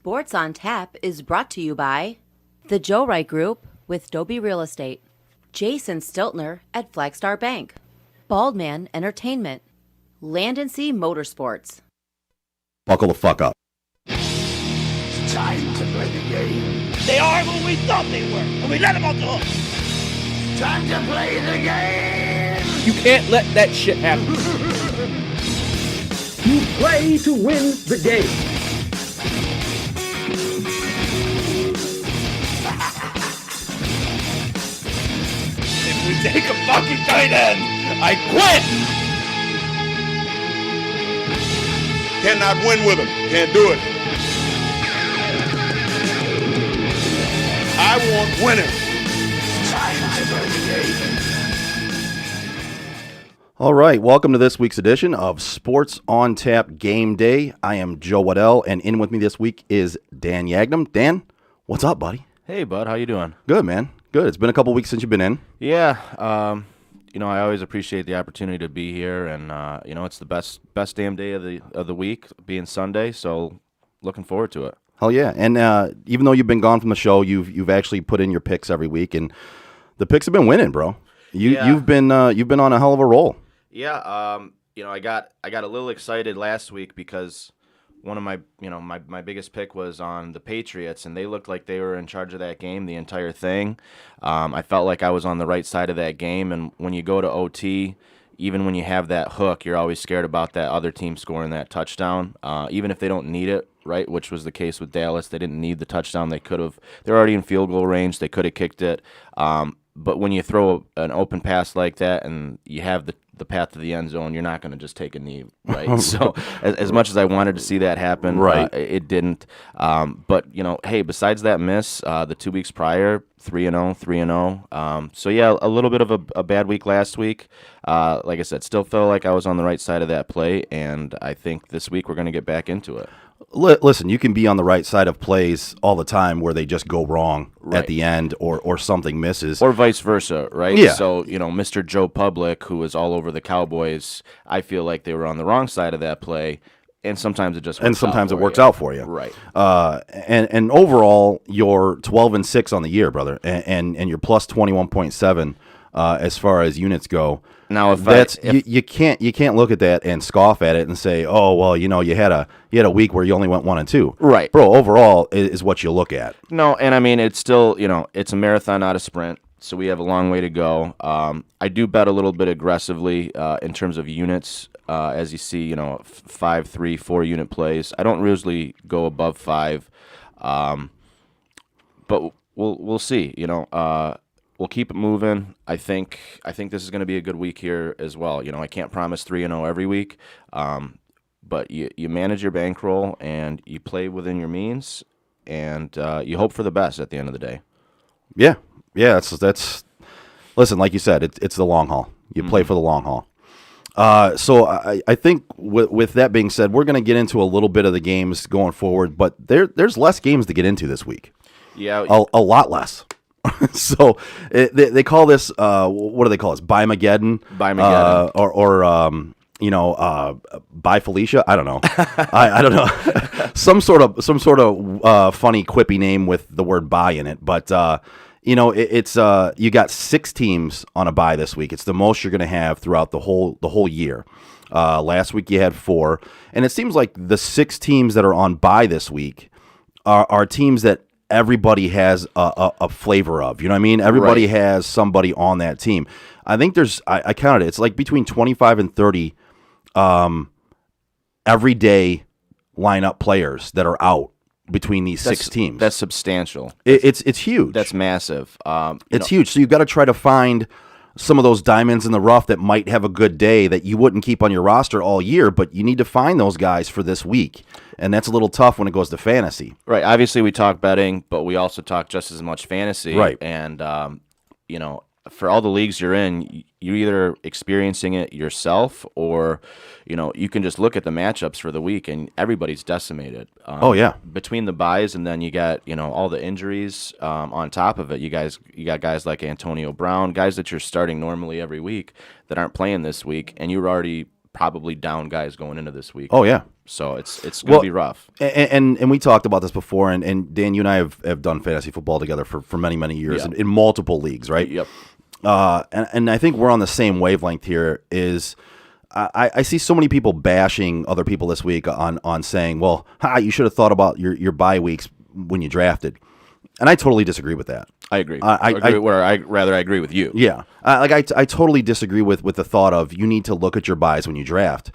Sports on Tap is brought to you by the Joe Wright Group with Dobie Real Estate, Jason Stiltner at Flagstar Bank, Baldman Entertainment, Land and Sea Motorsports. Buckle the fuck up. It's time to play the game. They are who we thought they were, and we let them off the hook. Time to play the game. You can't let that shit happen. You play to win the game. If we take a fucking tight end, I quit. Cannot win with him. Can't do it. I want winners. Time to play the game. All right, welcome to this week's edition of Sports on Tap Game Day. I am Joe Waddell, and in with me this week is Dan Yagnam. Dan, what's up, buddy? Hey, bud. How you doing? Good, man. Good. It's been a couple weeks since you've been in. Yeah. I always appreciate the opportunity to be here, and it's the best damn day of the week, being Sunday. So, looking forward to it. Hell yeah! And even though you've been gone from the show, you've actually put in your picks every week, and the picks have been winning, bro. You've been on a hell of a roll. Yeah. I got a little excited last week because one of my biggest pick was on the Patriots, and they looked like they were in charge of that game the entire thing. I felt like I was on the right side of that game, and when you go to OT, even when you have that hook, you're always scared about that other team scoring that touchdown, even if they don't need it, right, which was the case with Dallas. They didn't need the touchdown. They're already in field goal range. They could have kicked it. But when you throw an open pass like that and you have the path to the end zone, you're not going to just take a knee, right? So as much as I wanted to see that happen, right, it didn't. But, hey, besides that miss, the 2 weeks prior, 3-0, 3-0. So, yeah, a little bit of a bad week last week. Like I said, still felt like I was on the right side of that play, and I think this week we're going to get back into it. Listen, you can be on the right side of plays all the time where they just go wrong at the end or something misses. Or vice versa, right? Yeah. So, Mr. Joe Public, who was all over the Cowboys, I feel like they were on the wrong side of that play, and sometimes it just works out for you. Right. And overall, you're 12-6 on the year, brother, and you're plus 21.7 as far as units go. Now, you can't look at that and scoff at it and say, oh well, you had a week where you only went 1 and 2, right, bro? Overall is what you look at. No, and I mean it's still it's a marathon, not a sprint, so we have a long way to go. I do bet a little bit aggressively in terms of units, as you see, 5, 3, 4 unit plays. I don't usually go above 5, but we'll see. We'll keep it moving. I think this is going to be a good week here as well. I can't promise 3-0 every week, but you manage your bankroll and you play within your means, and you hope for the best at the end of the day. Yeah. That's. Listen, like you said, it's the long haul. You play for the long haul. So I think with that being said, we're going to get into a little bit of the games going forward, but there's less games to get into this week. Yeah, a lot less. So they call this what do they call this? Buymageddon, or Bye Felicia. I don't know. I don't know. some sort of funny quippy name with the word "buy" in it. But it's you got 6 teams on a bye this week. It's the most you're going to have throughout the whole year. Last week you had 4, and it seems like the 6 teams that are on bye this week are teams that everybody has a flavor of, you know what I mean? Everybody has somebody on that team. I think I counted it. It's like between 25 and 30 everyday lineup players that are out between these 6 teams. That's substantial. It's huge. That's massive. It's huge. So you've got to try to find some of those diamonds in the rough that might have a good day that you wouldn't keep on your roster all year, but you need to find those guys for this week. And that's a little tough when it goes to fantasy. Right. Obviously, we talk betting, but we also talk just as much fantasy. Right. And, for all the leagues you're in, you're either experiencing it yourself or, you can just look at the matchups for the week and everybody's decimated. Oh, yeah. Between the buys and then you got, all the injuries on top of it, you got guys like Antonio Brown, guys that you're starting normally every week that aren't playing this week, and you're already probably down guys going into this week. Oh, yeah. So it's going to be rough. And we talked about this before, and Dan, you and I have done fantasy football together for many, many years in multiple leagues, right? Yep. And I think we're on the same wavelength here. I see so many people bashing other people this week on saying, well, you should have thought about your bye weeks when you drafted. And I totally disagree with that. I agree. I agree with you. Yeah. I totally disagree with the thought of you need to look at your buys when you draft.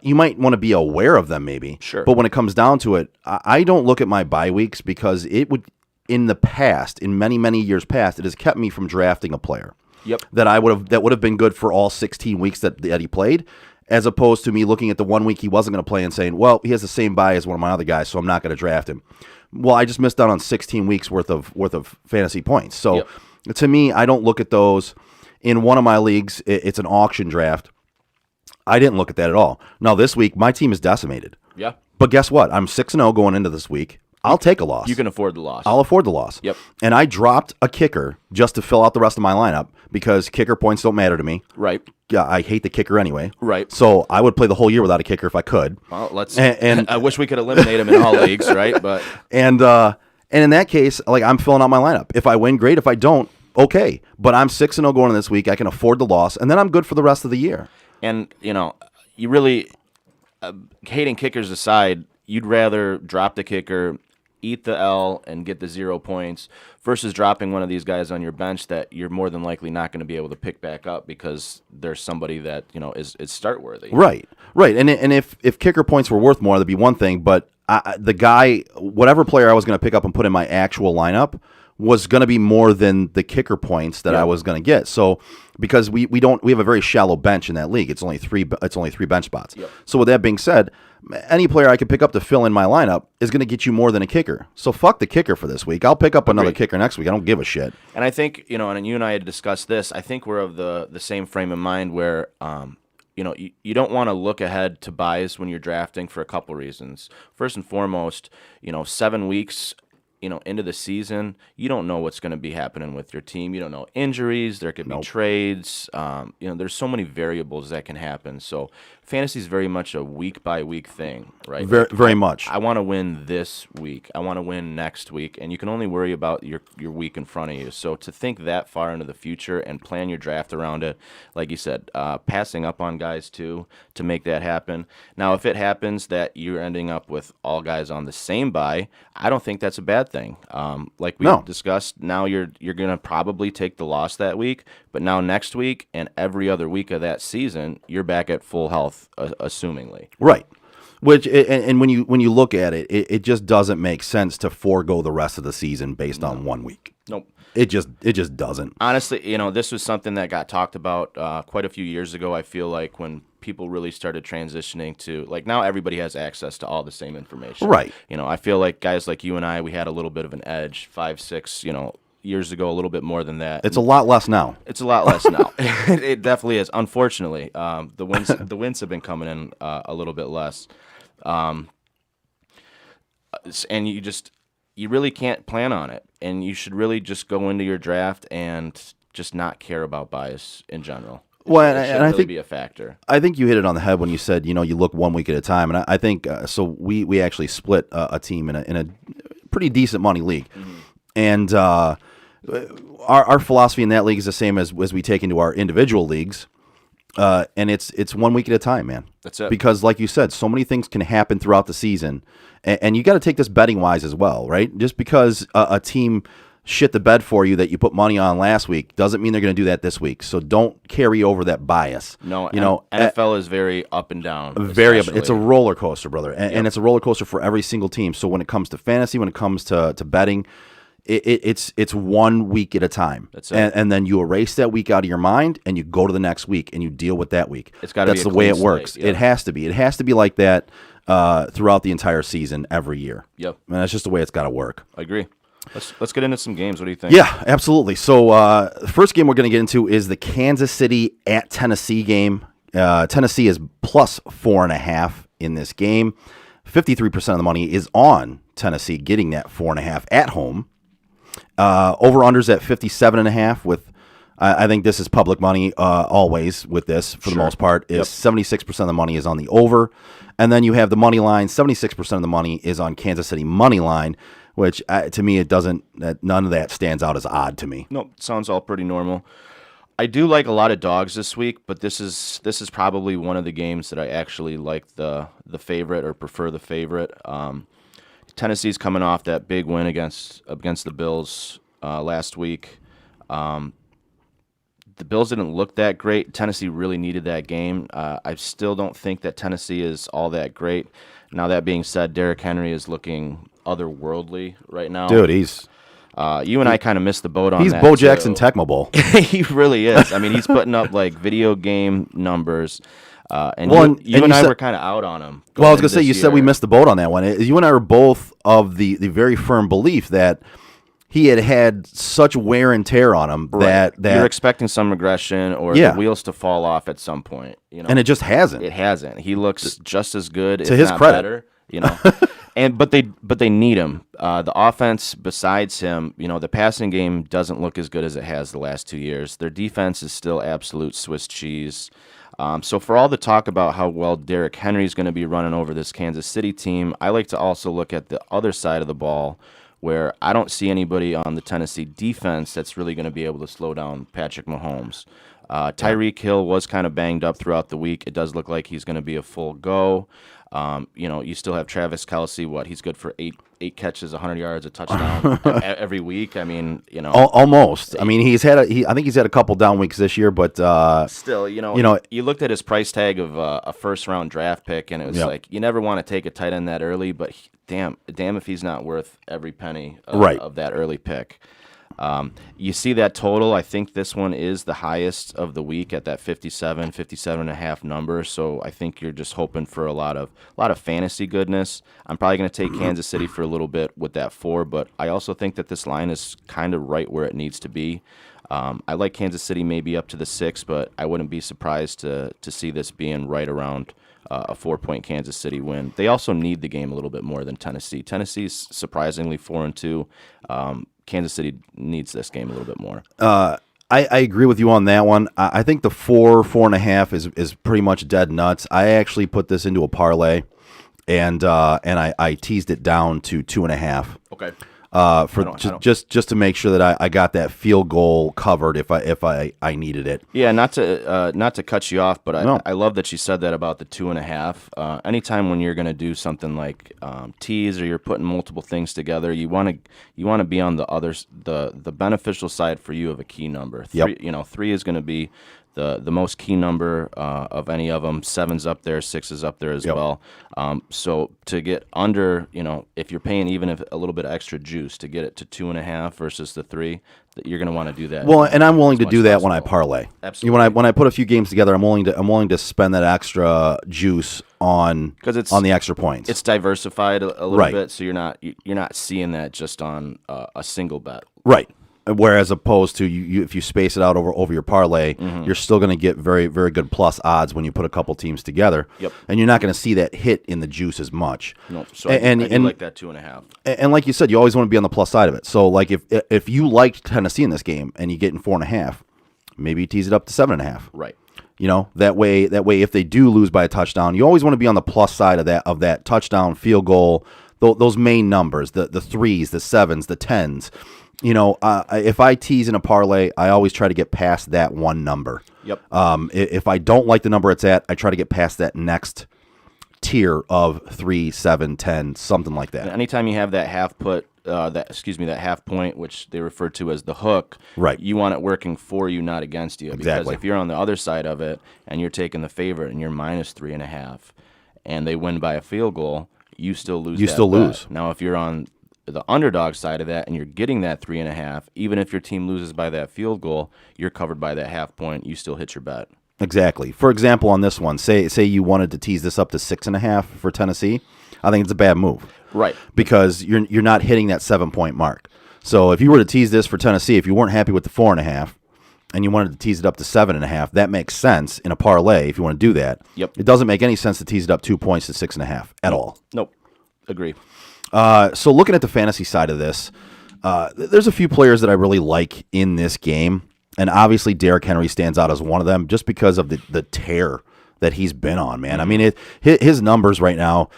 You might want to be aware of them maybe. Sure. But when it comes down to it, I don't look at my bye weeks because it would, in the past, in many, many years past, it has kept me from drafting a player. Yep. That would have been good for all 16 weeks that he played, as opposed to me looking at the 1 week he wasn't going to play and saying, well, he has the same bye as one of my other guys, so I'm not going to draft him. Well, I just missed out on 16 weeks worth of fantasy points. So to me, I don't look at those. In one of my leagues, it's an auction draft. I didn't look at that at all. Now this week, my team is decimated. Yeah. But guess what? I'm 6-0 going into this week. I'll take a loss. You can afford the loss. I'll afford the loss. Yep. And I dropped a kicker just to fill out the rest of my lineup because kicker points don't matter to me. Right. Yeah, I hate the kicker anyway. Right. So I would play the whole year without a kicker if I could. Well, And I wish we could eliminate him in all leagues, right? But and in that case, like I'm filling out my lineup. If I win, great. If I don't, okay. But I'm 6-0 going into this week. I can afford the loss, and then I'm good for the rest of the year. And you really hating kickers aside, you'd rather drop the kicker, eat the L, and get the 0 points versus dropping one of these guys on your bench that you're more than likely not going to be able to pick back up because there's somebody that is start worthy. Right. And if kicker points were worth more, that'd be one thing. But the guy, whatever player I was going to pick up and put in my actual lineup, was going to be more than the kicker points that I was going to get. So because we have a very shallow bench in that league. It's only three bench spots. Yep. So with that being said, any player I could pick up to fill in my lineup is going to get you more than a kicker. So fuck the kicker for this week. I'll pick up another kicker next week. I don't give a shit. And I think, and you and I had discussed this, I think we're of the same frame of mind where you don't want to look ahead to buys when you're drafting for a couple reasons. First and foremost, 7 weeks into the season, you don't know what's going to be happening with your team. You don't know injuries. There could be trades. There's so many variables that can happen. So fantasy is very much a week-by-week thing, right? Very much. I want to win this week. I want to win next week. And you can only worry about your week in front of you. So to think that far into the future and plan your draft around it, like you said, passing up on guys too to make that happen. Now, if it happens that you're ending up with all guys on the same bye, I don't think that's a bad thing. Like we discussed, now you're going to probably take the loss that week, but now next week and every other week of that season, you're back at full health, assumingly. Right. Which and when you look at it, it just doesn't make sense to forego the rest of the season based on 1 week. Nope. It just doesn't. Honestly, this was something that got talked about quite a few years ago. I feel like when people really started transitioning to, like, now everybody has access to all the same information. Right. I feel like guys like you and I, we had a little bit of an edge 5-6, years ago, a little bit more than that. It's a lot less now. It's a lot less now. It definitely is. Unfortunately, the wins have been coming in a little bit less, and you really can't plan on it, and you should really just go into your draft and just not care about bias in general. Well, it and I really think be a factor. I think you hit it on the head when you said you look 1 week at a time, and I think so. We actually split a team in a pretty decent money league, and our philosophy in that league is the same as we take into our individual leagues, and it's 1 week at a time, man. That's it. Because, like you said, so many things can happen throughout the season, and you got to take this betting wise as well, right? Just because a team shit the bed for you that you put money on last week doesn't mean they're going to do that this week. So don't carry over that bias. No, NFL is very up and down. Very up. It's a roller coaster, brother, and it's a roller coaster for every single team. So when it comes to fantasy, when it comes to betting, it's 1 week at a time. That's it. And then you erase that week out of your mind, and you go to the next week, and you deal with that week. It's got to be the way it clean works. slate, yeah. It has to be. It has to be like that throughout the entire season, every year. Yep. And that's just the way it's got to work. I agree. Let's get into some games. What do you think? Yeah, absolutely. So the first game we're going to get into is the Kansas City at Tennessee game. Tennessee is plus 4.5 in this game. 53% of the money is on Tennessee getting that 4.5 at home. Over-unders at 57.5 with I think this is public money always with this for the most part. Is 76% of the money is on the over, and then you have the money line. 76% of the money is on Kansas City money line, which to me it doesn't. None of that stands out as odd to me. No, sounds all pretty normal. I do like a lot of dogs this week, but this is probably one of the games that I actually like the favorite or prefer the favorite. Tennessee's coming off that big win against the Bills last week. The Bills didn't look that great. Tennessee really needed that game. I still don't think that Tennessee is all that great. Now, that being said, Derrick Henry is looking otherworldly right now. Dude, he's you and I kind of missed the boat on he's that. Bo too. Jackson Tecmo Bowl. He really is. I mean, he's putting up like video game numbers. And Well, you and and you I said- were kind of out on him. Well, I was going gonna say into you this said we year. missed the boat on that one. You and I were both of the very firm belief that he had such wear and tear on him that You're expecting some regression or Yeah. the wheels to fall off at some point. You know, and it just hasn't. it hasn't. He looks just as good, To if his not credit. better. You know, but they need him. The offense, besides him, you know, the passing game doesn't look as good as it has the last 2 years. Their defense is still absolute Swiss cheese. So for all the talk about how well Derrick Henry is going to be running over this Kansas City team, I like to also look at the other side of the ball, where I don't see anybody on the Tennessee defense that's really going to be able to slow down Patrick Mahomes. Tyreek Hill was kind of banged up throughout the week. It does look like he's going to be a full go. You know, you still have Travis Kelce. He's good for eight catches, 100 yards, a touchdown every week. I mean, you know, Almost. I mean, I think he's had a couple down weeks this year, but still, you know, you looked at his price tag of a first-round draft pick, and it was like you never want to take a tight end that early, but damn if he's not worth every penny of that early pick. You see that total. I think this one is the highest of the week at that 57 and a half number. So I think you're just hoping for a lot of fantasy goodness. I'm probably going to take Kansas City for a little bit with that 4, but I also think that this line is kind of right where it needs to be. I like Kansas City maybe up to the 6, but I wouldn't be surprised to see this being right around a 4-point Kansas City win. They also need the game a little bit more than Tennessee. Tennessee's surprisingly 4-2. Kansas City needs this game a little bit more. I agree with you on that one. I think the 4.5 is pretty much dead nuts. I actually put this into a parlay, and I teased it down to 2.5. Okay. Just to make sure that I got that field goal covered if I needed it. Yeah, not to cut you off, but No. I love that you said that about the 2.5. Anytime when you're going to do something like tease or you're putting multiple things together, you want to be on the beneficial side for you of a key number. 3, Yep. 3 is going to be the most key number of any of them. 7's up there, 6 is up there as well. So to get under, if you're paying even if a little bit of extra juice to get it to 2.5 versus the 3, that you're going to want to do that. Well, and I'm willing to as do much that as when I possible. parlay. Absolutely. When I put a few games together, I'm willing to spend that extra juice on 'Cause it's- on the extra points. It's diversified a little Right. bit, so you're not seeing that just on a single bet. Right. Whereas opposed to you if you space it out over your parlay, you're still going to get very, very good plus odds when you put a couple teams together. Yep. And you're not going to see that hit in the juice as much. No, so I do like that 2.5. And like you said, you always want to be on the plus side of it. So like if you liked Tennessee in this game and you get in 4.5, maybe you tease it up to 7.5. Right. That way if they do lose by a touchdown, you always want to be on the plus side of that touchdown, field goal, those main numbers, the 3s, the 7s, the 10s. If I tease in a parlay, I always try to get past that one number. Yep. If I don't like the number it's at, I try to get past that next tier of 3, 7, 10, something like that. And anytime you have that half point, which they refer to as the hook, Right. You want it working for you, not against you. Exactly. Because if you're on the other side of it and you're taking the favorite and you're minus 3.5, and they win by a field goal, you still lose. You that still bet. lose. Now, if you're on the underdog side of that and you're getting that 3.5, even if your team loses by that field goal, you're covered by that half point. You still hit your bet. Exactly. For example, on this one, say you wanted to tease this up to 6.5 for Tennessee, I think it's a bad move. Right. Because you're not hitting that 7-point mark. So if you were to tease this for Tennessee, if you weren't happy with the 4.5 and you wanted to tease it up to 7.5, that makes sense in a parlay if you want to do that. Yep. It doesn't make any sense to tease it up 2 points to 6.5 at all. Nope. Agree. So looking at the fantasy side of this, there's a few players that I really like in this game. And obviously Derrick Henry stands out as one of them just because of the tear that he's been on, man. I mean, his numbers right now,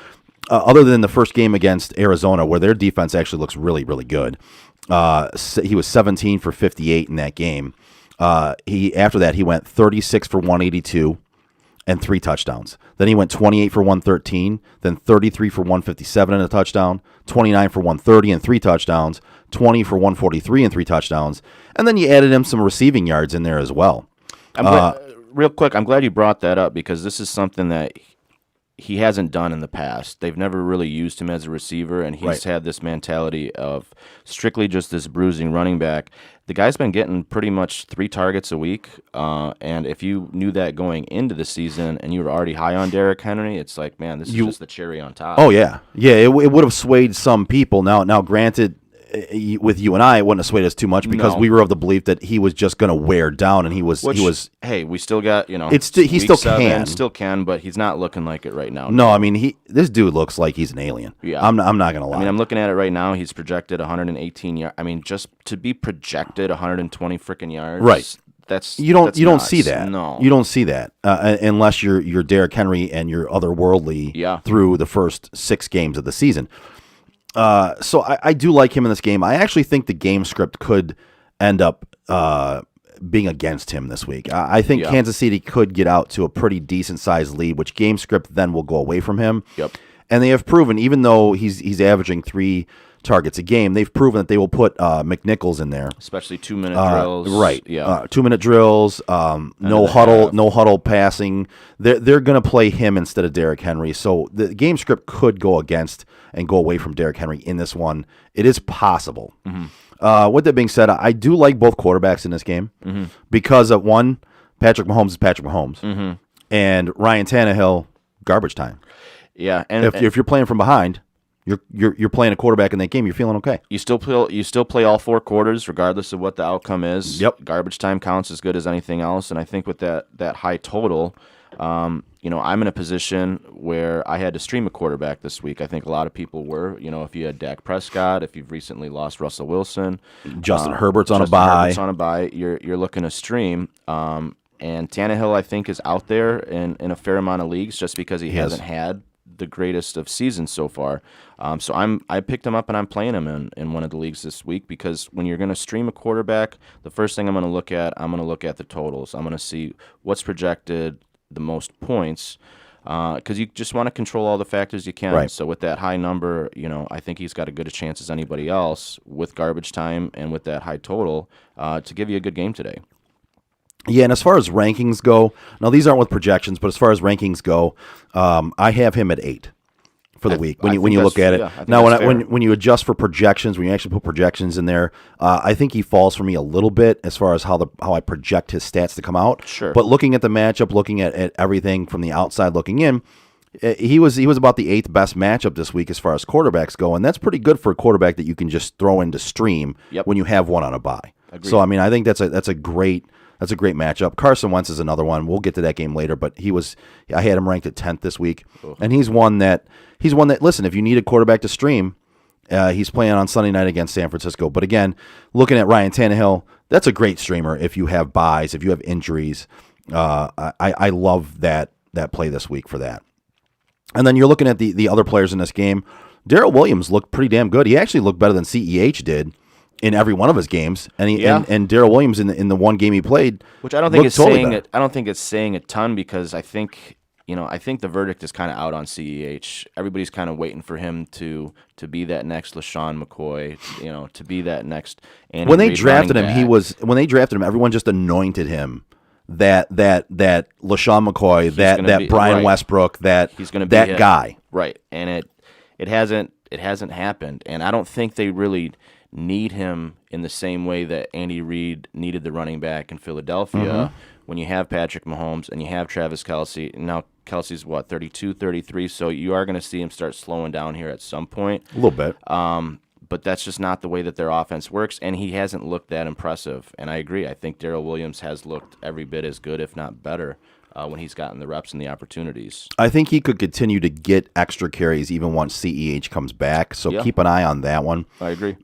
other than the first game against Arizona, where their defense actually looks really, really good, he was 17 for 58 in that game. After that, he went 36 for 182 and 3 touchdowns. Then he went 28 for 113, then 33 for 157 and a touchdown, 29 for 130 and 3 touchdowns, 20 for 143 and 3 touchdowns, and then you added him some receiving yards in there as well. Real quick, I'm glad you brought that up because this is something that he hasn't done in the past. They've never really used him as a receiver, and he's had this mentality of strictly just this bruising running back. The guy's been getting pretty much 3 targets a week, and if you knew that going into the season and you were already high on Derrick Henry, it's like, man, this is just the cherry on top. Oh, yeah. Yeah, it would have swayed some people. Now, granted, with you and I, it wouldn't have swayed us too much because we were of the belief that he was just going to wear down, and he was. Hey, we still got he still can, but he's not looking like it right now. No, I mean this dude looks like he's an alien. Yeah, I'm not going to lie. I mean, I'm looking at it right now. He's projected 118 yards. I mean, just to be projected 120 freaking yards. Right. You don't nuts. see that. No, you don't see that unless you're Derrick Henry and you're otherworldly through the first 6 games of the season. So I do like him in this game. I actually think the game script could end up being against him this week. I think Kansas City could get out to a pretty decent-sized lead, which game script then will go away from him. Yep. And they have proven, even though he's averaging 3 targets a game, they've proven that they will put McNichols in there. Especially 2-minute drills. Right. Yeah. 2-minute drills, no huddle passing. They're going to play him instead of Derrick Henry. So the game script could go against and go away from Derrick Henry in this one. It is possible. Mm-hmm. With that being said, I do like both quarterbacks in this game because of one, Patrick Mahomes is Patrick Mahomes, and Ryan Tannehill, garbage time. Yeah, and if you're playing from behind, you're playing a quarterback in that game, you're feeling okay. You still play all 4 quarters regardless of what the outcome is. Yep. Garbage time counts as good as anything else, and I think with that high total, I'm in a position where I had to stream a quarterback this week. I think a lot of people were. If you had Dak Prescott, if you've recently lost Russell Wilson, Justin Herbert's on a bye. You're looking to stream. And Tannehill, I think, is out there in a fair amount of leagues just because he hasn't had the greatest of seasons so far. So I picked him up and I'm playing him in one of the leagues this week because when you're going to stream a quarterback, the first thing I'm going to look at the totals. I'm going to see what's projected the most points because you just want to control all the factors you can. Right. So with that high number, I think he's got a good a chance as anybody else with garbage time and with that high total to give you a good game today. Yeah, and as far as rankings go, now these aren't with projections, but as far as rankings go, I have him at 8 for the week. When you look at it now, when you adjust for projections, when you actually put projections in there, I think he falls for me a little bit as far as how I project his stats to come out. Sure. But looking at the matchup, looking at everything from the outside looking in, he was about the 8th best matchup this week as far as quarterbacks go, and that's pretty good for a quarterback that you can just throw into stream when you have one on a bye. Agreed. So I mean, I think that's a great matchup. Carson Wentz is another one. We'll get to that game later, but I had him ranked at 10th this week, and he's one that. Listen, if you need a quarterback to stream, he's playing on Sunday night against San Francisco. But again, looking at Ryan Tannehill, that's a great streamer if you have buys, if you have injuries. I love that play this week for that. And then you're looking at the other players in this game. Darrell Williams looked pretty damn good. He actually looked better than CEH did in every one of his games, and Darrell Williams in the one game he played, which I don't think is saying it. I don't think it's saying a ton because I think the verdict is kind of out on CEH. Everybody's kind of waiting for him to be that next LaShawn McCoy, to be that next Andy when they Reid drafted him, back. everyone just anointed him that LaShawn McCoy, that Brian Westbrook, he's going to be that guy. Right. And it hasn't happened, and I don't think they really need him in the same way that Andy Reid needed the running back in Philadelphia when you have Patrick Mahomes and you have Travis Kelce. And now Kelsey's, 32, 33, so you are going to see him start slowing down here at some point. A little bit. But that's just not the way that their offense works, and he hasn't looked that impressive. And I agree. I think Darrell Williams has looked every bit as good, if not better, when he's gotten the reps and the opportunities. I think he could continue to get extra carries even once CEH comes back. So Yeah. keep an eye on that one. I agree.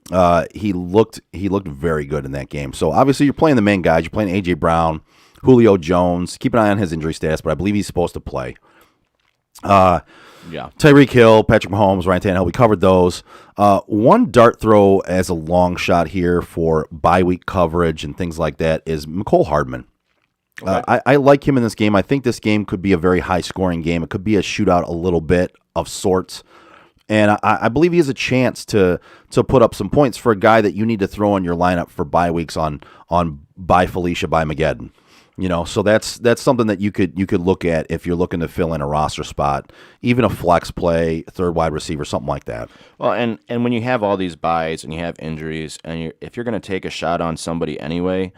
He looked very good in that game. So obviously you're playing the main guys. You're playing A.J. Brown, Julio Jones. Keep an eye on his injury status, but I believe he's supposed to play. Yeah. Tyreek Hill, Patrick Mahomes, Ryan Tannehill, we covered those. One dart throw as a long shot here for bye week coverage and things like that is Mecole Hardman. I like him in this game. I think this game could be a very high-scoring game. It could be a shootout a little bit of sorts. And I believe he has a chance to put up some points for a guy that you need to throw in your lineup for bye weeks on bye Felicia, bye Mageddon. You know, so that's something that you could look at if you're looking to fill in a roster spot, even a flex play, third wide receiver, something like that. Well, and when you have all these buys and you have injuries, and if you're going to take a shot on somebody anyway,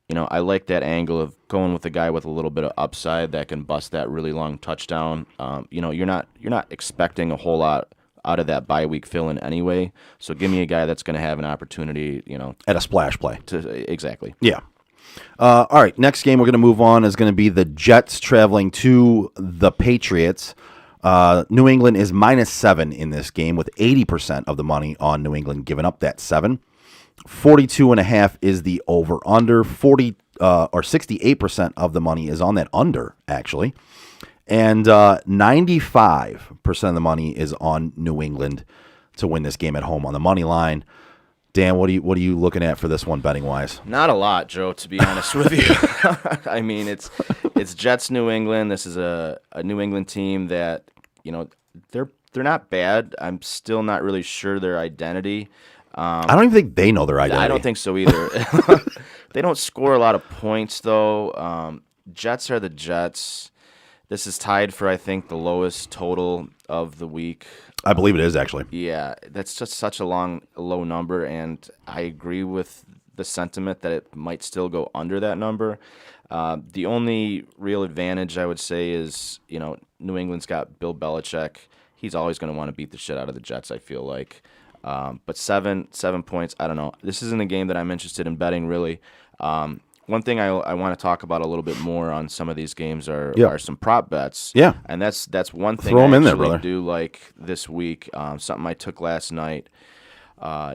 you know, I like that angle of going with a guy with a little bit of upside that can bust that really long touchdown. You know, you're not expecting a whole lot out of that bye week fill-in anyway. So give me a guy that's going to have an opportunity, you know, At a splash play. Exactly. Yeah. All right, next game we're going to move on is going to be the Jets traveling to the Patriots. New England is -7 in this game with 80% of the money on New England giving up that 7. 42.5 is the over-under. 68% of the money is on that under, actually. And 95% of the money is on New England to win this game at home on the money line. Dan, what are you looking at for this one betting wise? Not a lot, Joe, to be honest with you. I mean, it's Jets New England. This is a New England team that, you know, they're not bad. I'm still not really sure their identity. I don't even think they know their identity. I don't think so either. They don't score a lot of points, though. Jets are the Jets. This is tied for, I think, the lowest total of the week. I believe it is, actually. Yeah, that's just such a low number, and I agree with the sentiment that it might still go under that number. The only real advantage, I would say, is, you know, New England's got Bill Belichick. He's always going to want to beat the shit out of the Jets, I feel like. But seven points, I don't know. This isn't a game that I'm interested in betting, really. One thing I want to talk about a little bit more on some of these games are some prop bets. Yeah. And that's one thing Throw 'em I in there, actually brother. do like this week. Something I took last night.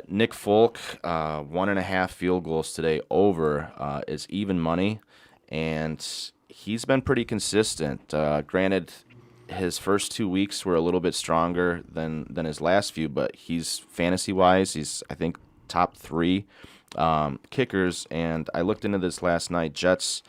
Nick Folk, 1.5 field goals today over is even money, and he's been pretty consistent. Granted, his first 2 weeks were a little bit stronger than his last few, but he's fantasy-wise, he's, I think, top 3 kickers. And I looked into this last night. Jets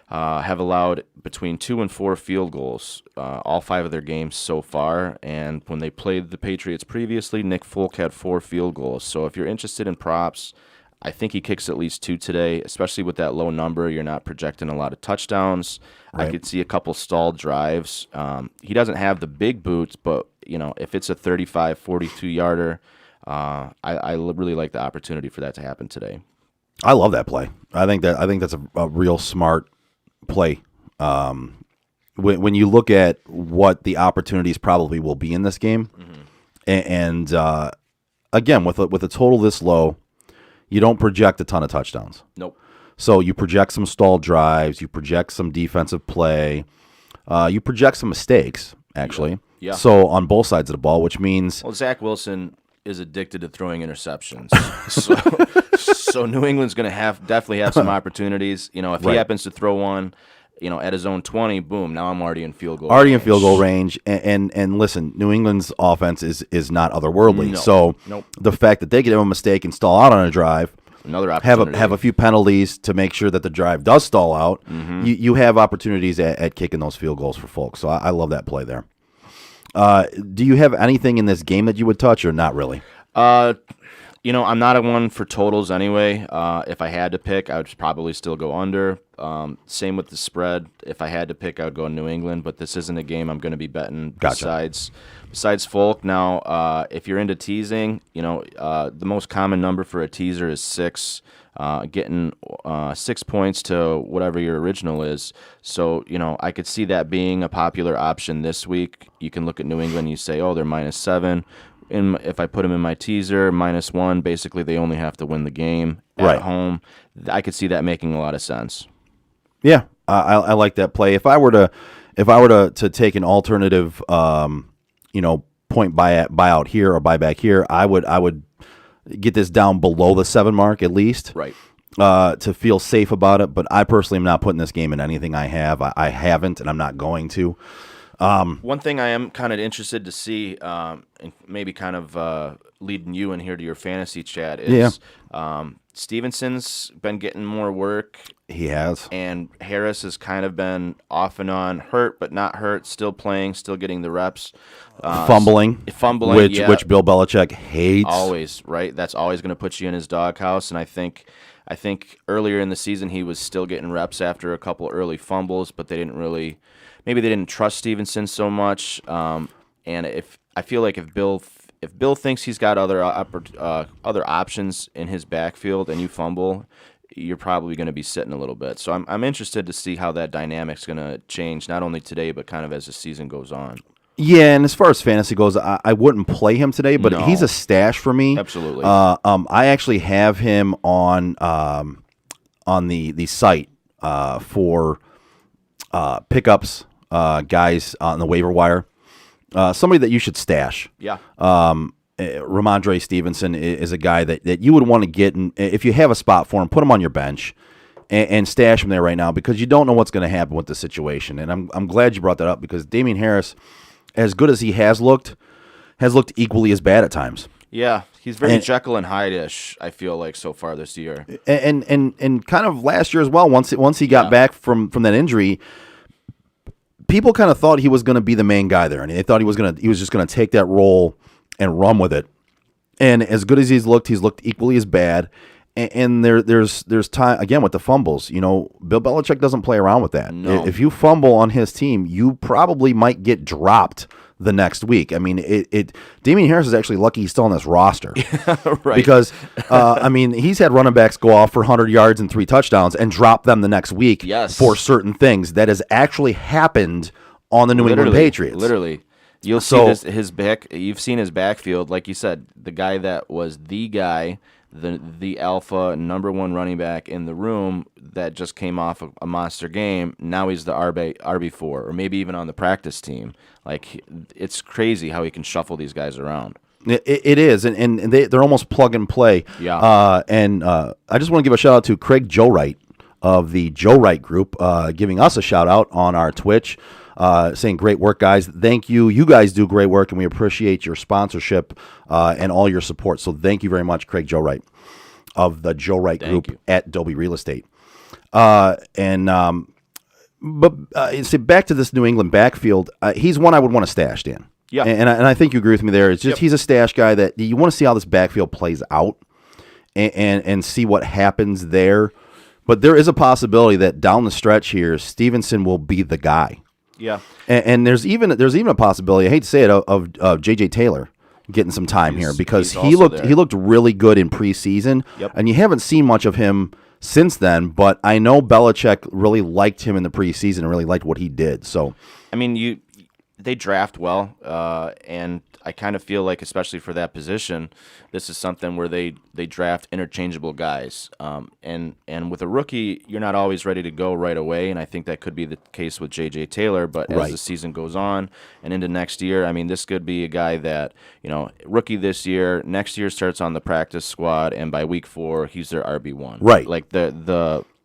have allowed between 2 and 4 field goals all 5 of their games so far. And when they played the Patriots previously, Nick Folk had 4 field goals. So if you're interested in props, I think he kicks at least 2 today, especially with that low number. You're not projecting a lot of touchdowns. Right. I could see a couple stalled drives. He doesn't have the big boots, but, you know, if it's a 35, 42-yarder, I really like the opportunity for that to happen today. I love that play. I think that's a real smart play. When you look at what the opportunities probably will be in this game, and again, with a total this low, you don't project a ton of touchdowns. Nope. So you project some stalled drives, you project some defensive play, you project some mistakes, actually. Yeah. So on both sides of the ball, which means Well, Zach Wilson is addicted to throwing interceptions. so New England's going to definitely have some opportunities. You know, if he happens to throw one, you know, at his own 20, boom, now I'm already in field goal range. in field goal range. And listen, New England's offense is not otherworldly. No. So Nope. the fact that they get a mistake and stall out on a drive, Another have opportunity. a few penalties to make sure that the drive does stall out, you have opportunities at kicking those field goals for folks. So I love that play there. Do you have anything in this game that you would touch or not really? You know, I'm not a one for totals anyway. If I had to pick, I would probably still go under. Same with the spread. If I had to pick, I would go New England, but this isn't a game I'm going to be betting besides Folk. Now, if you're into teasing, you know, the most common number for a teaser is 6. Getting 6 points to whatever your original is. So, you know, I could see that being a popular option this week. You can look at New England, you say, oh, they're -7. If I put them in my teaser, -1, basically they only have to win the game at home. I could see that making a lot of sense. Yeah, I like that play. If I were to take an alternative, point buyout here or buyback here, I would get this down below the 7 mark at least. Right. To feel safe about it. But I personally am not putting this game in anything I have. I haven't, and I'm not going to. One thing I am kind of interested to see, and maybe kind of leading you in here to your fantasy chat, is Stevenson's been getting more work. He has. And Harris has kind of been off and on, hurt but not hurt, still playing, still getting the reps. Fumbling, which Bill Belichick hates. Always, right? That's always going to put you in his doghouse. And I think earlier in the season he was still getting reps after a couple early fumbles, but they didn't trust Stevenson so much. And I feel like if Bill thinks he's got other options in his backfield and you fumble, you're probably going to be sitting a little bit. So I'm interested to see how that dynamic's going to change, not only today but kind of as the season goes on. Yeah, and as far as fantasy goes, I wouldn't play him today, but he's a stash for me. Absolutely. I actually have him on the site for pickups, guys on the waiver wire. Somebody that you should stash. Yeah. Ramondre Stevenson is a guy that you would want to get, and if you have a spot for him, put him on your bench and stash him there right now, because you don't know what's going to happen with the situation. And I'm glad you brought that up, because Damien Harris, as good as he has looked equally as bad at times. Yeah, he's very Jekyll and Hyde-ish, I feel like, so far this year. And kind of last year as well, once he got back from that injury, people kind of thought he was going to be the main guy there, and they thought he was just going to take that role and run with it. And as good as he's looked equally as bad. And there's time again with the fumbles. Bill Belichick doesn't play around with that. No. If you fumble on his team, you probably might get dropped the next week. I mean, Damien Harris is actually lucky he's still on this roster, right? Because he's had running backs go off for 100 yards and 3 touchdowns and drop them the next week for certain things. That has actually happened on the New England Patriots. Literally. You'll see his back. You've seen his backfield, like you said, the guy that was the guy, the alpha number 1 running back in the room that just came off a monster game. Now he's the RB4, or maybe even on the practice team. Like, it's crazy how he can shuffle these guys around. It is, and they're almost plug and play. Yeah. I just want to give a shout out to Craig Joe Wright of the Joe Wright Group, giving us a shout out on our Twitch. Saying great work, guys. Thank you. You guys do great work, and we appreciate your sponsorship and all your support. So thank you very much, Craig Joe Wright of the Joe Wright Group at Dolby Real Estate. But back to this New England backfield. He's one I would want to stash, Dan. Yeah, and I think you agree with me there. It's just he's a stash guy that you want to see how this backfield plays out and see what happens there. But there is a possibility that down the stretch here, Stevenson will be the guy. Yeah, and there's even a possibility, I hate to say it, of J.J. Taylor getting some time here, because he looked really good in preseason, and you haven't seen much of him since then. But I know Belichick really liked him in the preseason and really liked what he did. So, I mean, they draft well, and I kind of feel like, especially for that position, this is something where they draft interchangeable guys. And with a rookie, you're not always ready to go right away, and I think that could be the case with J.J. Taylor. But as the season goes on and into next year, I mean, this could be a guy that, rookie this year, next year starts on the practice squad, and by week 4, he's their RB1. Right. Like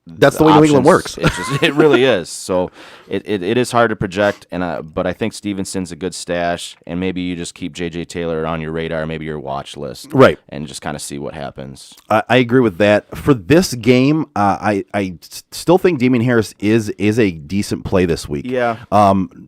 that's the way New England works. It really is. So it is hard to project, but I think Stevenson's a good stash, and maybe you just keep J.J. Taylor on your radar, maybe your watch list, right, and just kind of see what happens. I agree with that. For this game, I still think Damien Harris is a decent play this week. Yeah.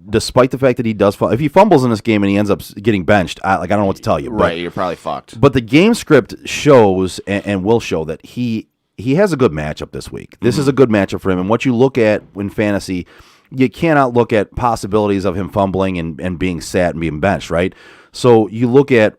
Despite the fact that he does if he fumbles in this game and he ends up getting benched, I don't know what to tell you. Right, you're probably fucked. But the game script shows and will show that he has a good matchup this week. This is a good matchup for him. And what you look at in fantasy, you cannot look at possibilities of him fumbling and being sat and being benched, right? So you look at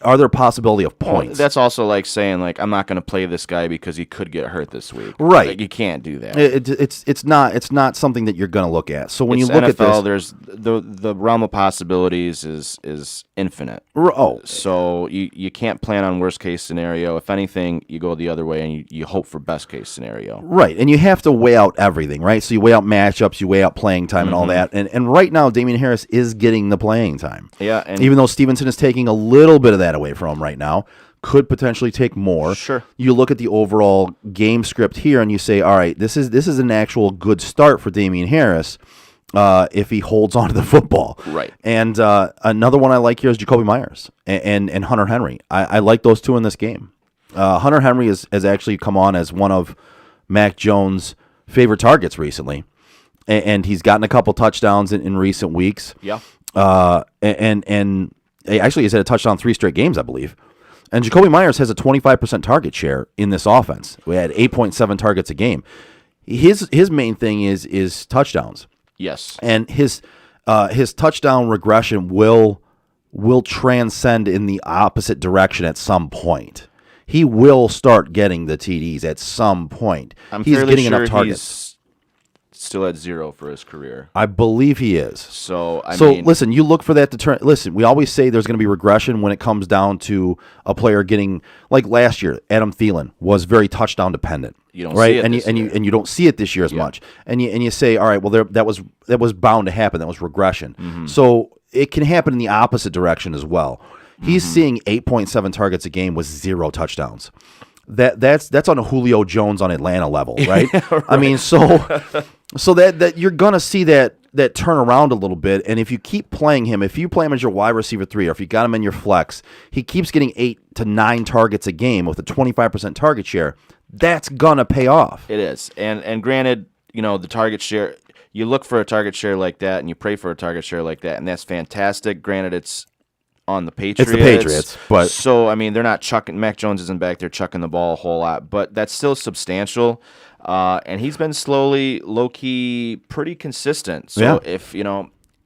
are there a possibility of Well, points? that's also like saying, like, I'm not going to play this guy because he could get hurt this week. Right. Like, you can't do that. It's not something that you're going to look at. So when It's you look NFL, at this, there's the realm of possibilities is infinite. oh, So you can't plan on worst case scenario. If anything, you go the other way and you hope for best case scenario. right, and you have to weigh out everything, right? So you weigh out matchups, you weigh out playing time, and all that. And right now, Damian Harris is getting the playing time. Yeah, and Even though Stevenson is taking a little bit of that away from him right now, could potentially take more. Sure. You look at the overall game script here, and you say, all right, this is an actual good start for Damian Harris if he holds on to the football. Right. And another one I like here is Jacoby Myers and Hunter Henry. I like those two in this game. Hunter Henry has actually come on as one of Mac Jones' favorite targets recently, and he's gotten a couple touchdowns in recent weeks. yeah. And actually he's had a touchdown 3 straight games, I believe. And Jacoby Myers has a 25% target share in this offense. We had 8.7 targets a game. His main thing is touchdowns, Yes. and his touchdown regression will transcend in the opposite direction at some point. He will start getting the TDs at some point. I'm He's fairly getting sure enough targets. he's still at 0 for his career. I believe he is. So I So mean, listen, you look for that to turn. Listen, we always say there's going to be regression when it comes down to a player getting, like last year. Adam Thielen was very touchdown dependent. You don't right, see it and this year. you don't see it this year as much. And you say, all right, well that was bound to happen. That was regression. Mm-hmm. So it can happen in the opposite direction as well. He's Mm-hmm. seeing 8.7 targets a game with 0 touchdowns. That's on a Julio Jones on Atlanta level, right? I mean, so that you're gonna see that turn around a little bit, and if you keep playing him, if you play him as your wide receiver 3, or if you got him in your flex, he keeps getting 8 to 9 targets a game with a 25% target share. That's gonna pay off. it is. And granted, the target share, you look for a target share like that and you pray for a target share like that, and that's fantastic. Granted, it's on the Patriots. Patriots, but- so I mean, they're not chucking. Mac Jones isn't back there chucking the ball a whole lot, but that's still substantial. And he's been slowly, low key, pretty consistent. So Yeah.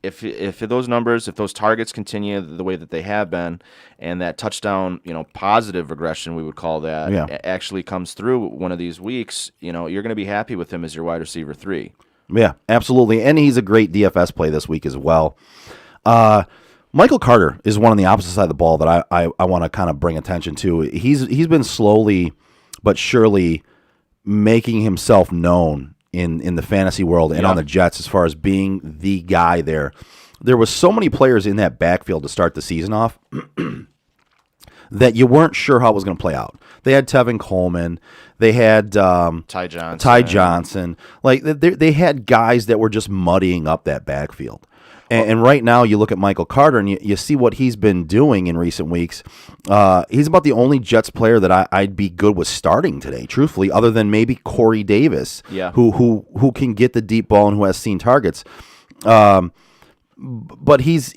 if those numbers, if those targets continue the way that they have been, and that touchdown, positive regression, we would call that, Yeah. actually comes through one of these weeks, you're going to be happy with him as your wide receiver 3. Yeah, absolutely, and he's a great DFS play this week as well. Michael Carter is one on the opposite side of the ball that I want to kind of bring attention to. He's been slowly but surely making himself known in the fantasy world and on the Jets as far as being the guy there. There was so many players in that backfield to start the season off that you weren't sure how it was going to play out. They had Tevin Coleman. They had Ty Johnson. Ty Johnson. Like they had guys that were just muddying up that backfield. And right now, you look at Michael Carter, and you see what he's been doing in recent weeks. He's about the only Jets player that I'd be good with starting today, truthfully, other than maybe Corey Davis, who can get the deep ball and who has seen targets. But he's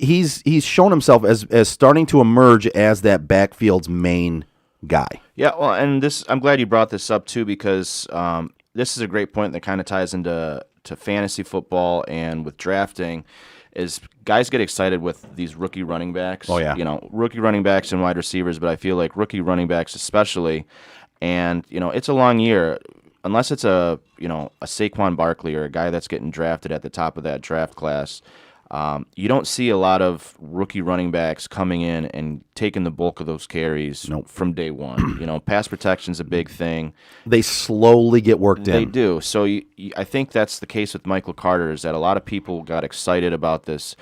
shown himself as starting to emerge as that backfield's main guy. Yeah, well, and I'm glad you brought this up too, because this is a great point that kind of ties into fantasy football and with drafting. Is guys get excited with these rookie running backs. Oh, yeah. Rookie running backs and wide receivers, but I feel like rookie running backs especially, and it's a long year. Unless it's a Saquon Barkley or a guy that's getting drafted at the top of that draft class, you don't see a lot of rookie running backs coming in and taking the bulk of those carries from day one. Pass protection's a big thing. They slowly get worked in. They do. So I think that's the case with Michael Carter, is that a lot of people got excited about this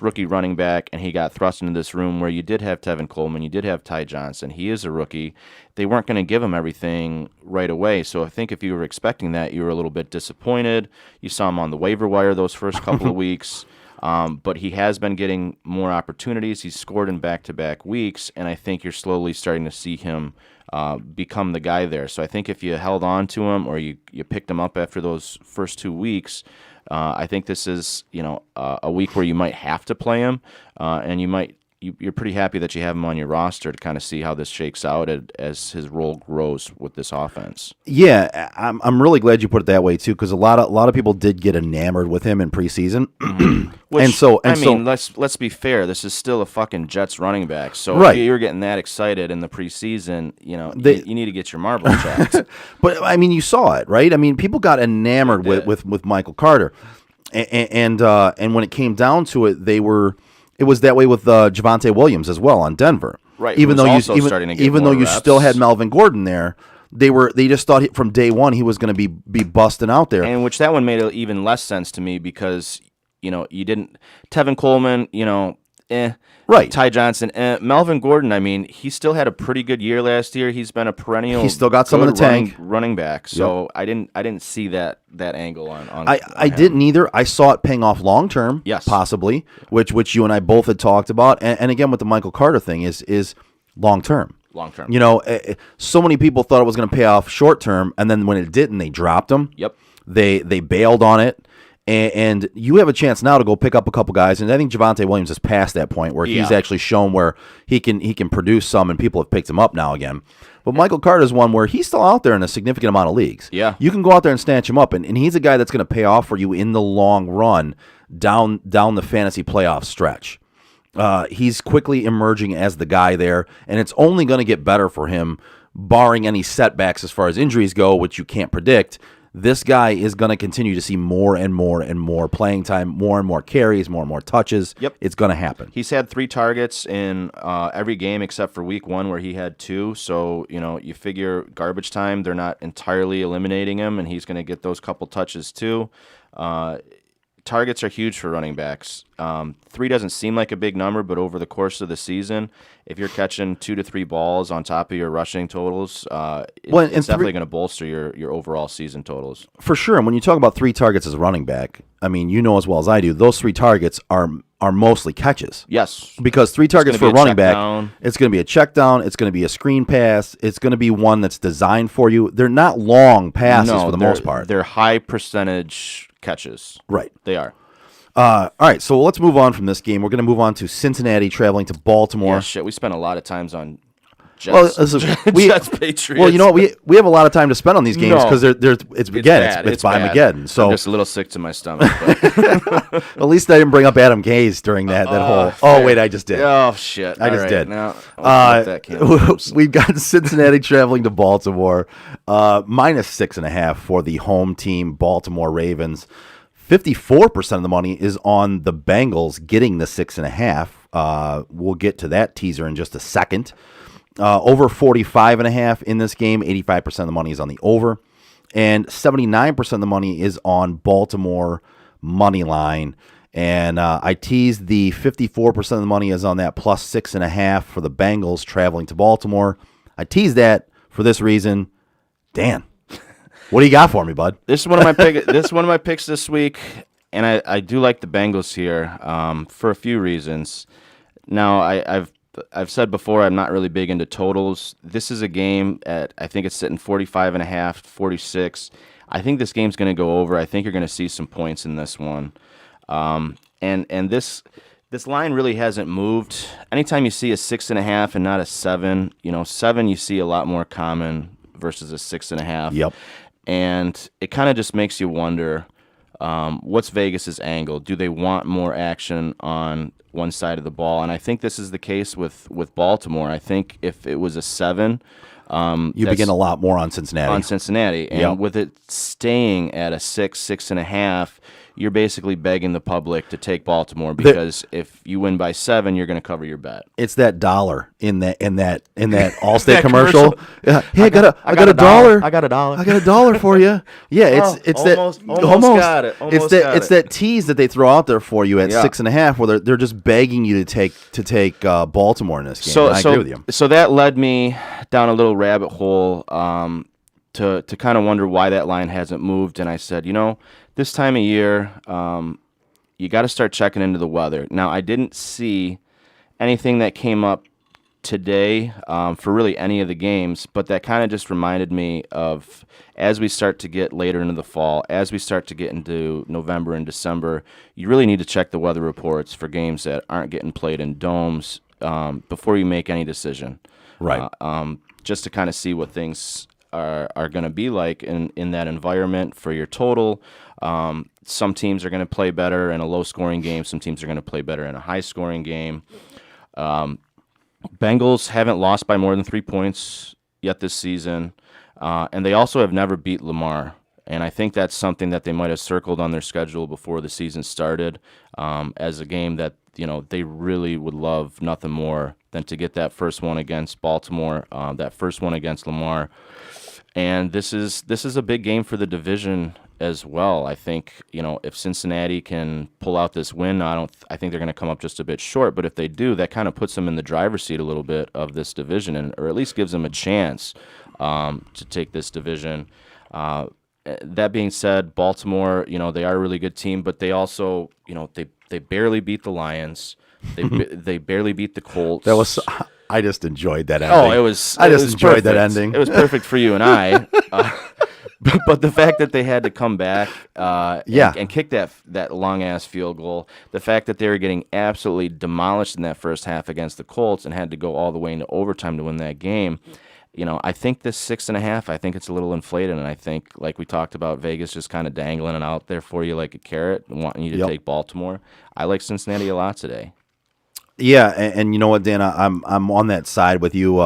rookie running back, and he got thrust into this room where you did have Tevin Coleman, you did have Ty Johnson. He is a rookie. They weren't going to give him everything right away. So I think if you were expecting that, you were a little bit disappointed. You saw him on the waiver wire those first couple of weeks. But he has been getting more opportunities. He's scored in back-to-back weeks, and I think you're slowly starting to see him become the guy there. So I think if you held on to him or you picked him up after those first 2 weeks, I think this is a week where you might have to play him, and you might you're pretty happy that you have him on your roster to kind of see how this shakes out as his role grows with this offense. Yeah, I'm really glad you put it that way too, because a lot of people did get enamored with him in preseason, Which, I mean, let's be fair. This is still a fucking Jets running back. So Right. if you're getting that excited in the preseason, you need to get your marbles checked. But I mean, you saw it, right? I mean, people got enamored with Michael Carter, and when it came down to it, it was that way with Javonte Williams as well on Denver. Right, Even who though was you also starting to get even though more you reps. still had Melvin Gordon there, they just thought from day one he was going to be busting out there. And which that one made even less sense to me because, you didn't Tevin Coleman, Right. Ty Johnson, Melvin Gordon. I mean, he still had a pretty good year last year. He's been a perennial. He's still got some in good the tank. running back. So I didn't see that angle on. I didn't either. I saw it paying off long term, Yes. possibly, which you and I both had talked about. And again, with the Michael Carter thing is long term. Long term. So many people thought it was going to pay off short term, and then when it didn't, they dropped him. Yep. They bailed on it. And you have a chance now to go pick up a couple guys, and I think Javonte Williams has passed that point where he's Yeah. actually shown where he can produce some, and people have picked him up now again. But Michael Carter is one where he's still out there in a significant amount of leagues. Yeah. You can go out there and snatch him up, and he's a guy that's going to pay off for you in the long run down the fantasy playoff stretch. He's quickly emerging as the guy there, and it's only going to get better for him, barring any setbacks as far as injuries go, which you can't predict. This guy is going to continue to see more and more and more playing time, more and more carries, more and more touches. Yep. It's going to happen. He's had 3 targets in every game except for week 1 where he had 2. So, you figure garbage time, they're not entirely eliminating him, and he's going to get those couple touches too. Targets are huge for running backs. 3 doesn't seem like a big number, but over the course of the season, if you're catching 2 to 3 balls on top of your rushing totals, it's definitely going to bolster your overall season totals. For sure. And when you talk about 3 targets as a running back, I mean, you know as well as I do, those 3 targets are mostly catches. Yes. Because 3 targets for a gonna be a running check back, down. it's going to be a check down, it's going to be a screen pass, it's going to be one that's designed for you. They're not long passes for the most part. They're high percentage catches. Right. They are. All right, so let's move on from this game. We're going to move on to Cincinnati traveling to Baltimore. Yeah, shit. We spent a lot of times on Jets. Well, listen, Jets Patriots. Well, you know what? We have a lot of time to spend on these games No. because it's bad. it's bad. Armageddon. So I'm just a little sick to my stomach. But at least I didn't bring up Adam Gase during that whole. Oh wait, I just did. oh shit! I just did. Now, I'll that can of worms. We've got Cincinnati traveling to Baltimore, -6.5 for the home team, Baltimore Ravens. 54% of the money is on the Bengals getting the 6.5. We'll get to that teaser in just a second. Over 45.5 in this game. 85% of the money is on the over, and 79% of the money is on Baltimore money line. And I teased the 54% of the money is on that plus 6.5 for the Bengals traveling to Baltimore. I teased that for this reason. Dan, what do you got for me, bud? This is one of my picks this week, and I do like the Bengals here for a few reasons. Now I've said before I'm not really big into totals. This is a game I think it's sitting 45.5, 46. I think this game's going to go over. I think you're going to see some points in this one, and this line really hasn't moved. Anytime you see a 6.5 and not a 7, 7 you see a lot more common versus a 6.5. Yep. And it kind of just makes you wonder, what's Vegas's angle? Do they want more action on one side of the ball? And I think this is the case with Baltimore. I think if it was a 7, You begin a lot more on Cincinnati. And Yep. with it staying at a 6.5, you're basically begging the public to take Baltimore because if you win by 7, you're going to cover your bet. It's that dollar in that Allstate That commercial. commercial. Yeah. Hey, I got a dollar. I got a dollar. I got a dollar for you. Yeah, it's almost got it. It's that tease that they throw out there for you at Yeah. 6.5, where they're just begging you to take Baltimore in this game. And I agree with you. So that led me down a little rabbit hole to kind of wonder why that line hasn't moved. And I said, this time of year, you got to start checking into the weather. Now, I didn't see anything that came up today for really any of the games, but that kind of just reminded me of as we start to get later into the fall, as we start to get into November and December, you really need to check the weather reports for games that aren't getting played in domes before you make any decision. Right. Just to kind of see what things are going to be like in that environment for your total. Some teams are going to play better in a low-scoring game. Some teams are going to play better in a high-scoring game. Bengals haven't lost by more than 3 points yet this season, and they also have never beat Lamar. And I think that's something that they might have circled on their schedule before the season started, as a game that they really would love nothing more than to get that first one against Baltimore, that first one against Lamar. And this is a big game for the division as well. I think if Cincinnati can pull out this win, I think they're going to come up just a bit short. But if they do, that kind of puts them in the driver's seat a little bit of this division, or at least gives them a chance to take this division. That being said, Baltimore, they are a really good team, but they also, they barely beat the Lions. They barely beat the Colts. I just enjoyed that ending. I just enjoyed that ending. It was perfect for you and I. But the fact that they had to come back and kick that long-ass field goal, the fact that they were getting absolutely demolished in that first half against the Colts and had to go all the way into overtime to win that game, I think this 6.5, I think it's a little inflated, and I think, like we talked about, Vegas just kind of dangling it out there for you like a carrot and wanting you to take Baltimore. I like Cincinnati a lot today. Yeah, and you know what, Dan, I'm on that side with you.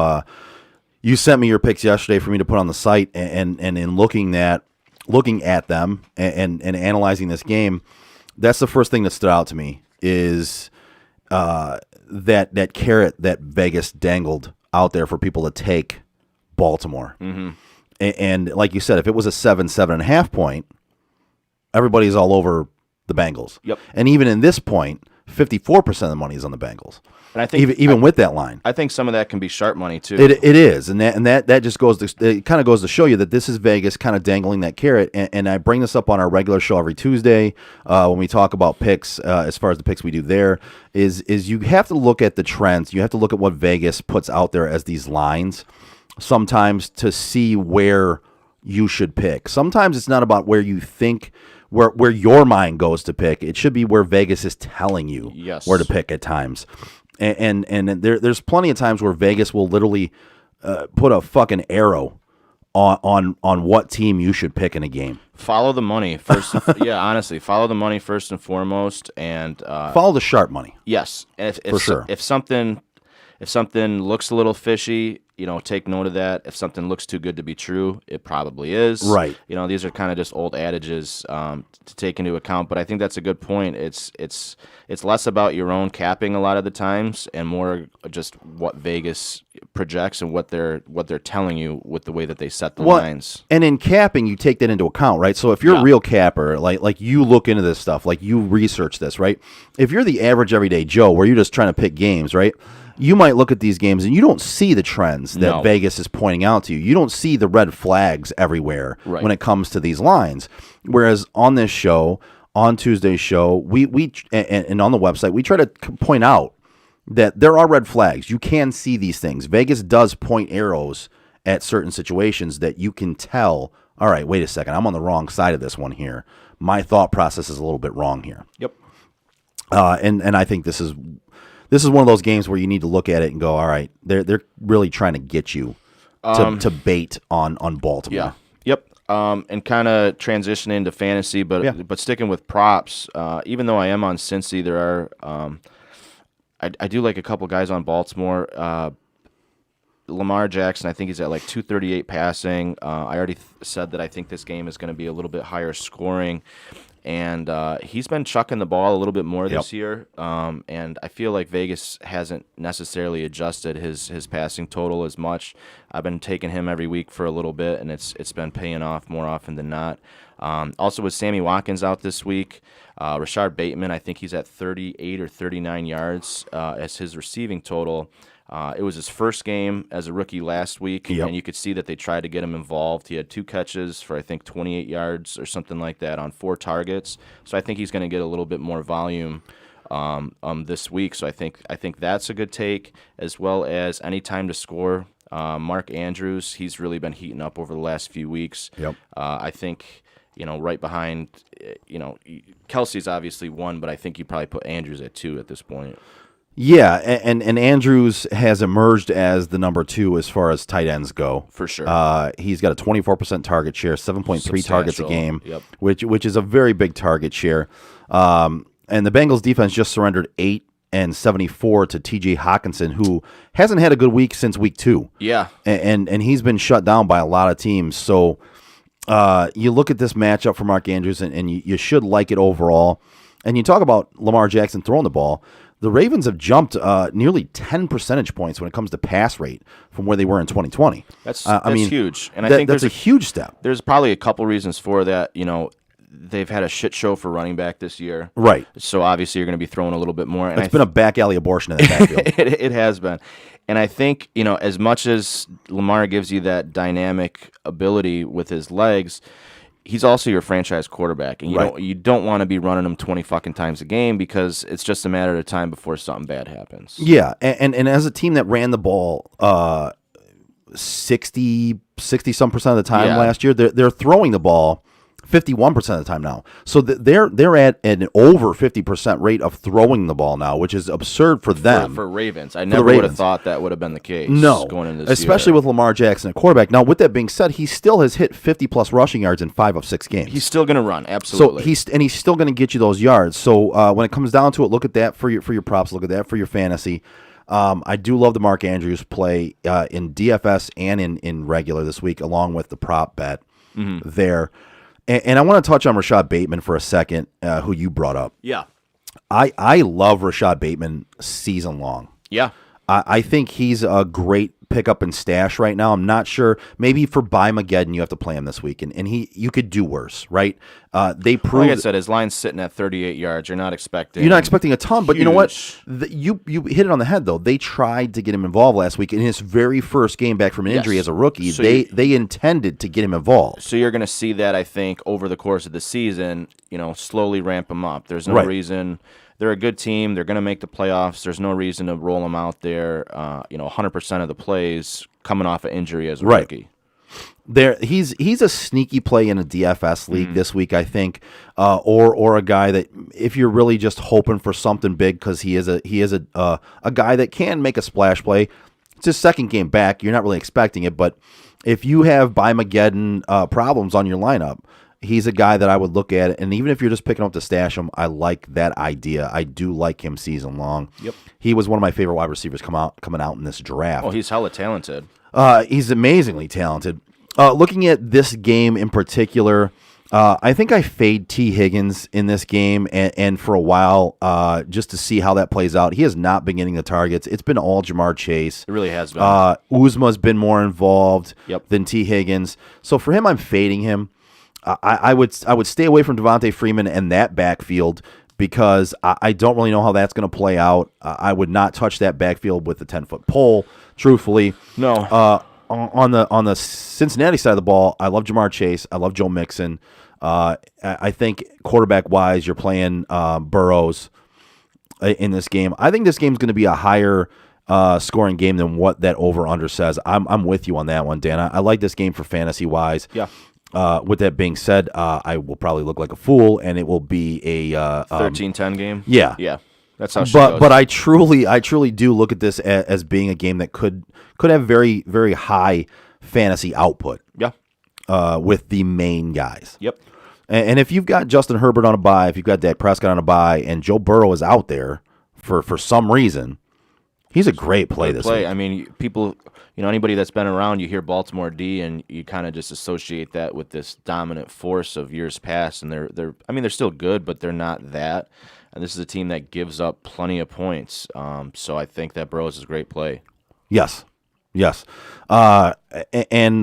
You sent me your picks yesterday for me to put on the site, and in looking at them and analyzing this game, that's the first thing that stood out to me is that carrot that Vegas dangled out there for people to take Baltimore. Mm-hmm. And like you said, if it was a 7.5 point, everybody's all over the Bengals. Yep. And even in this point, 54% of the money is on the Bengals. And I think even with that line, I think some of that can be sharp money too. It is, and that just goes to, it kind of goes to show you that this is Vegas kind of dangling that carrot. And I bring this up on our regular show every Tuesday when we talk about picks. As far as the picks we do there is you have to look at the trends. You have to look at what Vegas puts out there as these lines sometimes to see where you should pick. Sometimes it's not about where you think. Where your mind goes to pick, it should be where Vegas is telling you where to pick at times, and there's plenty of times where Vegas will literally put a fucking arrow on what team you should pick in a game. Follow the money first. Honestly, follow the money first and foremost, and follow the sharp money. Yes, and for sure. If something looks a little fishy, take note of that. If something looks too good to be true, it probably is. Right. These are kind of just old adages to take into account. But I think that's a good point. It's less about your own capping a lot of the times, and more just what Vegas projects and what they're telling you with the way that they set the lines. And in capping, you take that into account, right? So if you're a real capper, like you look into this stuff, like you research this, right? If you're the average everyday Joe, where you're just trying to pick games, right? You might look at these games and you don't see the trends that Vegas is pointing out to you. You don't see the red flags everywhere when it comes to these lines. Whereas on this show, on Tuesday's show, we and on the website, we try to point out that there are red flags. You can see these things. Vegas does point arrows at certain situations that you can tell, all right, wait a second, I'm on the wrong side of this one here. My thought process is a little bit wrong here. Yep. And I think this is one of those games where you need to look at it and go, all right, they're really trying to get you to bait on Baltimore. Yeah. Yep. And kind of transitioning to fantasy, but sticking with props. Even though I am on Cincy, there are I do like a couple guys on Baltimore. Lamar Jackson, I think he's at like 238 passing. I already said that I think this game is going to be a little bit higher scoring. And he's been chucking the ball a little bit more this year, and I feel like Vegas hasn't necessarily adjusted his passing total as much. I've been taking him every week for a little bit, and it's been paying off more often than not. Also with Sammy Watkins out this week, Rashard Bateman, I think he's at 38 or 39 yards as his receiving total. It was his first game as a rookie last week, and you could see that they tried to get him involved. He had 2 catches for, I think, 28 yards or something like that on 4 targets. So I think he's going to get a little bit more volume this week. So I think that's a good take, as well as any time to score. Mark Andrews, he's really been heating up over the last few weeks. I think, right behind, Kelsey's obviously 1, but I think you probably put Andrews at 2 at this point. Yeah, and Andrews has emerged as the number 2 as far as tight ends go. For sure. He's got a 24% target share, 7.3 targets a Substantial. game, Yep. which is a very big target share. And the Bengals defense just surrendered 8 and 74 to T.J. Hawkinson, who hasn't had a good week since week 2. Yeah. And he's been shut down by a lot of teams. So you look at this matchup for Mark Andrews, and you should like it overall. And you talk about Lamar Jackson throwing the ball. The Ravens have jumped nearly 10 percentage points when it comes to pass rate from where they were in 2020. That's huge. And I think that's a huge step. There's probably a couple reasons for that. They've had a shit show for running back this year. Right. So obviously you're going to be throwing a little bit more. And It's been a back alley abortion in that backfield. it has been. And I think, as much as Lamar gives you that dynamic ability with his legs, he's also your franchise quarterback. And you don't want to be running him 20 fucking times a game because it's just a matter of time before something bad happens. Yeah, and as a team that ran the ball 60 some percent of the time last year, they're throwing the ball 51% of the time now. So they're at an over 50% rate of throwing the ball now, which is absurd for them. For Ravens. I never would have Ravens. thought that would have been the case going into this especially year. with Lamar Jackson at quarterback. Now, with that being said, he still has hit 50-plus rushing yards in 5 of 6 games. He's still going to run, absolutely. So he's still going to get you those yards. So when it comes down to it, look at that for your props. Look at that for your fantasy. I do love the Mark Andrews play in DFS and in regular this week, along with the prop bet there. And I want to touch on Rashad Bateman for a second, who you brought up. Yeah. I love Rashad Bateman season long. Yeah. I think he's a great pickup and stash right now. I'm not sure. Maybe for Mageddon, you have to play him this week, and you could do worse, right? They proved. Like I said, his line's sitting at 38 yards. You're not expecting a ton, but you know what? huge. You hit it on the head though. They tried to get him involved last week in his very first game back from an injury as a rookie. So they intended to get him involved. So you're going to see that, I think, over the course of the season, slowly ramp him up. There's no Right. reason. They're a good team. They're going to make the playoffs. There's no reason to roll them out there. 100% of the plays coming off an injury as a Right. rookie. He's a sneaky play in a DFS league this week, I think, or a guy that if you're really just hoping for something big because he is a guy that can make a splash play. It's his second game back. You're not really expecting it, but if you have Mageddon problems on your lineup, he's a guy that I would look at. And even if you're just picking up to stash him, I like that idea. I do like him season long. Yep. He was one of my favorite wide receivers coming out in this draft. Oh, he's hella talented. He's amazingly talented. Looking at this game in particular, I think I fade T. Higgins in this game and for a while just to see how that plays out. He has not been getting the targets. It's been all Jamar Chase. It really has been. Uzma's been more involved Yep. than T. Higgins. So for him, I'm fading him. I would stay away from Devontae Freeman and that backfield because I don't really know how that's going to play out. I would not touch that backfield with the 10-foot pole, truthfully. No. On the Cincinnati side of the ball, I love Jamar Chase. I love Joe Mixon. I think quarterback-wise, you're playing Burrows in this game. I think this game's going to be a higher scoring game than what that over-under says. I'm with you on that one, Dan. I like this game for fantasy-wise. Yeah. With that being said, I will probably look like a fool, and it will be a 13-10 game? yeah. Yeah. That's how she goes. But I truly do look at this as being a game that could have very, very high fantasy output. Yeah. With the main guys. Yep. And if you've got Justin Herbert on a bye, if you've got Dak Prescott on a bye, and Joe Burrow is out there for some reason, he's a great play this week. I mean, people, anybody that's been around, you hear Baltimore D, and you kind of just associate that with this dominant force of years past. And they're still good, but they're not that. And this is a team that gives up plenty of points. So I think that Burrows is a great play. Yes. And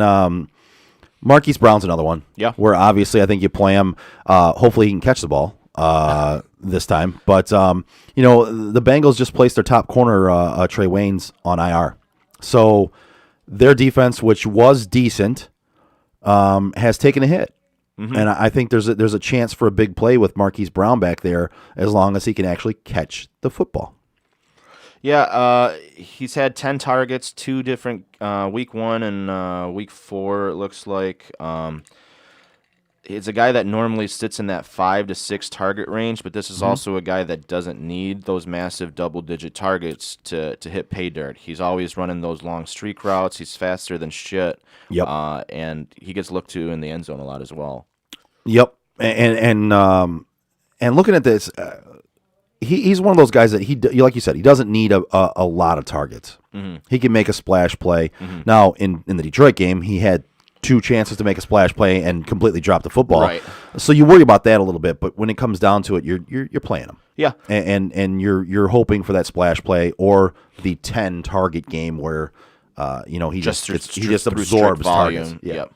Marquise Brown's another one. Yeah. Where obviously I think you play him. Hopefully he can catch the ball this time. But, the Bengals just placed their top corner, Trey Waynes, on IR. So their defense, which was decent, has taken a hit. Mm-hmm. And I think there's a chance for a big play with Marquise Brown back there as long as he can actually catch the football. Yeah, he's had 10 targets, 2 different week 1 and week 4. It looks like It's a guy that normally sits in that 5 to 6 target range, but this is also a guy that doesn't need those massive double-digit targets to hit pay dirt. He's always running those long streak routes. He's faster than shit. Yep. And he gets looked to in the end zone a lot as well. Yep. And looking at this, he's one of those guys that like you said, he doesn't need a lot of targets. He can make a splash play. Now, in the Detroit game, he had 2 chances to make a splash play and completely drop the football. Right. So you worry about that a little bit, but when it comes down to it, you're playing him. Yeah. And you're hoping for that splash play or the 10 target game where he just absorbs targets. Yeah. Yep.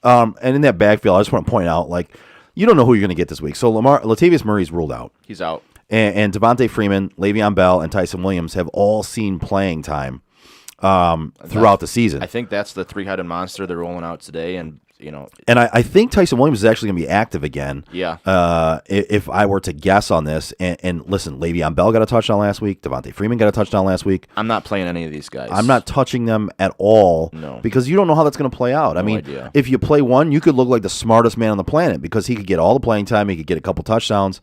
And in that backfield, I just want to point out, like, you don't know who you're going to get this week. So Latavius Murray's ruled out. He's out. And Devontae Freeman, Le'Veon Bell, and Tyson Williams have all seen playing time throughout the season. I think that's the 3-headed monster they're rolling out today, and And I think Tyson Williams is actually going to be active again. Yeah. If I were to guess on this, and listen, Le'Veon Bell got a touchdown last week. Devontae Freeman got a touchdown last week. I'm not playing any of these guys. I'm not touching them at all. No. Because you don't know how that's going to play out. I mean, idea. if you play one, you could look like the smartest man on the planet because he could get all the playing time. He could get a couple touchdowns.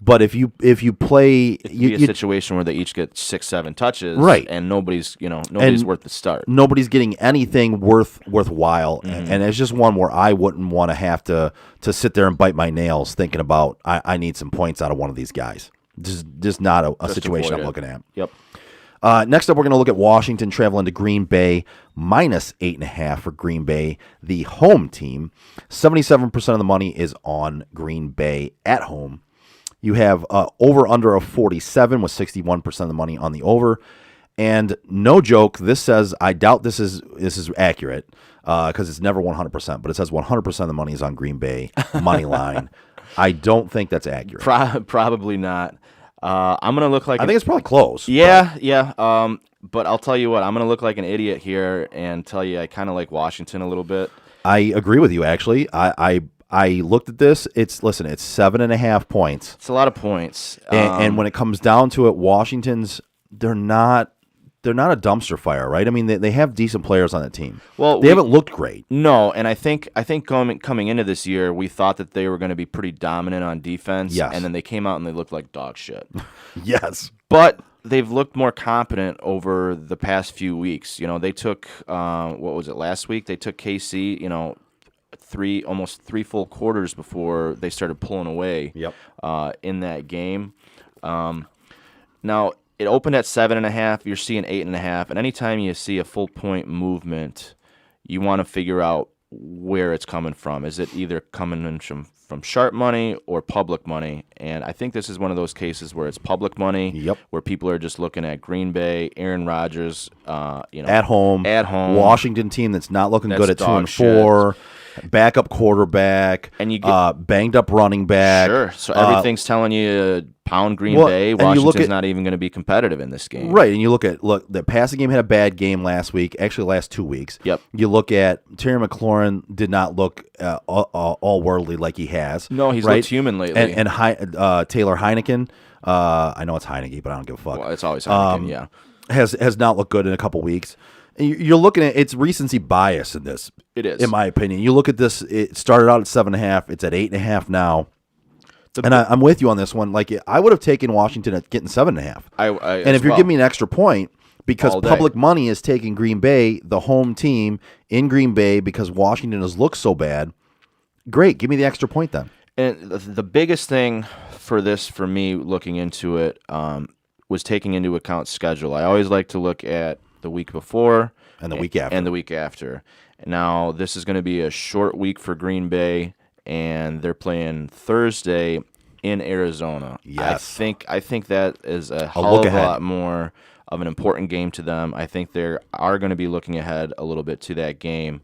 But if you play, It could be a situation where they each get 6-7 touches, Right. And nobody's And worth the start. nobody's getting anything worthwhile, and it's just one where I wouldn't want to have to sit there and bite my nails thinking about I need some points out of one of these guys. Just not a situation I'm looking at. Yep. Next up, we're going to look at Washington traveling to Green Bay, minus 8.5 for Green Bay, the home team. 77% of the money is on Green Bay at home. You have over-under of 47 with 61% of the money on the over. And no joke, this says, I doubt this is accurate because it's never 100%, but it says 100% of the money is on Green Bay, money line. I don't think that's accurate. Probably not. I'm going to look like... I think it's probably close. Yeah. But I'll tell you what, I'm going to look like an idiot here and tell you I kind of like Washington a little bit. I agree with you, actually. I looked at this. It's 7.5 points. It's a lot of points. And when it comes down to it, Washington's they're not a dumpster fire, right? I mean, they have decent players on the team. Well, they haven't looked great. No, and I think coming into this year, we thought that they were going to be pretty dominant on defense. Yes. And then they came out and they looked like dog shit. Yes. But they've looked more competent over the past few weeks. They took what was it last week? They took KC. Almost 3 full quarters before they started pulling away. Yep. In that game. Now it opened at 7.5. You're seeing 8.5, and anytime you see a full point movement, you want to figure out where it's coming from. Is it either coming in from sharp money or public money? And I think this is one of those cases where it's public money. Yep. Where people are just looking at Green Bay, Aaron Rodgers, at home, Washington team that's not looking good at 2-4. Backup quarterback, and you get banged up running back. Sure. So everything's telling you pound Green Bay. Washington's not even going to be competitive in this game. Right. And you look, the passing game had a bad game last week, actually last 2 weeks. Yep. You look at Terry McLaurin did not look all worldly like he has. No, he's looked human lately. And Taylor Heineken, I know it's Heineke, but I don't give a fuck. Well, it's always Heineken, yeah. Has not looked good in a couple weeks. You're looking at it's recency bias in this. It is, in my opinion. You look at this. It started out at 7.5. It's at 8.5 now. And I'm with you on this one. Like I would have taken Washington at getting 7.5. And if you're giving me an extra point because public money is taking Green Bay, the home team in Green Bay, because Washington has looked so bad, great. Give me the extra point then. And the biggest thing for me looking into it was taking into account schedule. I always like to look at the week before and the week after. And the week after. Now, this is going to be a short week for Green Bay, and they're playing Thursday in Arizona. Yes. I think that is a hell of a lot more of an important game to them. I think they are going to be looking ahead a little bit to that game.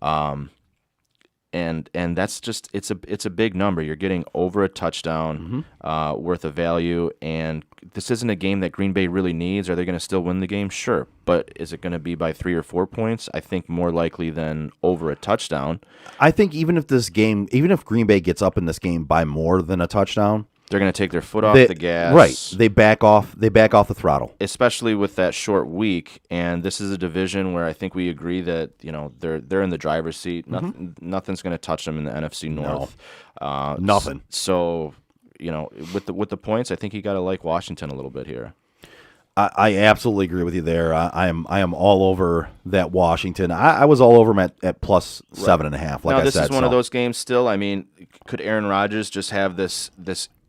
And that's just it's a big number. You're getting over a touchdown worth of value, and this isn't a game that Green Bay really needs. Are they going to still win the game? Sure, but is it going to be by 3 or 4 points? I think more likely than over a touchdown. I think even if Green Bay gets up in this game by more than a touchdown, they're going to take their foot off the gas. Right. They back off the throttle. Especially with that short week, and this is a division where I think we agree that they're in the driver's seat. Nothing's going to touch them in the NFC North. Nothing. So with the points, I think you got to like Washington a little bit here. I absolutely agree with you there. I am all over that Washington. I was all over them at plus 7.5. Like now, I this said, is one of those games. Still, I mean, could Aaron Rodgers just have this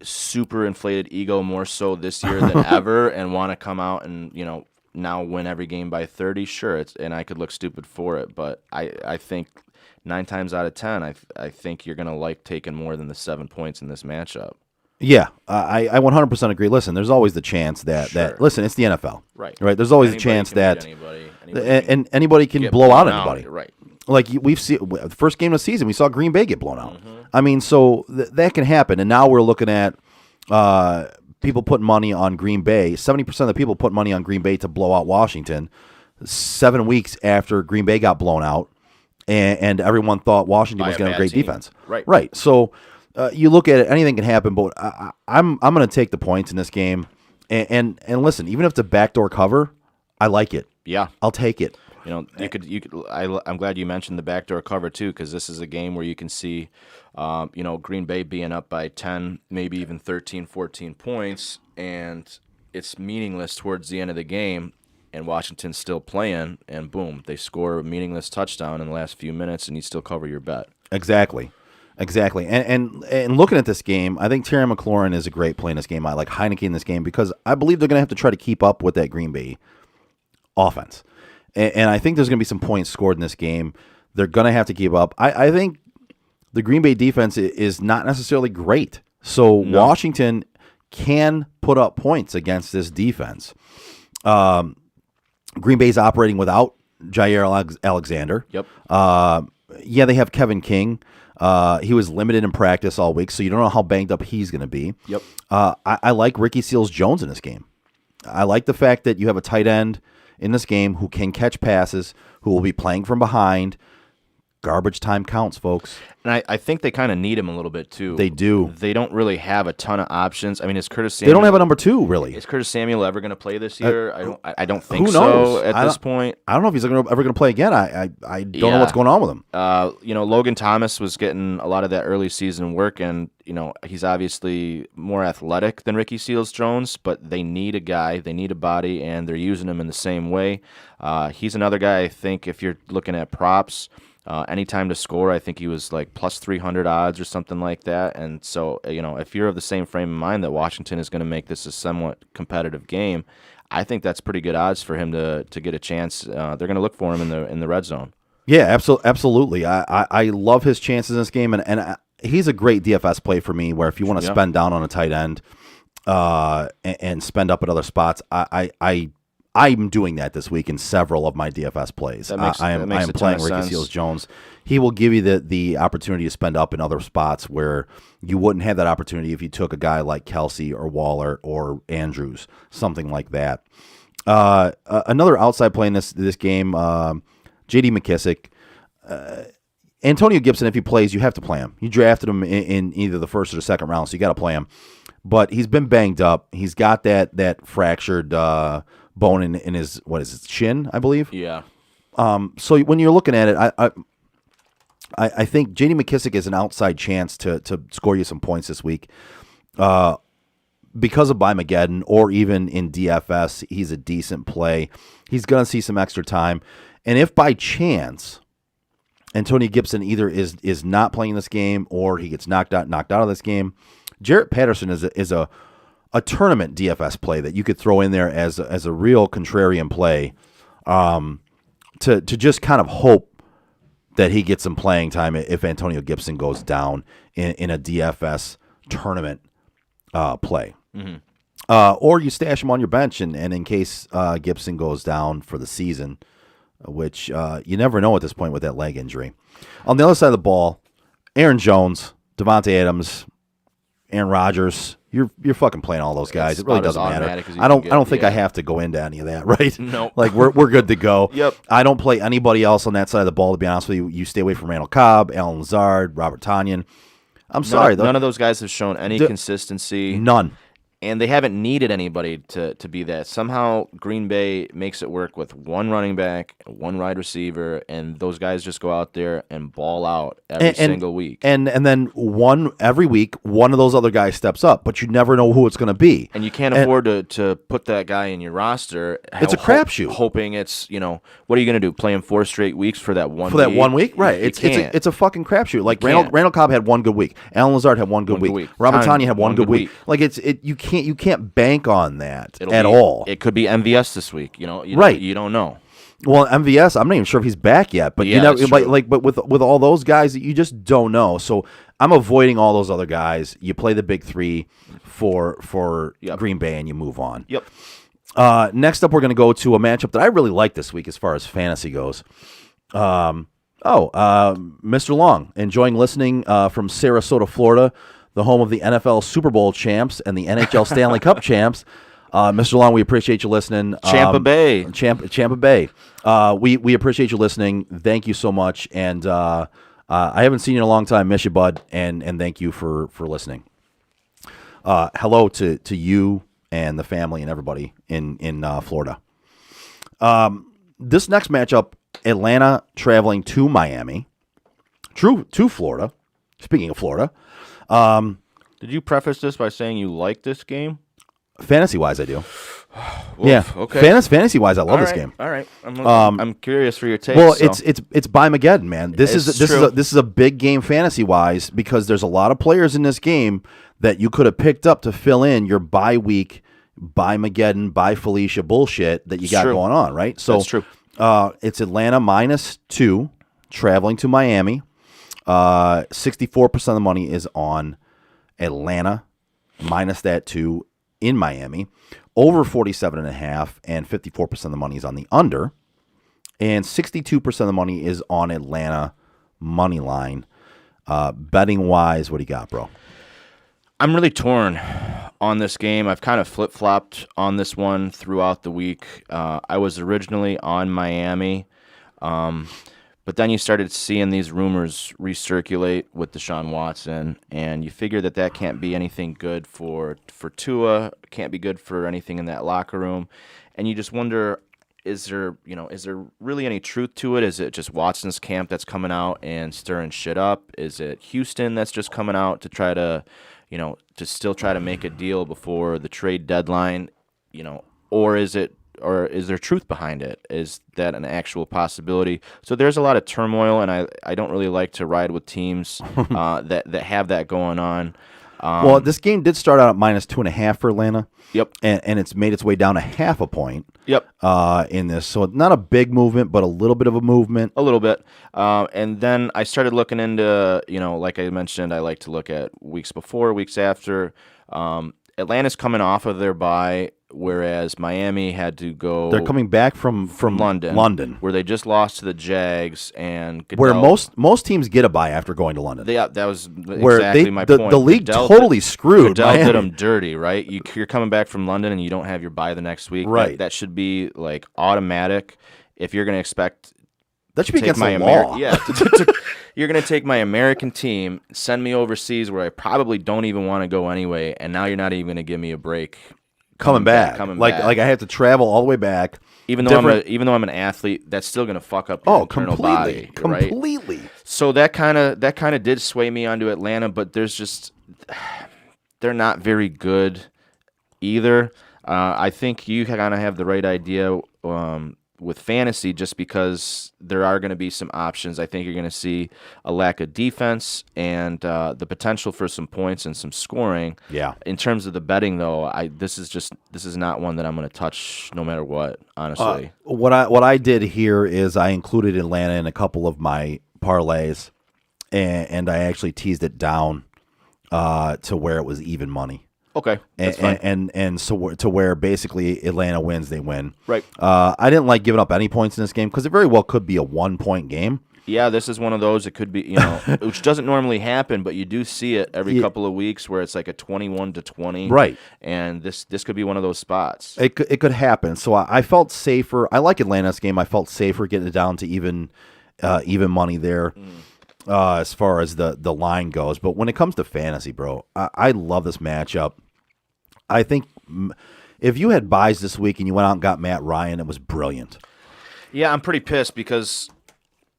super inflated ego more so this year than ever, and want to come out and now win every game by 30? Sure, and I could look stupid for it, but I think 9 times out of 10, I think you're gonna like taking more than the 7 points in this matchup. Yeah, I 100% agree. Listen, there's always the chance that listen, it's the NFL, right? There's always a chance that anybody can blow out anybody, right? Like we've seen the first game of the season, we saw Green Bay get blown out. I mean, so that can happen. And now we're looking at people putting money on Green Bay. 70% of the people put money on Green Bay to blow out Washington 7 weeks after Green Bay got blown out, and everyone thought Washington was going to have a great defense. Right. So. You look at it, anything can happen, but I'm going to take the points in this game. And listen, even if it's a backdoor cover, I like it. Yeah, I'll take it. You could. I'm glad you mentioned the backdoor cover too, because this is a game where you can see, Green Bay being up by 10, maybe even 13, 14 points, and it's meaningless towards the end of the game, and Washington's still playing, and boom, they score a meaningless touchdown in the last few minutes, and you still cover your bet. Exactly. And looking at this game, I think Terry McLaurin is a great play in this game. I like Heineke in this game because I believe they're going to have to try to keep up with that Green Bay offense. And I think there's going to be some points scored in this game. They're going to have to keep up. I think the Green Bay defense is not necessarily great. So Washington can put up points against this defense. Green Bay's operating without Jair Alexander. Yep. Yeah, they have Kevin King. He was limited in practice all week, so you don't know how banged up he's going to be. Yep. I like Ricky Seals-Jones in this game. I like the fact that you have a tight end in this game who can catch passes, who will be playing from behind. Garbage time counts, folks. And I think they kind of need him a little bit, too. They do. They don't really have a ton of options. I mean, is Curtis Samuel... They don't have a number 2, really. Is Curtis Samuel ever going to play this year? I don't think who knows? so at this point. I don't know if he's ever going to play again. I don't know what's going on with him. Logan Thomas was getting a lot of that early season work, and he's obviously more athletic than Ricky Seals-Jones, but they need a guy, they need a body, and they're using him in the same way. He's another guy, I think, if you're looking at props... anytime to score, I think he was like plus 300 odds or something like that. And so, if you're of the same frame of mind that Washington is going to make this a somewhat competitive game, I think that's pretty good odds for him to get a chance. They're going to look for him in the red zone. Yeah, absolutely. I love his chances in this game, and he's a great DFS play for me. Where if you want to spend down on a tight end, and spend up at other spots, I'm doing that this week in several of my DFS plays. I am playing Ricky Seals-Jones. He will give you the opportunity to spend up in other spots where you wouldn't have that opportunity if you took a guy like Kelsey or Waller or Andrews, something like that. Another outside play in this game, J.D. McKissick. Antonio Gibson, if he plays, you have to play him. You drafted him in either the first or the second round, so you got to play him. But he's been banged up. He's got that fractured bone in his shin, I believe. Yeah. So when you're looking at it, I think J.D. McKissick is an outside chance to score you some points this week. Because of Bymageddon or even in DFS, he's a decent play. He's going to see some extra time. And if by chance Antonio Gibson either is not playing this game or he gets knocked out of this game, Jarrett Patterson is a tournament DFS play that you could throw in there as a real contrarian play, to just kind of hope that he gets some playing time if Antonio Gibson goes down in a DFS tournament play. Mm-hmm. Or you stash him on your bench and in case Gibson goes down for the season, which you never know at this point with that leg injury. On the other side of the ball, Aaron Jones, Devontae Adams, Aaron Rodgers, you're fucking playing all those guys. It really doesn't matter. I don't think I have to go into any of that, right? No. Like we're good to go. Yep. I don't play anybody else on that side of the ball, to be honest with you. You stay away from Randall Cobb, Alan Lazard, Robert Tonyan. I'm sorry, though. None of those guys have shown any consistency. None. And they haven't needed anybody to be that. Somehow Green Bay makes it work with one running back, one wide receiver, and those guys just go out there and ball out every single week. And then every week, one of those other guys steps up, but you never know who it's going to be. And you can't afford to put that guy in your roster. It's a crapshoot. Hoping it's, what are you going to do? Play him 4 straight weeks for that one week? For that 1 week? Right. Can't. It's a fucking crapshoot. Like Randall Cobb had one good week. Alan Lazard had one good week. Robert Tonyan had one good week. Like you can't bank on that at all. It could be MVS this week. Right. You don't know. Well, MVS, I'm not even sure if he's back yet, but but with all those guys, you just don't know. So I'm avoiding all those other guys. You play the big three for Green Bay, and you move on. Yep. Next up, we're going to go to a matchup that I really like this week as far as fantasy goes. Mr. Long, enjoying listening from Sarasota, Florida, the home of the NFL Super Bowl champs and the NHL Stanley Cup champs. Mr. Long, we appreciate you listening. Champa Bay. Champa Bay. We appreciate you listening. Thank you so much. And I haven't seen you in a long time. Miss you, bud. And thank you for listening. Hello to you and the family and everybody in Florida. This next matchup, Atlanta traveling to Miami. To Florida. Speaking of Florida. Did you preface this by saying you like this game? Fantasy-wise, I do. Oof, yeah. Okay. Fantasy-wise, I love this game. All right. I'm curious for your take. Well, it's by Mageddon, man. This It's is a big game fantasy-wise because there's a lot of players in this game that you could have picked up to fill in your bye week, by Mageddon, by Felicia bullshit that you got going on, right? So that's true. It's Atlanta -2 traveling to Miami. 64% of the money is on Atlanta minus that 2 in Miami. Over 47.5 and 54% of the money is on the under. And 62% of the money is on Atlanta money line. Betting wise, what do you got, bro? I'm really torn on this game. I've kind of flip-flopped on this one throughout the week. I was originally on Miami, but then you started seeing these rumors recirculate with Deshaun Watson, and you figure that can't be anything good for Tua, can't be good for anything in that locker room, and you just wonder, is there really any truth to it? Is it just Watson's camp that's coming out and stirring shit up? Is it Houston that's just coming out to try to, to still try to make a deal before the trade deadline, or is there truth behind it? Is that an actual possibility? So there's a lot of turmoil, and I don't really like to ride with teams that have that going on. Well, this game did start out at -2.5 for Atlanta. Yep. And it's made its way down 0.5 point. Yep. In this. So not a big movement, but a little bit of a movement. A little bit. And then I started looking into, like I mentioned, I like to look at weeks before, weeks after. Atlanta's coming off of their bye, whereas Miami had to go. They're coming back from London, where they just lost to the Jags, and Goodell, where most teams get a bye after going to London. That was exactly my point. The league Goodell totally screwed Goodell Miami. did them dirty, right? You're coming back from London and you don't have your bye the next week. Right. That should be like automatic. If you're going to expect. That should be against the law. law. Yeah. You're going to take my American team, send me overseas where I probably don't even want to go anyway, and now you're not even going to give me a break. Coming back. Like I have to travel all the way back. Even though I'm an athlete, that's still going to fuck up your internal body. Completely. Right? So that kind of did sway me onto Atlanta, but they're not very good either. I think you kind of have the right idea with fantasy, just because there are going to be some options. I think you're going to see a lack of defense and the potential for some points and some scoring. Yeah. In terms of the betting, though, this is not one that I'm going to touch no matter what. Honestly, what I did here is I included Atlanta in a couple of my parlays, and I actually teased it down to where it was even money. Okay, that's fine. And so to where basically Atlanta wins, they win. Right. I didn't like giving up any points in this game because it very well could be a 1-point game. Yeah, this is one of those. It could be, which doesn't normally happen, but you do see it every couple of weeks where it's like a 21-20. Right. And this could be one of those spots. It could happen. So I felt safer. I like Atlanta's game. I felt safer getting it down to even money there. as far as the line goes. But when it comes to fantasy, bro, I love this matchup. I think if you had buys this week and you went out and got Matt Ryan, it was brilliant. Yeah, I'm pretty pissed because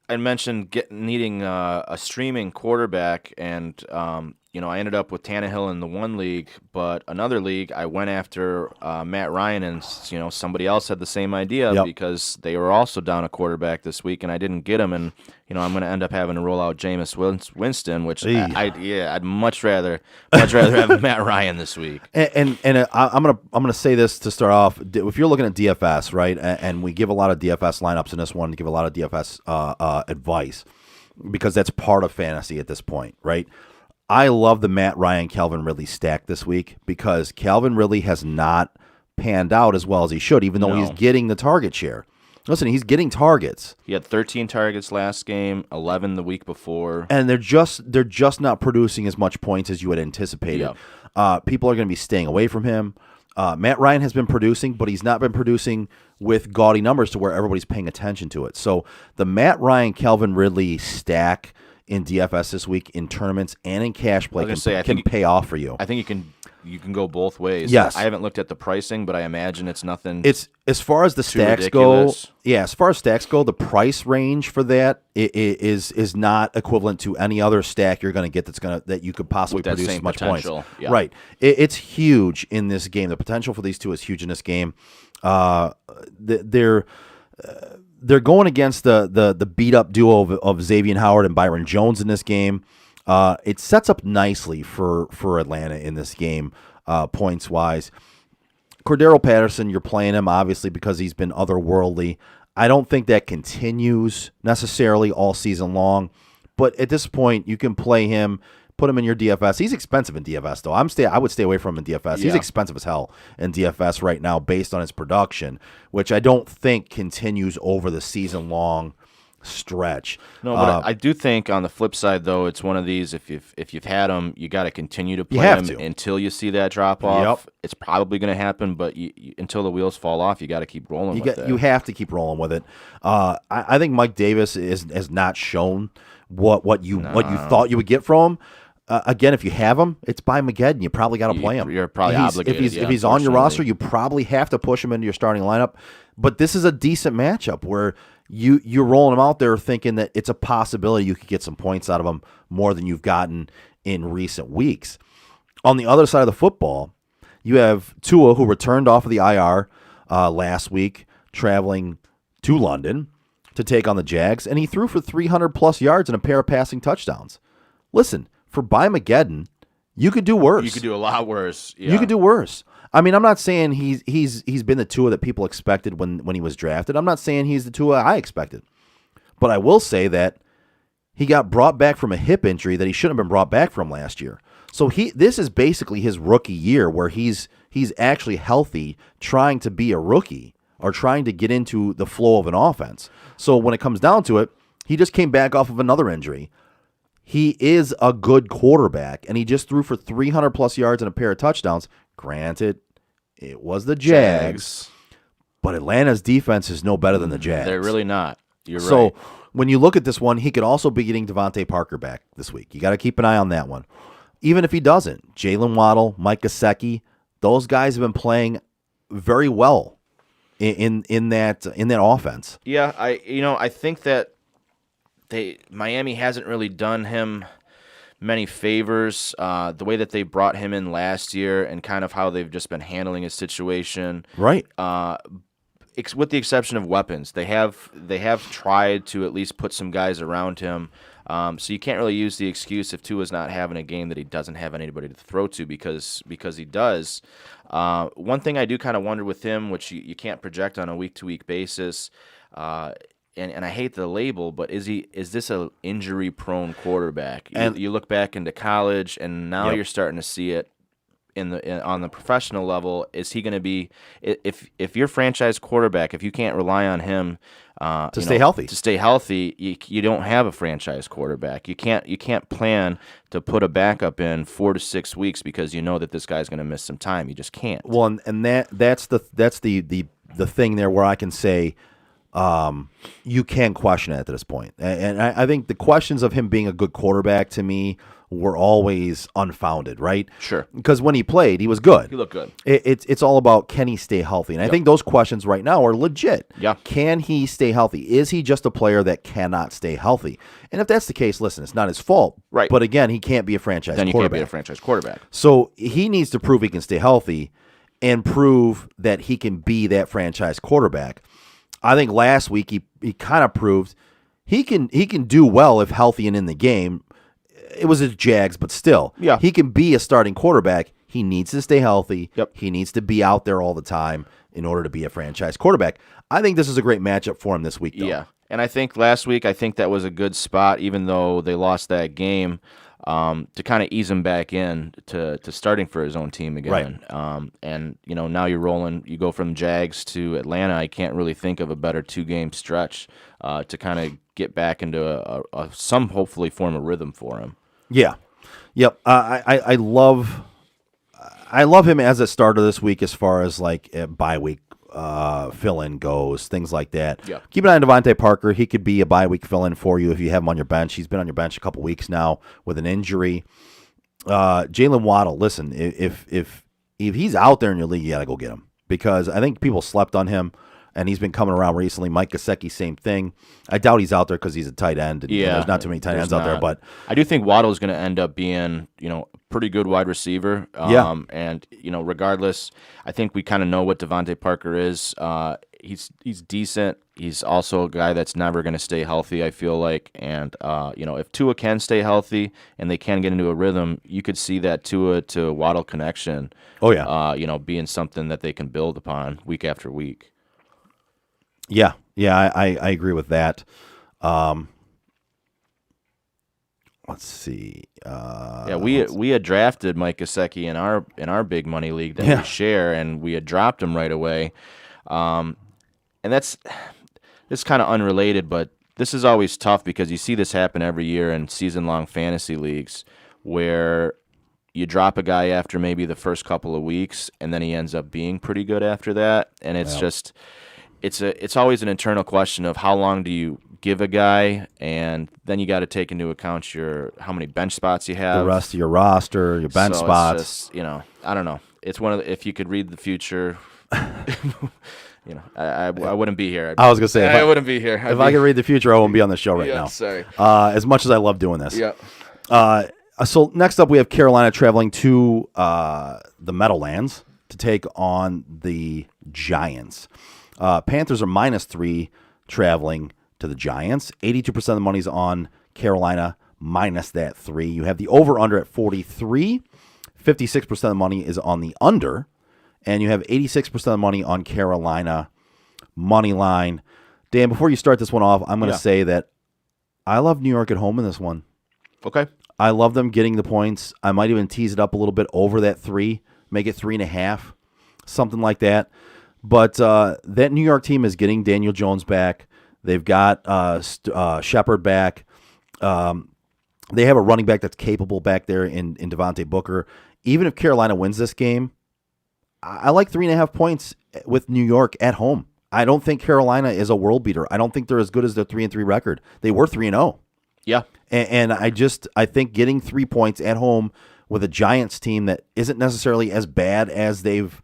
I mentioned needing a streaming quarterback, and I ended up with Tannehill in the one league, but another league I went after Matt Ryan, and somebody else had the same idea because they were also down a quarterback this week, and I didn't get him, and I'm going to end up having to roll out Jameis Winston, which I'd much rather have Matt Ryan this week. And I'm gonna say this to start off. If you're looking at DFS, right, and we give a lot of DFS lineups in this one, give a lot of DFS advice because that's part of fantasy at this point, right? I love the Matt Ryan Calvin Ridley stack this week because Calvin Ridley has not panned out as well as he should, even though he's getting the target share. Listen, he's getting targets. He had 13 targets last game, 11 the week before, and they're just not producing as much points as you had anticipated. People are going to be staying away from him. Matt Ryan has been producing, but he's not been producing with gaudy numbers to where everybody's paying attention to it. So the Matt Ryan Calvin Ridley stack in DFS this week in tournaments and in cash play can pay off for you. I think you can go both ways. Yes. I haven't looked at the pricing, but I imagine it's nothing. It's as far as the stacks ridiculous. go. Yeah, as far as stacks go, the price range for that is not equivalent to any other stack you're going to get that you could possibly produce as much points. Yeah. Right. It's huge in this game. The potential for these two is huge in this game. They're going against the beat up duo of Xavier Howard and Byron Jones in this game. It sets up nicely for Atlanta in this game, points wise. Cordero Patterson, you're playing him obviously because he's been otherworldly. I don't think that continues necessarily all season long, but at this point you can play him, put him in your DFS. He's expensive in DFS though. I would stay away from him in DFS. He's expensive as hell in DFS right now based on his production, which I don't think continues over the season long stretch. No, but I do think on the flip side though, it's one of these. If you've had him, you got to continue to play him until you see that drop off. Yep. It's probably going to happen, but until the wheels fall off, you got to keep rolling. You have to keep rolling with it. I think Mike Davis has not shown what you thought you would get from him. Again, if you have him, it's by Mageddon. You probably got to play him. You're probably obligated. If he's on your roster, you probably have to push him into your starting lineup. But this is a decent matchup where you're rolling him out there thinking that it's a possibility you could get some points out of him more than you've gotten in recent weeks. On the other side of the football, you have Tua, who returned off of the IR last week, traveling to London to take on the Jags, and he threw for 300-plus yards and a pair of passing touchdowns. Listen, for Mageddon, you could do worse. You could do a lot worse. Yeah. You could do worse. I mean, I'm not saying he's been the Tua that people expected when he was drafted. I'm not saying he's the Tua I expected. But I will say that he got brought back from a hip injury that he shouldn't have been brought back from last year. So this is basically his rookie year where he's actually healthy, trying to be a rookie or trying to get into the flow of an offense. So when it comes down to it, he just came back off of another injury. He is a good quarterback, and he just threw for 300-plus yards and a pair of touchdowns. Granted, it was the Jags, but Atlanta's defense is no better than the Jags. They're really not. You're right. So when you look at this one, he could also be getting Devontae Parker back this week. You got to keep an eye on that one. Even if he doesn't, Jalen Waddle, Mike Gesicki, those guys have been playing very well in that offense. Yeah, I think that Miami hasn't really done him many favors. The way that they brought him in last year and kind of how they've just been handling his situation, right? With the exception of weapons, they have tried to at least put some guys around him. So you can't really use the excuse if Tua's not having a game that he doesn't have anybody to throw to because he does. One thing I do kind of wonder with him, which you can't project on a week-to-week basis, and I hate the label, but is this an injury-prone quarterback? You look back into college, and now you're starting to see it on the professional level. Is he going to be if your franchise quarterback, if you can't rely on him to stay healthy, you don't have a franchise quarterback. You can't plan to put a backup in 4 to 6 weeks because you know that this guy's going to miss some time. You just can't. Well, and that's the thing there where I can say you can question it at this point. And I think the questions of him being a good quarterback to me were always unfounded, right? Sure. Because when he played, he was good. He looked good. It's all about, can he stay healthy? And I think those questions right now are legit. Yeah. Can he stay healthy? Is he just a player that cannot stay healthy? And if that's the case, listen, it's not his fault. Right. But again, he can't be a franchise Then you quarterback. can't be a franchise quarterback. So he needs to prove he can stay healthy and prove that he can be that franchise quarterback. I think last week he kind of proved he can do well if healthy and in the game. It was his Jags, but still, Yeah. he can be a starting quarterback. He needs to stay healthy. Yep. He needs to be out there all the time in order to be a franchise quarterback. I think this is a great matchup for him this week, though. Yeah. And I think last week, I think that was a good spot, even though they lost that game, to kind of ease him back in to starting for his own team again. Right. And, now you're rolling. You go from Jags to Atlanta. I can't really think of a better 2-game stretch to kind of get back into some hopefully form of rhythm for him. Yeah. Yep. I love him as a starter this week as far as like a bye week fill-in goes, things like that. Yeah. Keep an eye on Devontae Parker. He could be a bye week fill-in for you if you have him on your bench. He's been on your bench a couple weeks now with an injury. Jalen Waddle, listen, if he's out there in your league, you got to go get him because I think people slept on him. And he's been coming around recently. Mike Gesicki, same thing. I doubt he's out there because he's a tight end. And, there's not too many tight ends out there. But I do think Waddle is going to end up being, a pretty good wide receiver. Yeah. And regardless, I think we kind of know what Devontae Parker is. He's decent. He's also a guy that's never going to stay healthy, I feel like. And if Tua can stay healthy and they can get into a rhythm, you could see that Tua to Waddle connection. Oh yeah. Being something that they can build upon week after week. Yeah, I agree with that. Let's see. We had drafted Mike Gesicki in our big money league that we share, and we had dropped him right away. And it's kind of unrelated, but this is always tough because you see this happen every year in season-long fantasy leagues where you drop a guy after maybe the first couple of weeks, and then he ends up being pretty good after that, and it's just. It's always an internal question of how long do you give a guy, and then you got to take into account how many bench spots you have, the rest of your roster, your bench spots. It's just, I don't know. It's one of if you could read the future, I wouldn't be here. I was gonna say I wouldn't be here. If I could read the future, I won't be on the show right now. Sorry. As much as I love doing this. Yeah. So next up, we have Carolina traveling to the Meadowlands to take on the Giants. Panthers are -3 traveling to the Giants. 82% of the money's on Carolina minus that 3. You have the over-under at 43. 56% of the money is on the under. And you have 86% of the money on Carolina money line. Dan, before you start this one off, I'm going to say that I love New York at home in this one. Okay. I love them getting the points. I might even tease it up a little bit over that 3, make it 3.5, something like that. But that New York team is getting Daniel Jones back. They've got Shepard back. They have a running back that's capable back there in Devontae Booker. Even if Carolina wins this game, I like 3.5 points with New York at home. I don't think Carolina is a world beater. I don't think they're as good as their 3-3 record. They were 3-0. Yeah. And I think getting 3 points at home with a Giants team that isn't necessarily as bad as they've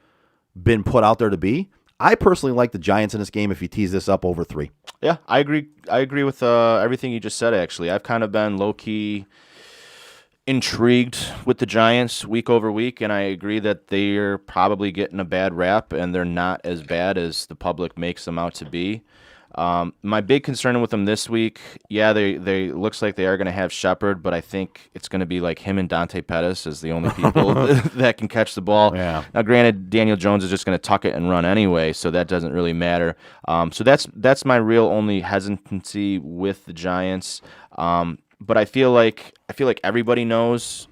been put out there to be. I personally like the Giants in this game if you tease this up over 3. Yeah, I agree. I agree with everything you just said, actually. I've kind of been low-key intrigued with the Giants week over week, and I agree that they're probably getting a bad rap, and they're not as bad as the public makes them out to be. My big concern with them this week, they looks like they are going to have Shepard, but I think it's going to be like him and Dante Pettis as the only people that can catch the ball. Yeah. Now, granted, Daniel Jones is just going to tuck it and run anyway, so that doesn't really matter. So that's my real only hesitancy with the Giants. But I feel like everybody knows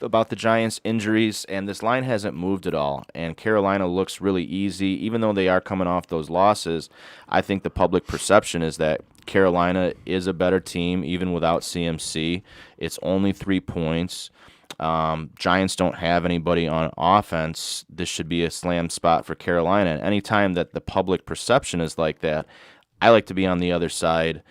about the Giants' injuries, and this line hasn't moved at all. And Carolina looks really easy, even though they are coming off those losses. I think the public perception is that Carolina is a better team, even without CMC. It's only 3 points. Giants don't have anybody on offense. This should be a slam spot for Carolina. And anytime that the public perception is like that, I like to be on the other side.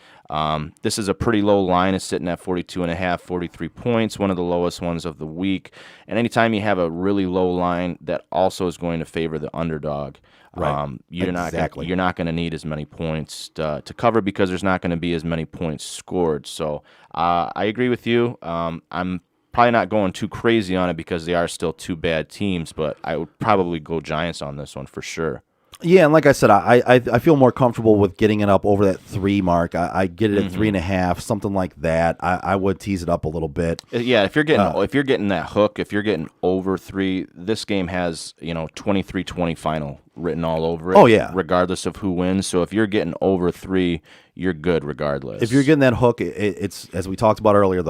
This is a pretty low line. It's sitting at 42.5, 43 points, one of the lowest ones of the week. And anytime you have a really low line, that also is going to favor the underdog. Right. You're not going to need as many points to cover because there's not going to be as many points scored. So I agree with you. I'm probably not going too crazy on it because they are still two bad teams, but I would probably go Giants on this one for sure. Yeah, and like I said, I feel more comfortable with getting it up over that 3 mark. I get it at 3.5, something like that. I would tease it up a little bit. Yeah, if you're getting that hook, if you're getting over 3, this game has 23-20 final written all over it. Oh yeah, regardless of who wins. So if you're getting over 3, you're good regardless. If you're getting that hook, it's as we talked about earlier.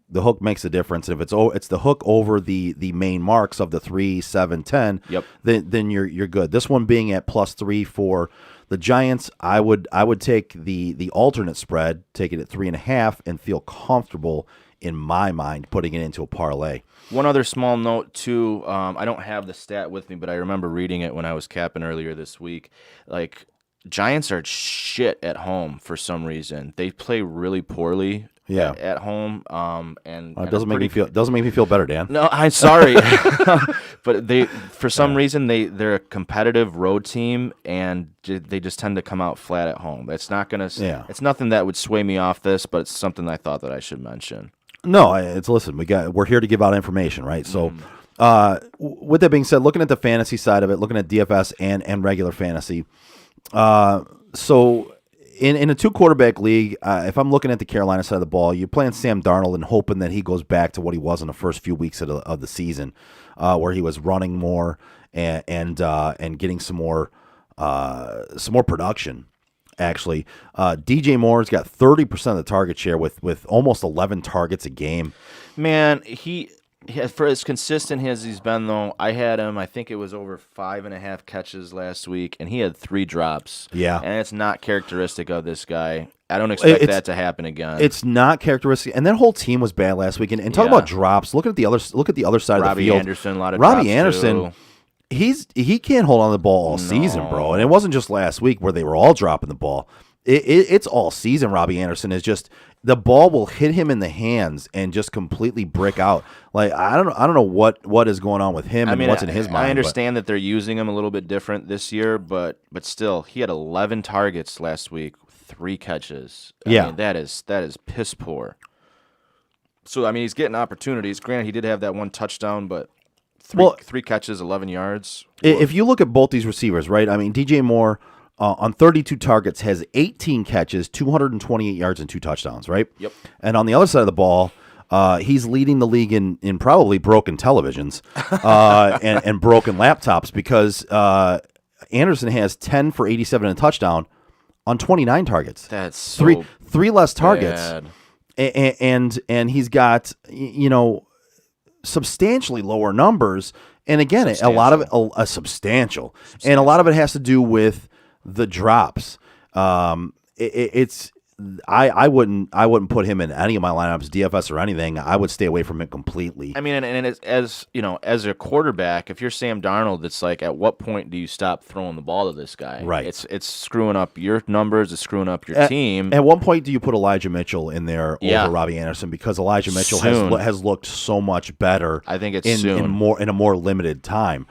The hook makes a difference. And if it's the hook over the main marks of the 3, 7, 10, yep. then you're good. This one being at +3 for the Giants, I would take the alternate spread, take it at 3.5, and feel comfortable in my mind putting it into a parlay. One other small note too. I don't have the stat with me, but I remember reading it when I was capping earlier this week. Like, Giants are shit at home for some reason. They play really poorly. Yeah. At home, and it doesn't make me feel better, Dan. No, I'm sorry, but for some reason they're a competitive road team, and they just tend to come out flat at home. It's not gonna. Yeah. It's nothing that would sway me off this, but it's something I thought that I should mention. No, listen. We're here to give out information, right? So, with that being said, looking at the fantasy side of it, looking at DFS and regular fantasy, so. In a 2-quarterback league, if I'm looking at the Carolina side of the ball, you're playing Sam Darnold and hoping that he goes back to what he was in the first few weeks of the season, where he was running more and getting some more production. Actually, DJ Moore's got 30% of the target share with almost 11 targets a game. Man, for as consistent as he's been, though, I had him, I think it was over 5.5 catches last week, and he had 3 drops. Yeah. And it's not characteristic of this guy. I don't expect that to happen again. It's not characteristic, and that whole team was bad last week. And talk about drops. Look at the other side of the field. Robbie Anderson, a lot of Robbie drops Anderson. Too. He can't hold on to the ball all season, bro. And it wasn't just last week where they were all dropping the ball. It's all season. Robbie Anderson is just, the ball will hit him in the hands and just completely brick out. Like, I don't know what is going on with him and what's in his mind. I understand that they're using him a little bit different this year, but still, he had 11 targets last week, 3 catches. I mean, that is piss poor. So I mean, he's getting opportunities. Granted, he did have that one touchdown, but three catches, 11 yards. If you look at both these receivers, right? I mean, DJ Moore. On 32 targets, has 18 catches, 228 yards, and 2 touchdowns, right? Yep. And on the other side of the ball, he's leading the league in probably broken televisions and broken laptops because Anderson has 10 for 87 and a touchdown on 29 targets. That's so three less targets, bad. And he's got substantially lower numbers. And again, a lot of it, substantial, and a lot of it has to do with the drops. I wouldn't put him in any of my lineups, DFS or anything. I would stay away from it completely. I mean, and as you know, as a quarterback, if you're Sam Darnold, it's like, at what point do you stop throwing the ball to this guy? Right. It's screwing up your numbers. It's screwing up your team. At what point do you put Elijah Mitchell in there over Robbie Anderson? Because Elijah Mitchell has looked so much better. I think it's in a more limited time.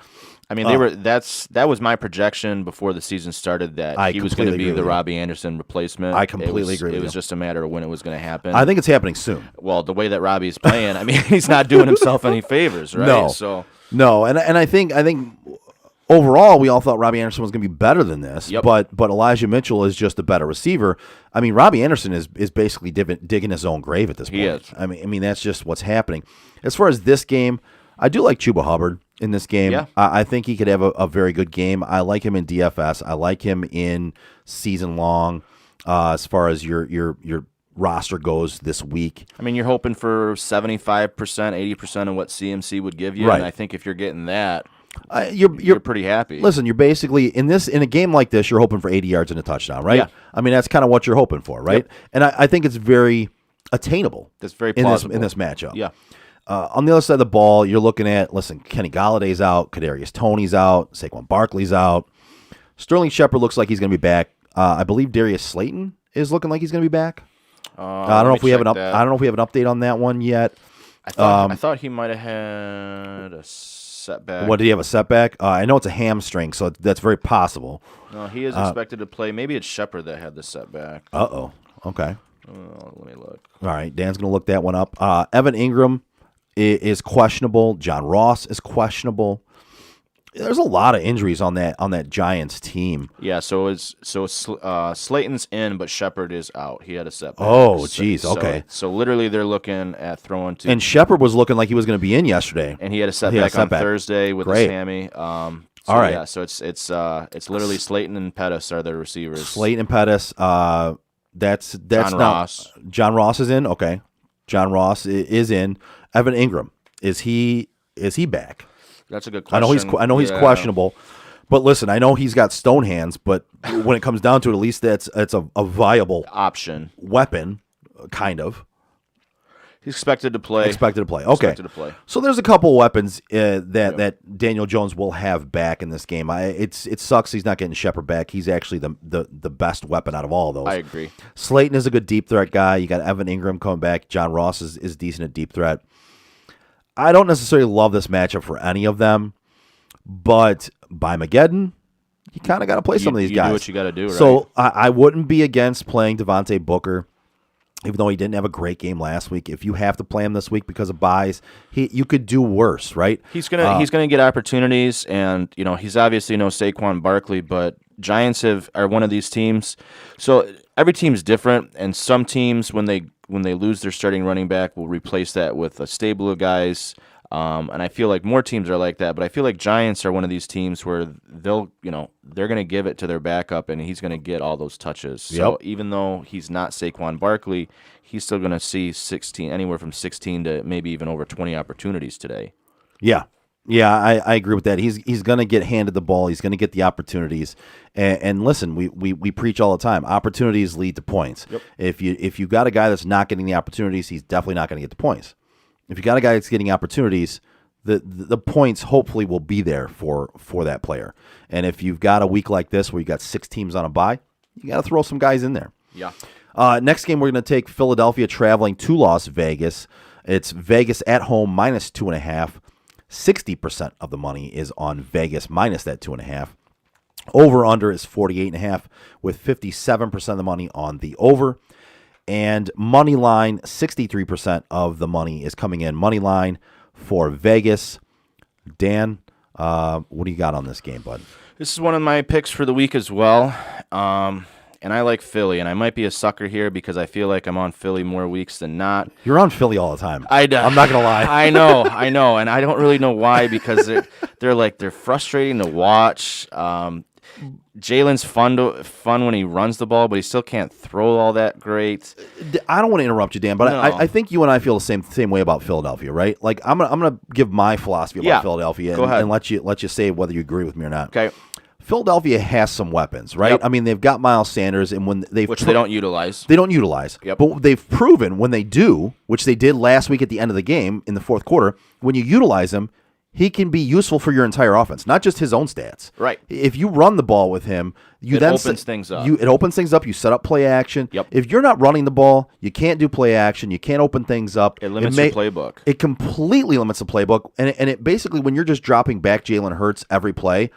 I mean, that was my projection before the season started, that he was going to be the Robbie Anderson replacement. I completely agree with you. It was just a matter of when it was going to happen. I think it's happening soon. Well, the way that Robbie's playing, I mean, he's not doing himself any favors, right? No, and I think overall we all thought Robbie Anderson was going to be better than this. Yep. But Elijah Mitchell is just a better receiver. I mean, Robbie Anderson is basically digging his own grave at this point. He is. I mean that's just what's happening. As far as this game, I do like Chuba Hubbard in this game. Yeah. I think he could have a very good game. I like him in DFS. I like him in season long. As far as your roster goes this week, I mean, you're hoping for 75%, 80% of what CMC would give you, right. And I think if you're getting that, you're pretty happy. Listen, you're basically in a game like this, you're hoping for 80 yards and a touchdown, right? Yeah. I mean, that's kind of what you're hoping for, right? Yep. And I think it's very attainable. That's very plausible in this matchup. Yeah. On the other side of the ball, you're looking at, Kenny Galladay's out, Kadarius Toney's out, Saquon Barkley's out. Sterling Shepard looks like he's going to be back. I believe Darius Slayton is looking like he's going to be back. I don't know let me if we have check that. I don't know if we have an update on that one yet. I thought he might have had a setback. What, did he have a setback? I know it's a hamstring, so that's very possible. No, he is expected to play. Maybe it's Shepard that had the setback. Uh-oh. Okay. Let me look. All right, Dan's going to look that one up. Evan Ingram is questionable. John Ross is questionable. There's a lot of injuries on that Giants team. Yeah, Slayton's in, but Shepard is out. He had a setback. Oh, geez. Okay. So literally, they're looking at throwing to. And Shepard was looking like he was going to be in yesterday. And he had a setback on Thursday with his hammy. All right. Yeah, so it's literally Slayton and Pettis are their receivers. Slayton and Pettis. That's John Ross. John Ross is in. Okay, John Ross is in. Evan Ingram, is he back? That's a good question. I know he's questionable, but listen, I know he's got stone hands, but when it comes down to it, at least it's a viable option weapon, kind of. He's expected to play. Okay. Expected to play. So there's a couple weapons that Daniel Jones will have back in this game. It sucks he's not getting Shepard back. He's actually the best weapon out of all of those. I agree. Slayton is a good deep threat guy. You got Evan Ingram coming back. John Ross is decent at deep threat. I don't necessarily love this matchup for any of them, but by Mageddon, you kind of got to play some of these guys. Do what you got to do, right? So I wouldn't be against playing Devontae Booker, even though he didn't have a great game last week. If you have to play him this week because of buys, you could do worse, right? He's gonna get opportunities, and he's obviously no Saquon Barkley, but Giants are one of these teams. So every team's different, and some teams when they lose their starting running back will replace that with a stable of guys. And I feel like more teams are like that, but I feel like Giants are one of these teams where they're going to give it to their backup, and he's going to get all those touches. So even though he's not Saquon Barkley, he's still going to see anywhere from 16 to maybe even over 20 opportunities today. Yeah. Yeah, I agree with that. He's going to get handed the ball. He's going to get the opportunities. And listen, we preach all the time. Opportunities lead to points. Yep. If you got a guy that's not getting the opportunities, he's definitely not going to get the points. If you got a guy that's getting opportunities, the points hopefully will be there for that player. And if you've got a week like this where you got 6 teams on a bye, you got to throw some guys in there. Yeah. Next game, we're going to take Philadelphia traveling to Las Vegas. It's Vegas at home minus 2.5. 60% of the money is on Vegas minus that 2.5. Over-under is 48.5 with 57% of the money on the over. And money line, 63% of the money is coming in money line for Vegas. Dan, what do you got on this game, bud? This is one of my picks for the week as well. And I like Philly, and I might be a sucker here because I feel like I'm on Philly more weeks than not. You're on Philly all the time. I'm not gonna lie. I know, and I don't really know why because they're frustrating to watch. Jalen's fun when he runs the ball, but he still can't throw all that great. I don't want to interrupt you, Dan, but No. I think you and I feel the same way about Philadelphia, right? Like I'm gonna give my philosophy about Philadelphia Go ahead. and let you say whether you agree with me or not. Okay. Philadelphia has some weapons, right? Yep. I mean, they've got Miles Sanders, and when they don't utilize. They don't utilize. Yep. But they've proven when they do, which they did last week at the end of the game in the fourth quarter, when you utilize him, he can be useful for your entire offense, not just his own stats. Right. If you run the ball with him, It opens things up. It opens things up. You set up play action. Yep. If you're not running the ball, you can't do play action. You can't open things up. It limits your playbook. It completely limits the playbook. And it basically, when you're just dropping back Jalen Hurts every play,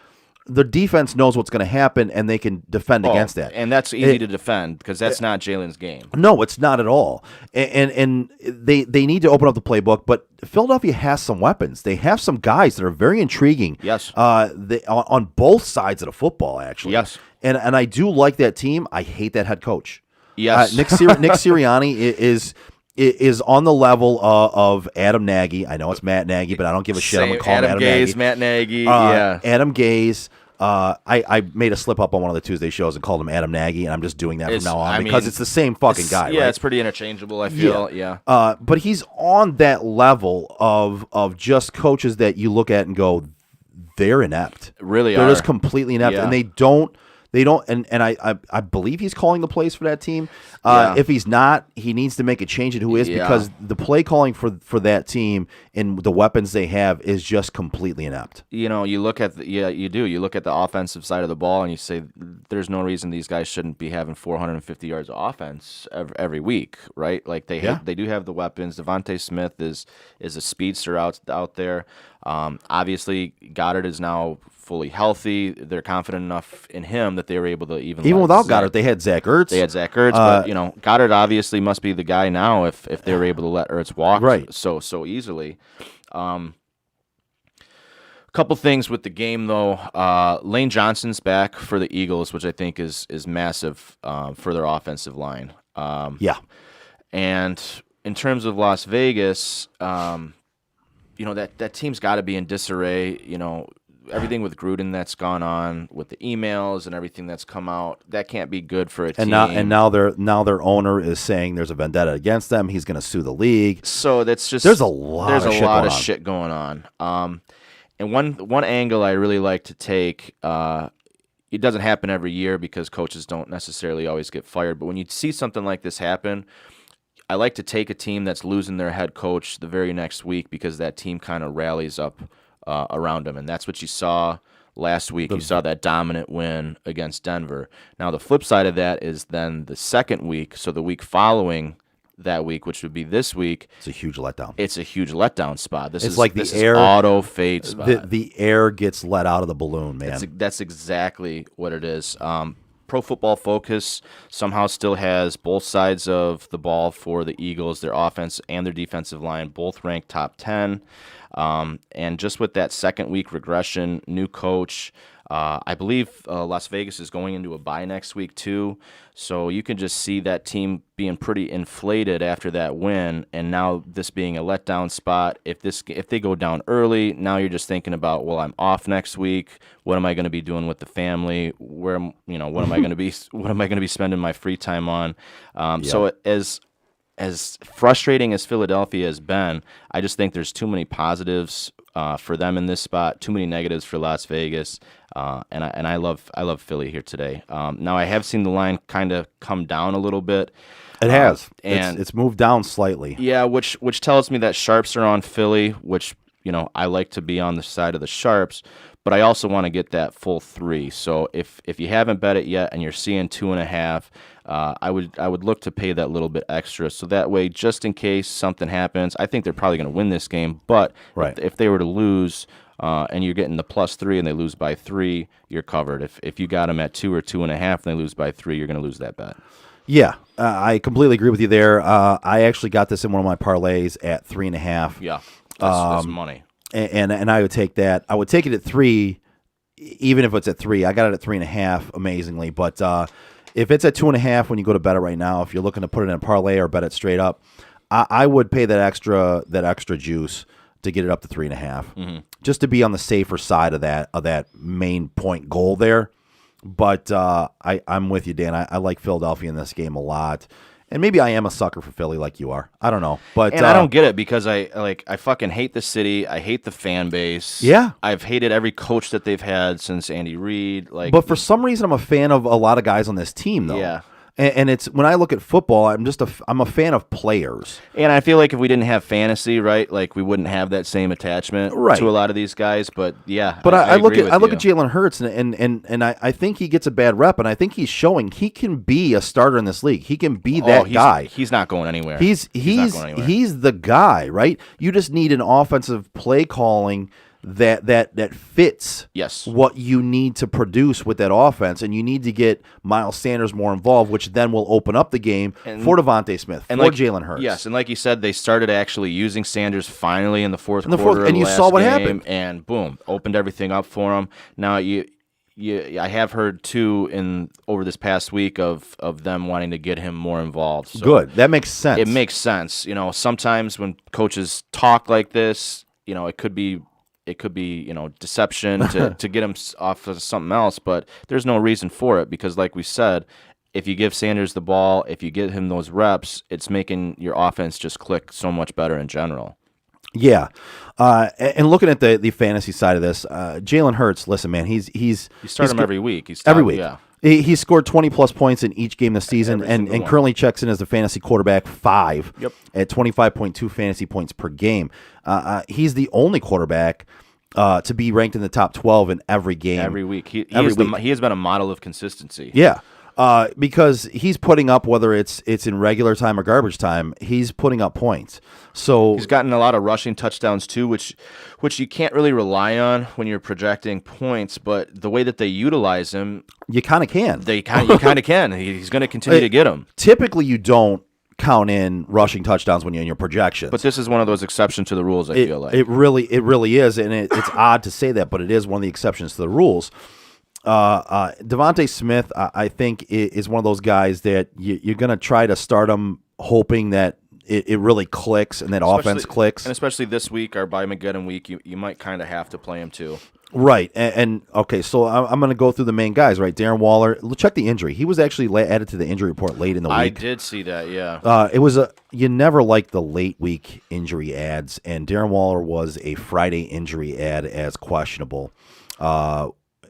the defense knows what's going to happen, and they can defend against that. And that's easy to defend because that's not Jalen's game. No, it's not at all. And they need to open up the playbook, but Philadelphia has some weapons. They have some guys that are very intriguing. Yes. On both sides of the football, actually. Yes. And I do like that team. I hate that head coach. Yes. Nick Sirianni is on the level of Adam Nagy. I know it's Matt Nagy, but I don't give a shit. I'm going to call him Adam Gase, Nagy. Matt Nagy, yeah. Adam Gase. I made a slip up on one of the Tuesday shows and called him Adam Nagy, and I'm just doing that from now on because it's the same fucking guy. Yeah, right? it's pretty interchangeable, I feel. Yeah. But he's on that level of just coaches that you look at and go, they're inept. Really they're are. just completely inept, Yeah. and they don't They don't, and I believe he's calling the plays for that team. Yeah. If he's not, he needs to make a change in who is, Yeah. because the play calling for that team and the weapons they have is just completely inept. You look at you look at the offensive side of the ball and you say there's no reason these guys shouldn't be having 450 yards of offense every week, right? Like they do have the weapons. Devontae Smith is a speedster out there. Obviously Goddard is now fully healthy. They're confident enough in him that they were able to even let Without Zach- Goddard, they had Zach Ertz. They had Zach Ertz, but Goddard obviously must be the guy now if they were able to let Ertz walk Right. so easily. A couple things with the game though. Lane Johnson's back for the Eagles, which I think is massive for their offensive line. Yeah. And in terms of Las Vegas, that team's got to be in disarray. Everything with Gruden that's gone on, with the emails and everything that's come out, that can't be good for a team. Now their owner is saying there's a vendetta against them. He's going to sue the league. So that's just There's a lot of shit going on. And one angle I really like to take, it doesn't happen every year because coaches don't necessarily always get fired, but when you see something like this happen, I like to take a team that's losing their head coach the very next week because that team kind of rallies up around them, and that's what you saw last week. You saw that dominant win against Denver. Now the flip side of that is then the second week, so the week following that week, which would be this week. It's a huge letdown. It's a huge letdown spot. This It's is like this the is air auto fade spot. The air gets let out of the balloon, man. That's exactly what it is. Pro Football Focus somehow still has both sides of the ball for the Eagles, their offense and their defensive line, both ranked top 10. And just with that second week regression, new coach, I believe Las Vegas is going into a bye next week too. So you can just see that team being pretty inflated after that win, and now this being a letdown spot. If they go down early, now you're just thinking about, well, I'm off next week. What am I going to be doing with the family? What am I going to be spending my free time on? So as frustrating as Philadelphia has been, I just think there's too many positives for them in this spot, too many negatives for Las Vegas, and I love Philly here today. Now I have seen the line kind of come down a little bit. It has, and it's moved down slightly. Yeah, which tells me that sharps are on Philly, which I like to be on the side of the sharps. But I also want to get that full 3. So if you haven't bet it yet and you're seeing 2.5, I would look to pay that little bit extra. So that way, just in case something happens, I think they're probably going to win this game. But if they were to lose and you're getting the +3 and they lose by 3, you're covered. If you got them at 2 or 2.5 and they lose by 3, you're going to lose that bet. Yeah, I completely agree with you there. I actually got this in one of my parlays at 3.5. Yeah, that's money. And I would take that. I would take it at 3, even if it's at 3. I got it at 3.5, amazingly. But if it's at 2.5 when you go to bet it right now, if you're looking to put it in a parlay or bet it straight up, I would pay that extra juice to get it up to 3.5, just to be on the safer side of that main point goal there. But I'm with you, Dan. I like Philadelphia in this game a lot. And maybe I am a sucker for Philly like you are. I don't know. But I don't get it because I fucking hate the city. I hate the fan base. Yeah. I've hated every coach that they've had since Andy Reid. But for some reason, I'm a fan of a lot of guys on this team, though. Yeah. And it's when I look at football, I'm a fan of players. And I feel like if we didn't have fantasy, right, like we wouldn't have that same attachment to a lot of these guys. But yeah, but I look at you. Jalen Hurts and I think he gets a bad rep, and I think he's showing he can be a starter in this league. He can be that guy. He's not going anywhere. He's the guy, right? You just need an offensive play calling that fits what you need to produce with that offense, and you need to get Miles Sanders more involved, which then will open up the game for Devontae Smith, for Jalen Hurts. Yes, and like you said, they started actually using Sanders finally in the fourth quarter, and you saw what happened, and boom, opened everything up for him. Now I have heard too over this past week of them wanting to get him more involved. So good, that makes sense. It makes sense. Sometimes when coaches talk like this, it could be deception to get him off of something else, but there's no reason for it because, like we said, if you give Sanders the ball, if you get him those reps, it's making your offense just click so much better in general. Yeah, and looking at the fantasy side of this, Jalen Hurts. Listen, man, you start him every week. Every week. Yeah. He scored 20-plus points in each game this season Every and single one. currently checks in as the fantasy quarterback 5 Yep. at 25.2 fantasy points per game. He's the only quarterback to be ranked in the top 12 in every game. Every week. He week. has been a model of consistency. Yeah. Because he's putting up, whether it's in regular time or garbage time, he's putting up points. So He's gotten a lot of rushing touchdowns too, which you can't really rely on when you're projecting points. But the way that they utilize him, you kind of can. you kind of can. He's going to continue to get them. Typically, you don't count in rushing touchdowns when you're in your projections. But this is one of those exceptions to the rules. I feel like it really is, and it's odd to say that, but it is one of the exceptions to the rules. Devontae Smith, I think, is one of those guys that you're going to try to start him hoping that it really clicks and that offense clicks. And especially this week, our Armageddon week, you might kind of have to play him too. Right. And okay, so I'm going to go through the main guys, right? Darren Waller, check the injury. He was actually added to the injury report late in the week. I did see that, yeah. It was you never like the late week injury ads, and Darren Waller was a Friday injury ad as questionable.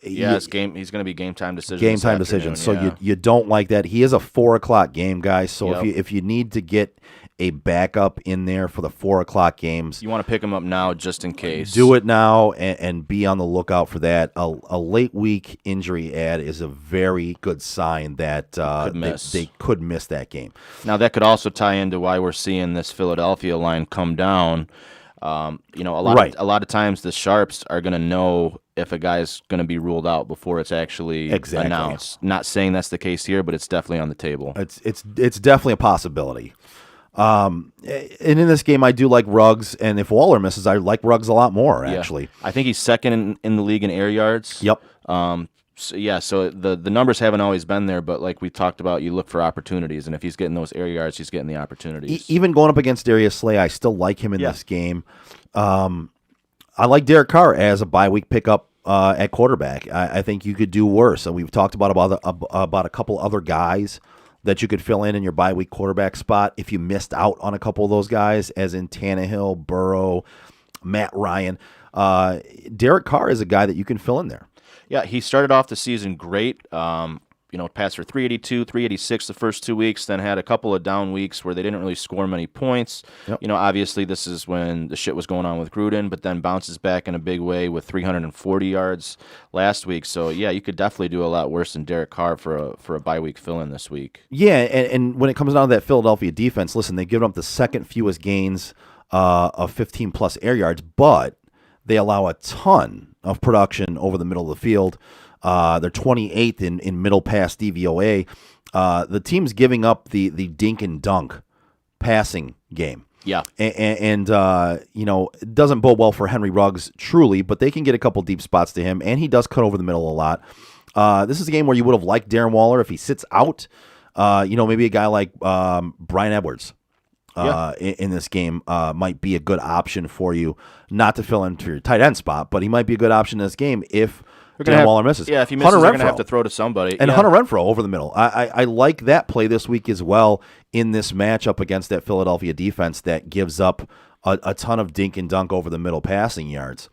Yeah, he's going to be game time decision. Game time decision. So yeah. you don't like that. He is a 4:00 game, guys. So Yep. if you need to get a backup in there for the 4:00 games, You want to pick him up now just in case. do it now and be on the lookout for that. A late week injury ad is a very good sign that they could miss that game. Now that could also tie into why we're seeing this Philadelphia line come down. A lot of times the sharps are going to know if a guy's going to be ruled out before it's actually announced. Not saying that's the case here, but it's definitely on the table. It's definitely a possibility. And in this game, I do like Ruggs, and if Waller misses, I like Ruggs a lot more. Actually, I think he's second in the league in air yards. Yep. So the numbers haven't always been there, but like we talked about, you look for opportunities, and if he's getting those air yards, he's getting the opportunities. Even going up against Darius Slay, I still like him in this game. I like Derek Carr as a bye week pickup at quarterback. I think you could do worse. And we've talked about a couple other guys that you could fill in your bye week quarterback spot if you missed out on a couple of those guys, as in Tannehill, Burrow, Matt Ryan. Derek Carr is a guy that you can fill in there. Yeah, he started off the season great. Passed for 382, 386 the first 2 weeks, then had a couple of down weeks where they didn't really score many points. Yep. Obviously this is when the shit was going on with Gruden, but then bounces back in a big way with 340 yards last week. So, yeah, you could definitely do a lot worse than Derek Carr for a bye week fill-in this week. Yeah, and when it comes down to that Philadelphia defense, listen, they've given up the second fewest gains of 15-plus air yards, but they allow a ton of production over the middle of the field. They're 28th in middle pass DVOA. The team's giving up the dink and dunk passing game. Yeah. And it doesn't bode well for Henry Ruggs, truly, but they can get a couple deep spots to him, and he does cut over the middle a lot. This is a game where you would have liked Darren Waller if he sits out. Maybe a guy like Brian Edwards in this game might be a good option for you, not to fill in for your tight end spot, but he might be a good option in this game if Darren Waller misses. Yeah, if he misses, they're going to have to throw to somebody. And Hunter Renfrow over the middle. I like that play this week as well in this matchup against that Philadelphia defense that gives up a ton of dink and dunk over the middle passing yards.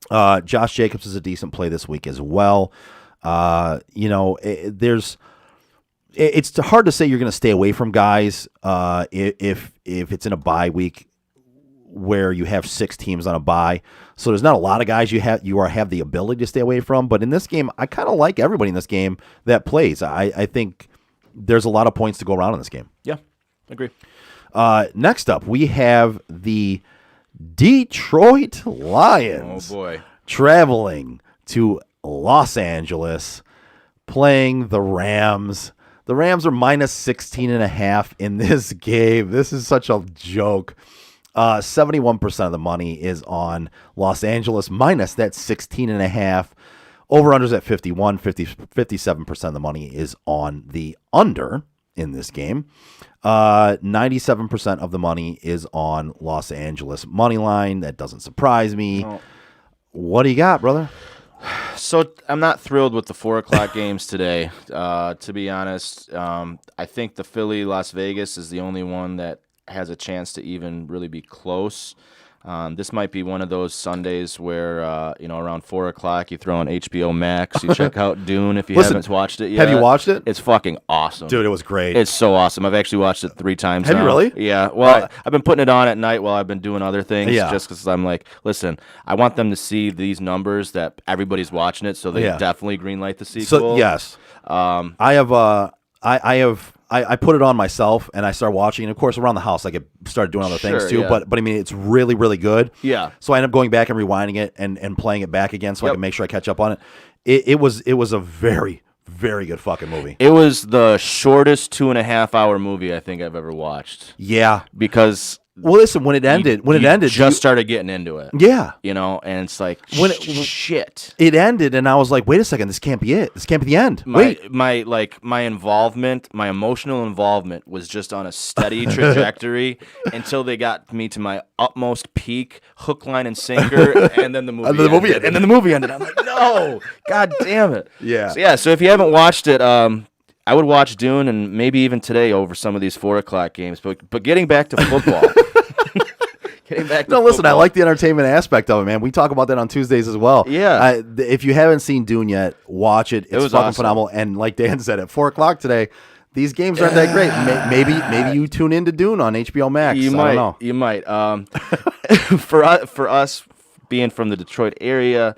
Josh Jacobs is a decent play this week as well. It's hard to say you're going to stay away from guys if it's in a bye week where you have 6 teams on a bye. So there's not a lot of guys you have the ability to stay away from. But in this game, I kind of like everybody in this game that plays. I think there's a lot of points to go around in this game. Yeah, agree. Next up, we have the Detroit Lions. Oh, boy. Traveling to Los Angeles, playing the Rams. The Rams are minus 16.5 in this game. This is such a joke. 71% of the money is on Los Angeles minus that 16.5. Over-unders at 51. 57% of the money is on the under in this game. 97% of the money is on Los Angeles money line. That doesn't surprise me. Oh. What do you got, brother? So I'm not thrilled with the 4:00 games today, to be honest. I think the Philly-Las Vegas is the only one that has a chance to even really be close. This might be one of those Sundays where, around 4 o'clock, you throw on HBO Max, you check out Dune if you Listen, haven't watched it yet. have you watched it? It's fucking awesome. Dude, it was great. It's so awesome. I've actually watched it 3 times Have you now. really? Yeah. Well, Right. I've been putting it on at night while I've been doing other things Yeah. just because I'm like, listen, I want them to see these numbers that everybody's watching it, so they Yeah. definitely greenlight the sequel. So yes, I put it on myself and I started watching. And of course, around the house, I started doing other things Sure, too. yeah. But I mean, it's really, really good. Yeah. So I ended up going back and rewinding it and playing it back again so I Yep. can make sure I catch up on it. It was a very, very good fucking movie. It was the shortest 2.5-hour movie I think I've ever watched Yeah. because Well, listen, when it ended, just started getting into it. yeah. And it's like When it- shit. It ended, and I was like, "Wait a second, this can't be it. This can't be the end." Wait, My involvement, my emotional involvement was just on a steady trajectory until they got me to my utmost peak, hook, line, and sinker, and then the movie. And then the movie ended. And then the movie ended. I'm like, no, god damn it. Yeah. So if you haven't watched it, I would watch Dune and maybe even today over some of these 4 o'clock games. But getting back to football. No, listen, I like the entertainment aspect of it, man. We talk about that on Tuesdays as well. Yeah. If you haven't seen Dune yet, watch it. It's was fucking awesome. phenomenal. And like Dan said, at 4 o'clock today, these games aren't that great. Maybe you tune into Dune on HBO Max. You I might. don't know. You might. For us being from the Detroit area,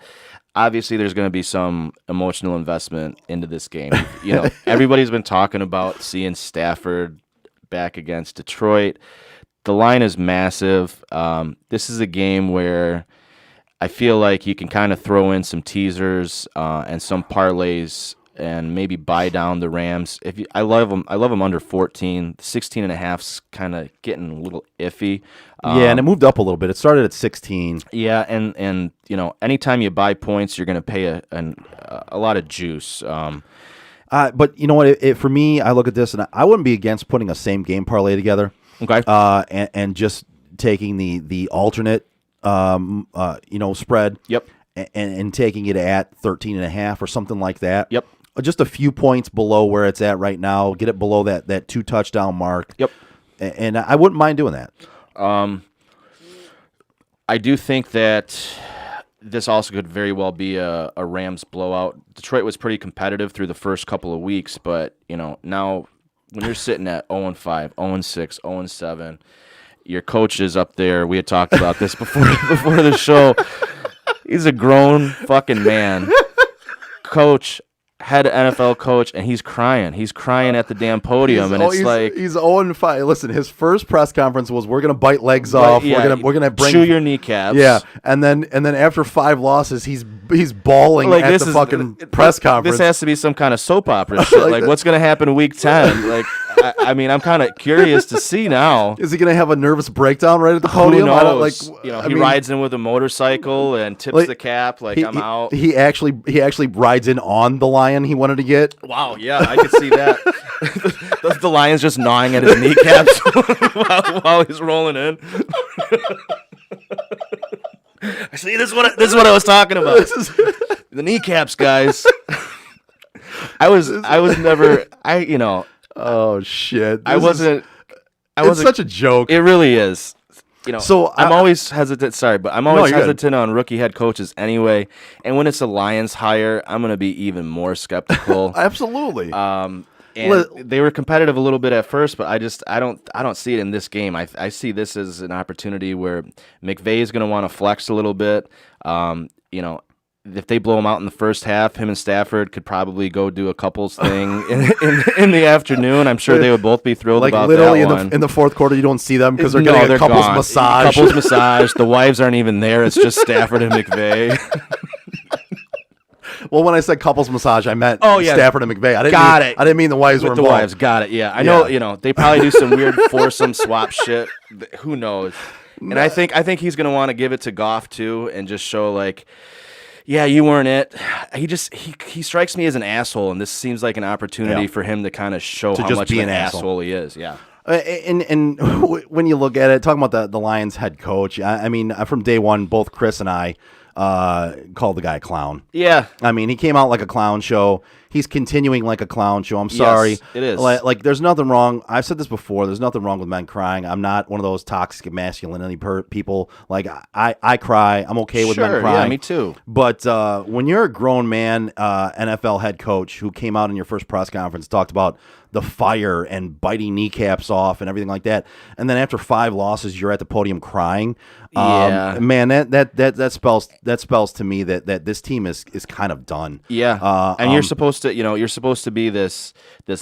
obviously there's going to be some emotional investment into this game. Everybody's been talking about seeing Stafford back against Detroit. The line is massive. This is a game where I feel like you can kind of throw in some teasers and some parlays and maybe buy down the Rams. I love them under 14. 16.5's kind of getting a little iffy. Yeah, and it moved up a little bit. It started at 16. Yeah, and anytime you buy points, you're going to pay a lot of juice. But you know what? For me, I look at this, and I wouldn't be against putting a same game parlay together. Okay. And just taking the alternate, spread. Yep. And taking it at 13.5 or something like that. Yep. Just a few points below where it's at right now. Get it below that 2-touchdown mark. Yep. And I wouldn't mind doing that. I do think that this also could very well be a Rams blowout. Detroit was pretty competitive through the first couple of weeks, but now when you're sitting at 0-5, 0-6, 0-7, your coach is up there. We had talked about this before the show. He's a grown fucking man. Coach, head NFL coach, and he's crying. He's crying at the damn podium, and it's like he's 0-5. Listen, his first press conference was, "We're gonna bite legs off. yeah, We're gonna bring chew your kneecaps." Yeah, and then after 5 losses, he's bawling at the fucking press conference. This has to be some kind of soap opera shit. Like what's gonna happen in week 10? Like, I mean, I'm kind of curious to see now. Is he gonna have a nervous breakdown right at the Who podium? knows? I don't, He rides in with a motorcycle and tips the cap. Like, I'm out. He actually rides in on the lion he wanted to get. Wow, yeah, I could see that. the lion's just gnawing at his kneecaps while he's rolling in. See, this is what I was talking about. The kneecaps, guys. I was never. Oh shit! I wasn't. It's such a joke. It really is. So I'm always hesitant. Sorry, but I'm always you're good. hesitant on rookie head coaches anyway. And when it's a Lions hire, I'm going to be even more skeptical. Absolutely. And they were competitive a little bit at first, but I don't see it in this game. I see this as an opportunity where McVay is going to want to flex a little bit. If they blow him out in the first half, him and Stafford could probably go do a couples thing in the afternoon. I'm sure they would both be thrilled about literally that one. in the fourth quarter, you don't see them because they're getting a couples gone. massage. Couples massage. The wives aren't even there. It's just Stafford and McVay. Well, when I said couples massage, I meant yeah. Stafford and McVay. Got it. I didn't mean the wives were With the involved. wives, got it. Yeah, I know. They probably do some weird foursome swap shit. Who knows? And I think he's gonna want to give it to Goff too, and just show like, yeah, you weren't it. He strikes me as an asshole, and this seems like an opportunity for him to kind of show how just much be of an an asshole. asshole he is. Yeah. And when you look at it, talking about the Lions head coach, I mean, from day one, both Chris and I called the guy a clown. Yeah. I mean, he came out like a clown show. He's continuing like a clown show. I'm sorry. Yes, it is. Like, there's nothing wrong. I've said this before. There's nothing wrong with men crying. I'm not one of those toxic masculinity people. Like, I cry. I'm okay with men Sure, crying. yeah, me too. But when you're a grown man, NFL head coach who came out in your first press conference, talked about the fire and biting kneecaps off and everything like that, and then after 5 losses, you're at the podium crying. Yeah. Man, that spells to me that this team is kind of done. Yeah, and you're supposed to be this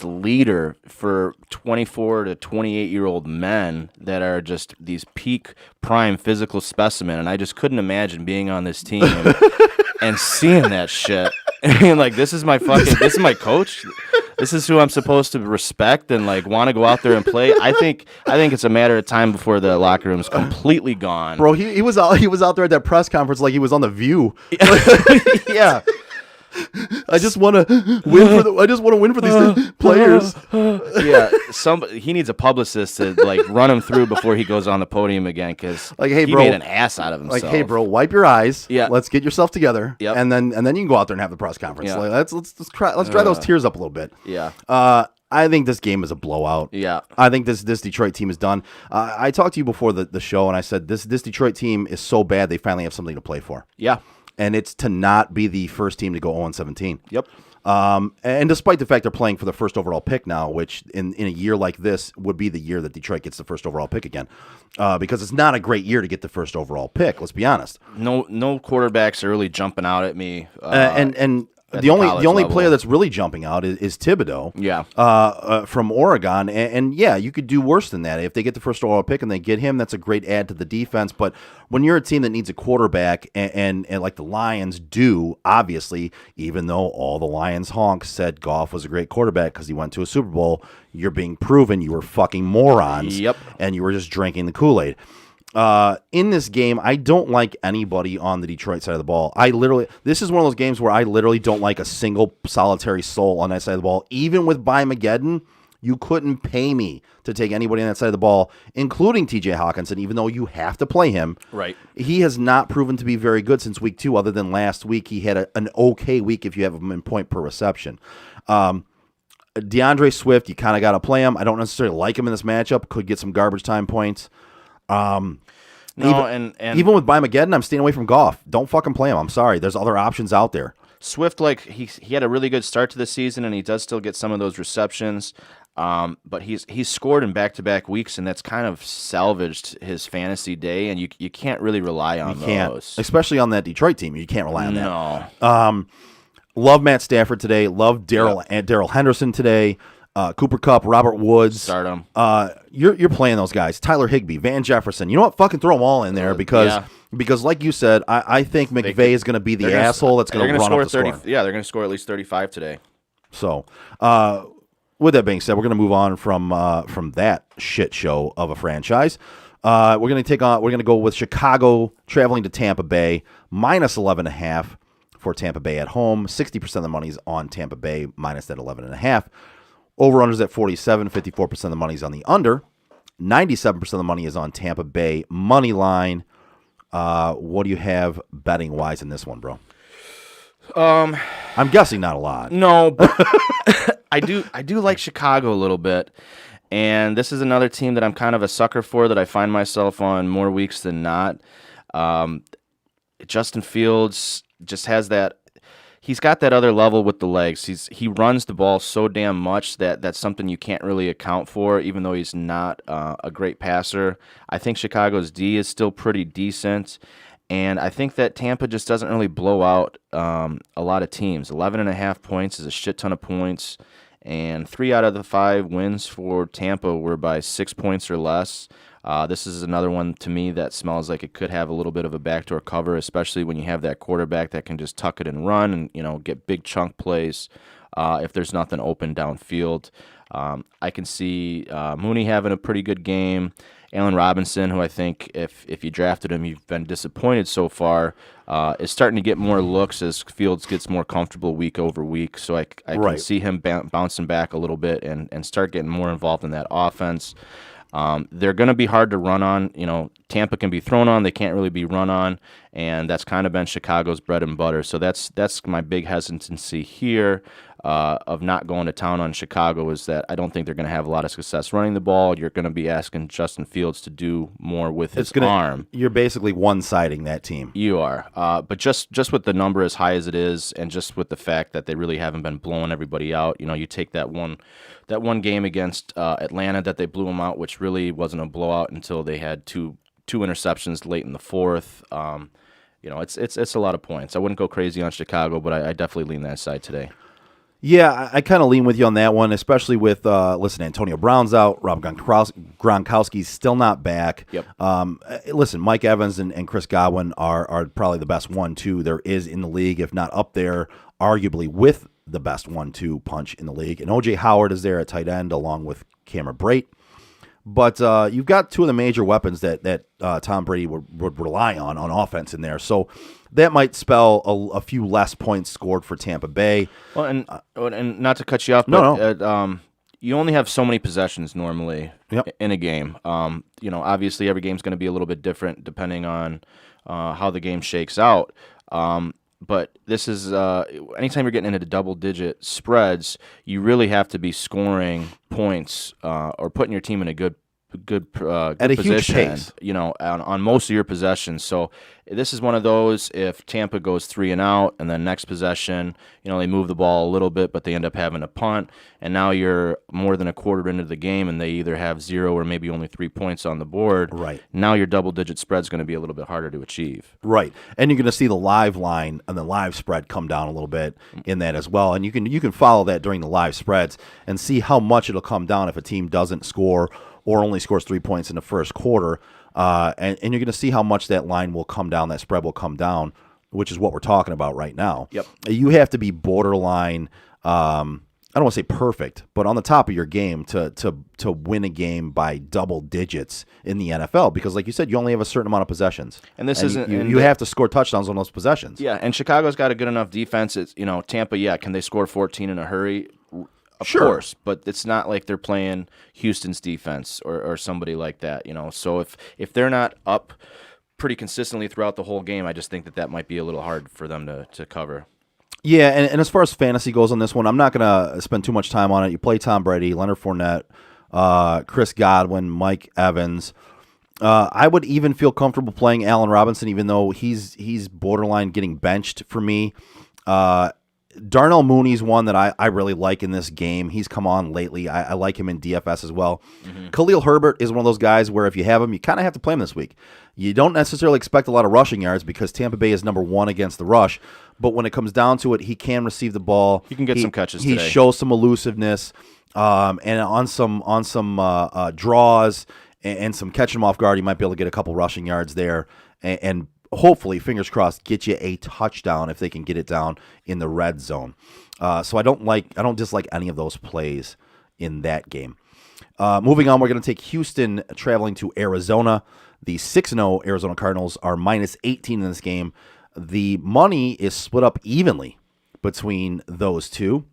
leader for 24 to 28-year-old men that are just these peak prime physical specimen, and I just couldn't imagine being on this team and seeing that shit. I mean, like, this is my coach. This is who I'm supposed to respect and like want to go out there and play. I think it's a matter of time before the locker room's completely gone. Bro, he was out there at that press conference like he was on The View. Yeah. I just want to win for these players. Yeah, he needs a publicist to like run him through before he goes on the podium again, because Like, hey, he bro, made an ass out of himself. Like, hey, bro, wipe your eyes. Yeah. Let's get yourself together. Yep. And then you can go out there and have the press conference. Yeah. Like, let's dry those tears up a little bit. Yeah. I think this game is a blowout. Yeah. I think this Detroit team is done. I talked to you before the show, and I said this Detroit team is so bad they finally have something to play for. Yeah. And it's to not be the first team to go 0-17. Yep. And despite the fact they're playing for the first overall pick now, which in a year like this would be the year that Detroit gets the first overall pick again, because it's not a great year to get the first overall pick. Let's be honest. No quarterbacks are really jumping out at me. And at the only college player level. that's really jumping out is Thibodeau. Yeah. From Oregon, and yeah, you could do worse than that if they get the first overall pick and they get him. That's a great add to the defense. But when you're a team that needs a quarterback, and like the Lions do, obviously, even though all the Lions honks said Goff was a great quarterback because he went to a Super Bowl, you're being proven you were fucking morons. Yep. And you were just drinking the Kool-Aid. In this game, I don't like anybody on the Detroit side of the ball. This is one of those games where I literally don't like a single solitary soul on that side of the ball. Even with Mageddon, you couldn't pay me to take anybody on that side of the ball, including TJ Hawkinson, even though you have to play him. Right. He has not proven to be very good since week 2, other than last week. He had an okay week if you have him in point per reception. DeAndre Swift, you kind of got to play him. I don't necessarily like him in this matchup. Could get some garbage time points. And Even with Mageddon, I'm staying away from Goff. Don't fucking play him. I'm sorry. There's other options out there. Swift, like he had a really good start to the season, and he does still get some of those receptions. But he's scored in back-to-back weeks, and that's kind of salvaged his fantasy day. And you can't really rely on those, especially on that Detroit team. You can't rely on that. No. Love Matt Stafford today. Love Daryl Henderson today. Cooper Kupp, Robert Woods. Start them. You're playing those guys. Tyler Higbee, Van Jefferson. You know what? Fucking throw them all in there because like you said, I think McVay is going to be the asshole that's going to run up the score. Yeah, they're going to score at least 35 today. So, with that being said, we're going to move on from that shit show of a franchise. We're going to go with Chicago traveling to Tampa Bay, minus 11.5 for Tampa Bay at home. 60% of the money's on Tampa Bay, minus that 11.5. Over-unders at 47, 54% of the money is on the under. 97% of the money is on Tampa Bay money line. What do you have betting-wise in this one, bro? I'm guessing not a lot. No, but I do like Chicago a little bit. And this is another team that I'm kind of a sucker for that I find myself on more weeks than not. Justin Fields just has that. He's got that other level with the legs. He runs the ball so damn much that that's something you can't really account for, even though he's not a great passer. I think Chicago's D is still pretty decent, and I think that Tampa just doesn't really blow out a lot of teams. 11.5 points is a shit ton of points, and 3 out of the 5 wins for Tampa were by 6 points or less. This is another one to me that smells like it could have a little bit of a backdoor cover, especially when you have that quarterback that can just tuck it and run and get big chunk plays if there's nothing open downfield. I can see Mooney having a pretty good game. Allen Robinson, who I think if you drafted him, you've been disappointed so far, is starting to get more looks as Fields gets more comfortable week over week. So I can see him bouncing back a little bit and start getting more involved in that offense. They're going to be hard to run on. Tampa can be thrown on. They can't really be run on, and that's kind of been Chicago's bread and butter. So that's my big hesitancy here of not going to town on Chicago is that I don't think they're going to have a lot of success running the ball. You're going to be asking Justin Fields to do more with his arm. You're basically one-siding that team. You are. But just with the number as high as it is, and just with the fact that they really haven't been blowing everybody out, you take that one game against Atlanta that they blew them out, which really wasn't a blowout until they had two interceptions late in the fourth. It's a lot of points. I wouldn't go crazy on Chicago, but I definitely lean that side today. Yeah, I kind of lean with you on that one, especially with, Antonio Brown's out. Rob Gronkowski's still not back. Yep. Listen, Mike Evans and Chris Godwin are probably the best 1-2 there is in the league, if not up there, arguably with the best 1-2 punch in the league. And O.J. Howard is there at tight end along with Cameron Brate. But you've got two of the major weapons that Tom Brady would rely on offense in there. So that might spell a few less points scored for Tampa Bay. Well, and not to cut you off, but you only have so many possessions normally in a game. Obviously every game's going to be a little bit different depending on how the game shakes out. But this is anytime you're getting into double-digit spreads, you really have to be scoring points or putting your team in a good at a position, huge pace. On most of your possessions. So this is one of those, if Tampa goes 3 and out, and then next possession, they move the ball a little bit, but they end up having a punt, and now you're more than a quarter into the game, and they either have 0 or maybe only 3 points on the board. Right. Now your double-digit spread's going to be a little bit harder to achieve. Right. And you're going to see the live line and the live spread come down a little bit in that as well. And you can follow that during the live spreads and see how much it'll come down if a team doesn't score or only scores 3 points in the first quarter. And you're going to see how much that line will come down, that spread will come down, which is what we're talking about right now. Yep. You have to be borderline, I don't want to say perfect, but on the top of your game to win a game by double digits in the NFL, because like you said, you only have a certain amount of possessions. And this isn't... You have to score touchdowns on those possessions. Yeah, and Chicago's got a good enough defense. It's, Tampa, can they score 14 in a hurry? Of course, but it's not like they're playing Houston's defense or somebody like that, So if they're not up pretty consistently throughout the whole game, I just think that might be a little hard for them to cover. Yeah, and as far as fantasy goes on this one, I'm not going to spend too much time on it. You play Tom Brady, Leonard Fournette, Chris Godwin, Mike Evans. I would even feel comfortable playing Allen Robinson, even though he's borderline getting benched for me. Darnell Mooney's one that I really like in this game. He's come on lately. I like him in DFS as well. Mm-hmm. Khalil Herbert is one of those guys where if you have him, you kind of have to play him this week. You don't necessarily expect a lot of rushing yards because Tampa Bay is number 1 against the rush. But when it comes down to it, he can receive the ball. He can get some catches today. He shows some elusiveness. And on some draws and some catching him off guard, you might be able to get a couple rushing yards there. And hopefully, fingers crossed, get you a touchdown if they can get it down in the red zone. So I don't dislike any of those plays in that game. Moving on, we're going to take Houston traveling to Arizona. The 6-0 Arizona Cardinals are minus 18 in this game. The money is split up evenly between those two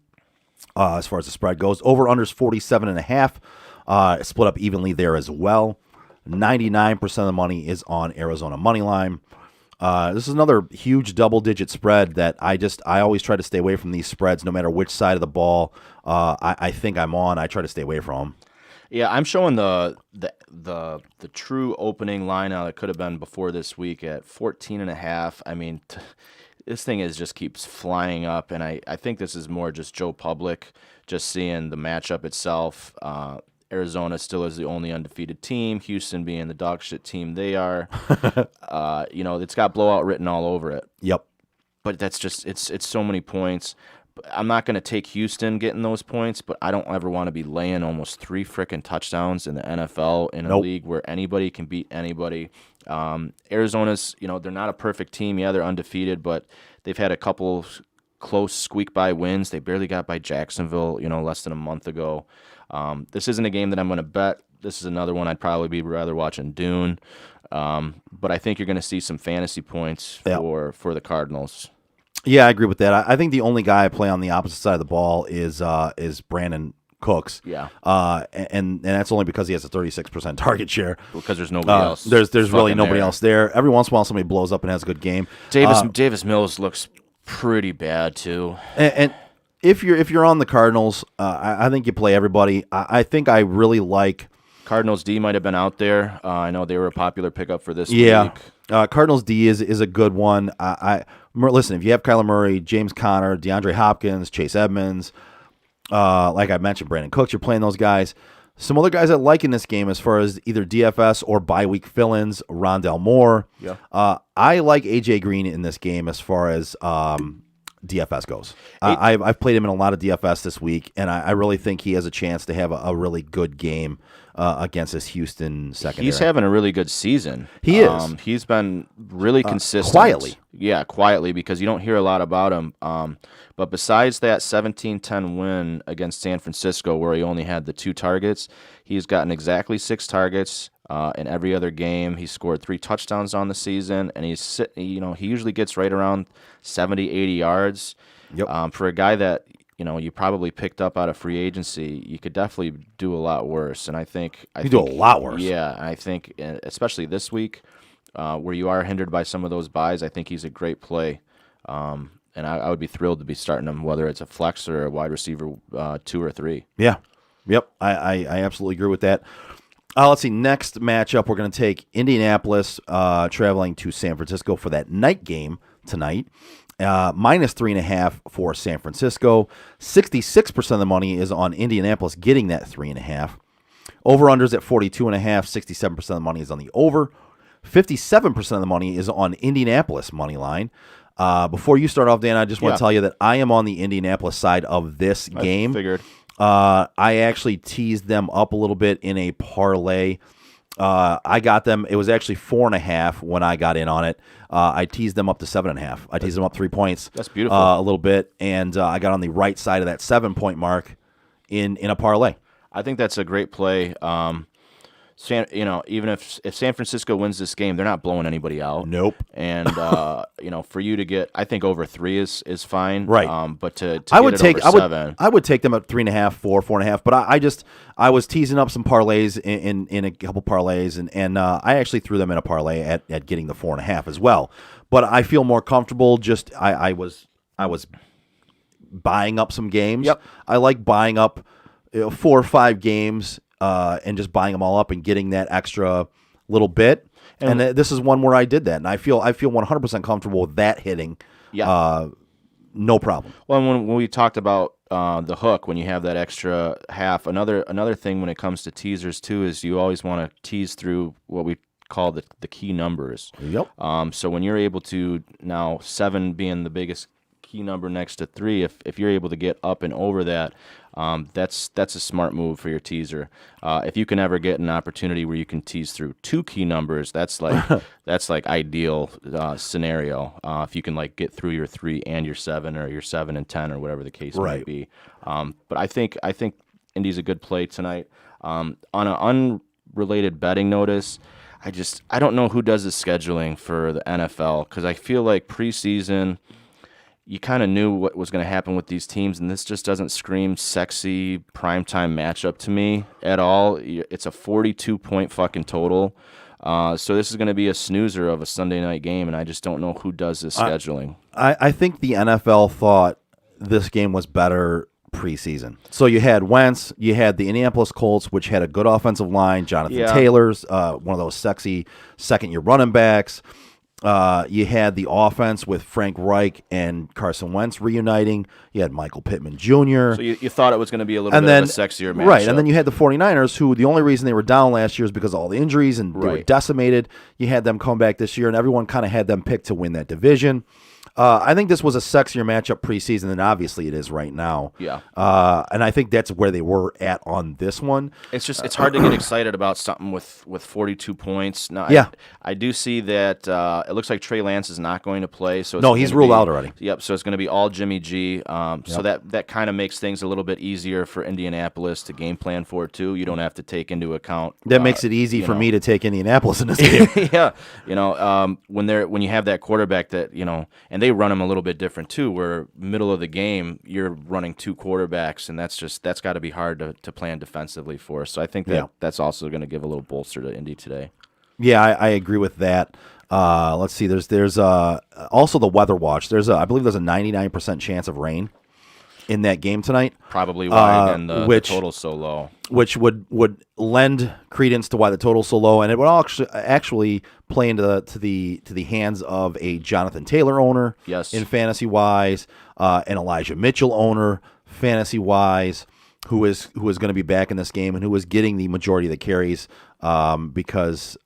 as far as the spread goes. Over-unders 47.5, split up evenly there as well. 99% of the money is on Arizona money line. This is another huge double-digit spread that I always try to stay away from these spreads, no matter which side of the ball I think I'm on. I try to stay away from them. Yeah, I'm showing the true opening line now that could have been before this week at 14.5. I mean, this thing just keeps flying up, and I think this is more just Joe Public, just seeing the matchup itself. Arizona still is the only undefeated team. Houston being the dog shit team they are. It's got blowout written all over it. Yep. But that's just it's so many points. I'm not going to take Houston getting those points, but I don't ever want to be laying almost 3 frickin' touchdowns in the NFL in a league where anybody can beat anybody. Arizona's, they're not a perfect team. Yeah, they're undefeated, but they've had a couple close squeak-by wins. They barely got by Jacksonville, less than a month ago. This isn't a game that I'm going to bet. This is another one I'd probably be rather watching Dune. But I think you're going to see some fantasy points for the Cardinals. Yeah, I agree with that. I think the only guy I play on the opposite side of the ball is Brandon Cooks. Yeah. And that's only because he has a 36% target share. Because there's nobody else. There's really fucking nobody there. else there. Every once in a while, somebody blows up and has a good game. Davis Mills looks pretty bad too. And if you're on the Cardinals, I think you play everybody. I think I really like. Cardinals D might have been out there. I know they were a popular pickup for this Yeah, week. Cardinals D is a good one. Listen, if you have Kyler Murray, James Conner, DeAndre Hopkins, Chase Edmonds, like I mentioned, Brandon Cooks, you're playing those guys. Some other guys I like in this game as far as either DFS or bye week fill-ins, Rondell Moore. Yeah. I like AJ Green in this game as far as DFS goes. I've played him in a lot of DFS this week, and I really think he has a chance to have a really good game against this Houston secondary. He's having a really good season. He is. He's been really consistent. Quietly. Yeah, quietly, because you don't hear a lot about him. But besides that 17-10 win against San Francisco, where he only had the 2 targets, he's gotten exactly 6 targets in every other game. He scored 3 touchdowns on the season, and he usually gets right around 70, 80 yards. Yep. For a guy that you probably picked up out of free agency, you could definitely do a lot worse. And I think do a lot worse. Yeah, I think especially this week, where you are hindered by some of those buys, I think he's a great play. And I would be thrilled to be starting him, whether it's a flex or a wide receiver 2 or 3. Yeah. Yep. I absolutely agree with that. Let's see. Next matchup, we're going to take Indianapolis traveling to San Francisco for that night game tonight. Minus 3.5 for San Francisco. 66% of the money is on Indianapolis getting that 3.5. Over-unders at 42.5. 67% of the money is on the over. 57% of the money is on Indianapolis money line. Before you start off, Dan, I just want to tell you that I am on the Indianapolis side of this game. I figured. I actually teased them up a little bit in a parlay. I got them. It was actually 4.5 when I got in on it. I teased them up to 7.5. I teased them up 3 points. That's beautiful. A little bit, and I got on the right side of that 7-point mark in a parlay. I think that's a great play. Even if San Francisco wins this game, they're not blowing anybody out. Nope. And for you to get, I think over 3 is fine. Right. But to I would get take it over 7, I would take them at 3.5, 4, 4.5. But I was teasing up some parlays in a couple parlays, and I actually threw them in a parlay at getting the 4.5 as well. But I feel more comfortable. Just I was buying up some games. Yep. I like buying up 4 or 5 games. And just buying them all up and getting that extra little bit. And this is one where I did that, and I feel 100% comfortable with that hitting. Yeah. No problem. Well, when we talked about the hook, when you have that extra half, another thing when it comes to teasers too is you always want to tease through what we call the key numbers. Yep. So when you're able to, now 7 being the biggest key number next to 3, if you're able to get up and over that, that's a smart move for your teaser. If you can ever get an opportunity where you can tease through 2 key numbers, that's like ideal scenario. If you can get through your 3 and your 7, or your 7 and 10, or whatever the case might be. But I think Indy's a good play tonight. On an unrelated betting notice, I don't know who does the scheduling for the NFL, because I feel like preseason, you kind of knew what was going to happen with these teams, and this just doesn't scream sexy primetime matchup to me at all. It's a 42-point fucking total. So this is going to be a snoozer of a Sunday night game, and I just don't know who does this scheduling. I think the NFL thought this game was better preseason. So you had Wentz, you had the Indianapolis Colts, which had a good offensive line, Jonathan Taylor's, one of those sexy second-year running backs. You had the offense with Frank Reich and Carson Wentz reuniting. You had Michael Pittman Jr. So you thought it was going to be a little bit of a sexier matchup. Right, and then you had the 49ers, who the only reason they were down last year is because of all the injuries, and they were decimated. You had them come back this year, and everyone kind of had them picked to win that division. I think this was a sexier matchup preseason than obviously it is right now. Yeah. And I think that's where they were at on this one. It's hard to get excited about something with 42 points. Now, I do see that it looks like Trey Lance is not going to play. So he's ruled out already. Yep. So it's going to be all Jimmy G. So that kind of makes things a little bit easier for Indianapolis to game plan for too. You don't have to take into account. That makes it easy for me to take Indianapolis in this game. Yeah. When you have that quarterback that and they run them a little bit different too, where middle of the game you're running 2 quarterbacks, and that's got to be hard to plan defensively for. So I think that's also going to give a little bolster to Indy today. Yeah, I agree with that. Let's see. There's also the weather watch. I believe there's a 99% chance of rain in that game tonight. Probably why then the total's so low. Which would lend credence to why the total's so low, and it would actually play into the hands of a Jonathan Taylor owner, yes, in fantasy wise, an Elijah Mitchell owner, fantasy wise, who is going to be back in this game and who is getting the majority of the carries because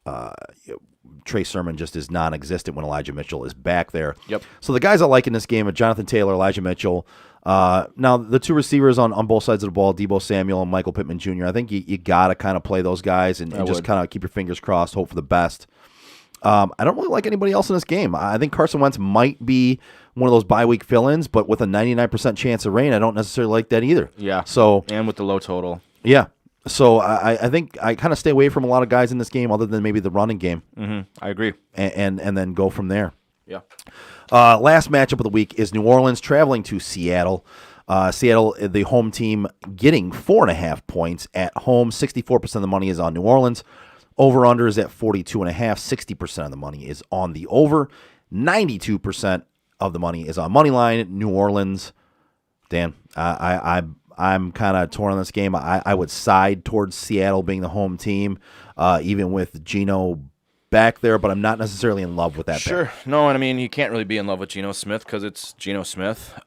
Trey Sermon just is non-existent when Elijah Mitchell is back there. Yep. So the guys I like in this game are Jonathan Taylor, Elijah Mitchell. Now, the 2 receivers on both sides of the ball, Deebo Samuel and Michael Pittman Jr., I think you got to kind of play those guys and just kind of keep your fingers crossed, hope for the best. I don't really like anybody else in this game. I think Carson Wentz might be one of those bye-week fill-ins, but with a 99% chance of rain, I don't necessarily like that either. Yeah. So, and with the low total. Yeah. So I think I kind of stay away from a lot of guys in this game other than maybe the running game. Mm-hmm. I agree. And then go from there. Yeah. Last matchup of the week is New Orleans traveling to Seattle. Seattle, the home team, getting 4.5 points at home. 64% of the money is on New Orleans. Over-under is at 42.5. 60% of the money is on the over. 92% of the money is on money line. New Orleans. Dan, I'm kind of torn on this game. I would side towards Seattle being the home team, even with Geno back there, but I'm not necessarily in love with that. Sure. Pick. No, and I mean, you can't really be in love with Geno Smith because it's Geno Smith.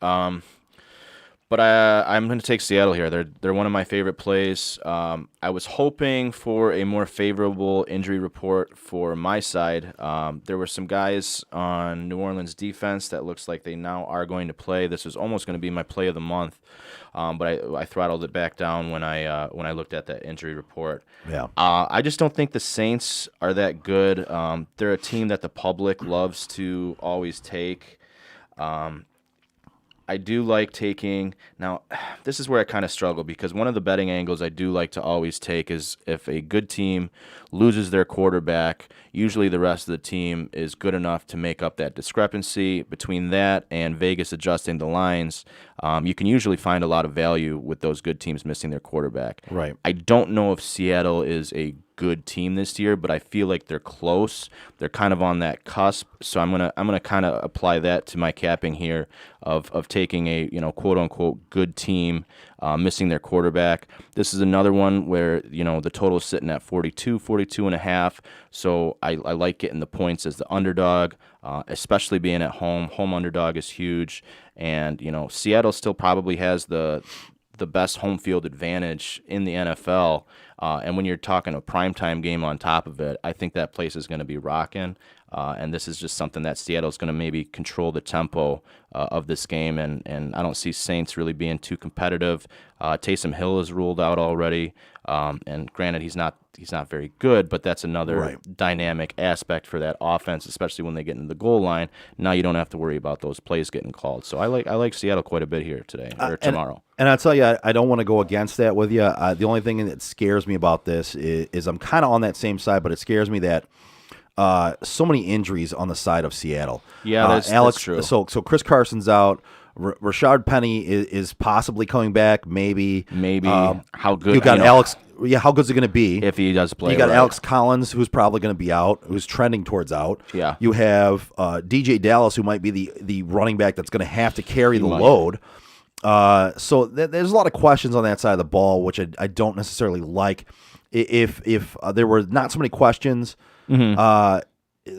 But I'm going to take Seattle here. They're one of my favorite plays. I was hoping for a more favorable injury report for my side. There were some guys on New Orleans defense that looks like they now are going to play. This was almost going to be my play of the month, but I throttled it back down when I looked at that injury report. Yeah. I just don't think the Saints are that good. They're a team that the public loves to always take. I do like taking – now, this is where I kind of struggle because one of the betting angles I do like to always take is if a good team loses their quarterback, usually the rest of the team is good enough to make up that discrepancy. Between that and Vegas adjusting the lines, you can usually find a lot of value with those good teams missing their quarterback. Right. I don't know if Seattle is a good team this year, but I feel like they're close. They're kind of on that cusp, so I'm gonna kind of apply that to my capping here of taking a quote unquote good team missing their quarterback. This is another one where the total is sitting at 42.5. So I like getting the points as the underdog, especially being at home. Home underdog is huge, and Seattle still probably has the best home field advantage in the NFL. And when you're talking a primetime game on top of it, I think that place is going to be rocking. And this is just something that Seattle's going to maybe control the tempo of this game. And I don't see Saints really being too competitive. Taysom Hill is ruled out already. And granted, he's not very good, but that's another dynamic aspect for that offense, especially when they get into the goal line. Now you don't have to worry about those plays getting called. So I like Seattle quite a bit here today or tomorrow. And I'll tell you, I don't want to go against that with you. The only thing that scares me about this is I'm kind of on that same side, but it scares me that so many injuries on the side of Seattle. Yeah, that's true. So Chris Carson's out. Rashard Penny is possibly coming back. Maybe. How good? You got Alex. Yeah, how good is it going to be if he does play? You got right. Alex Collins, who's probably going to be out, who's trending towards out. Yeah. You have DJ Dallas, who might be the running back that's going to have to carry the load. So there's a lot of questions on that side of the ball, which I don't necessarily like. If there were not so many questions,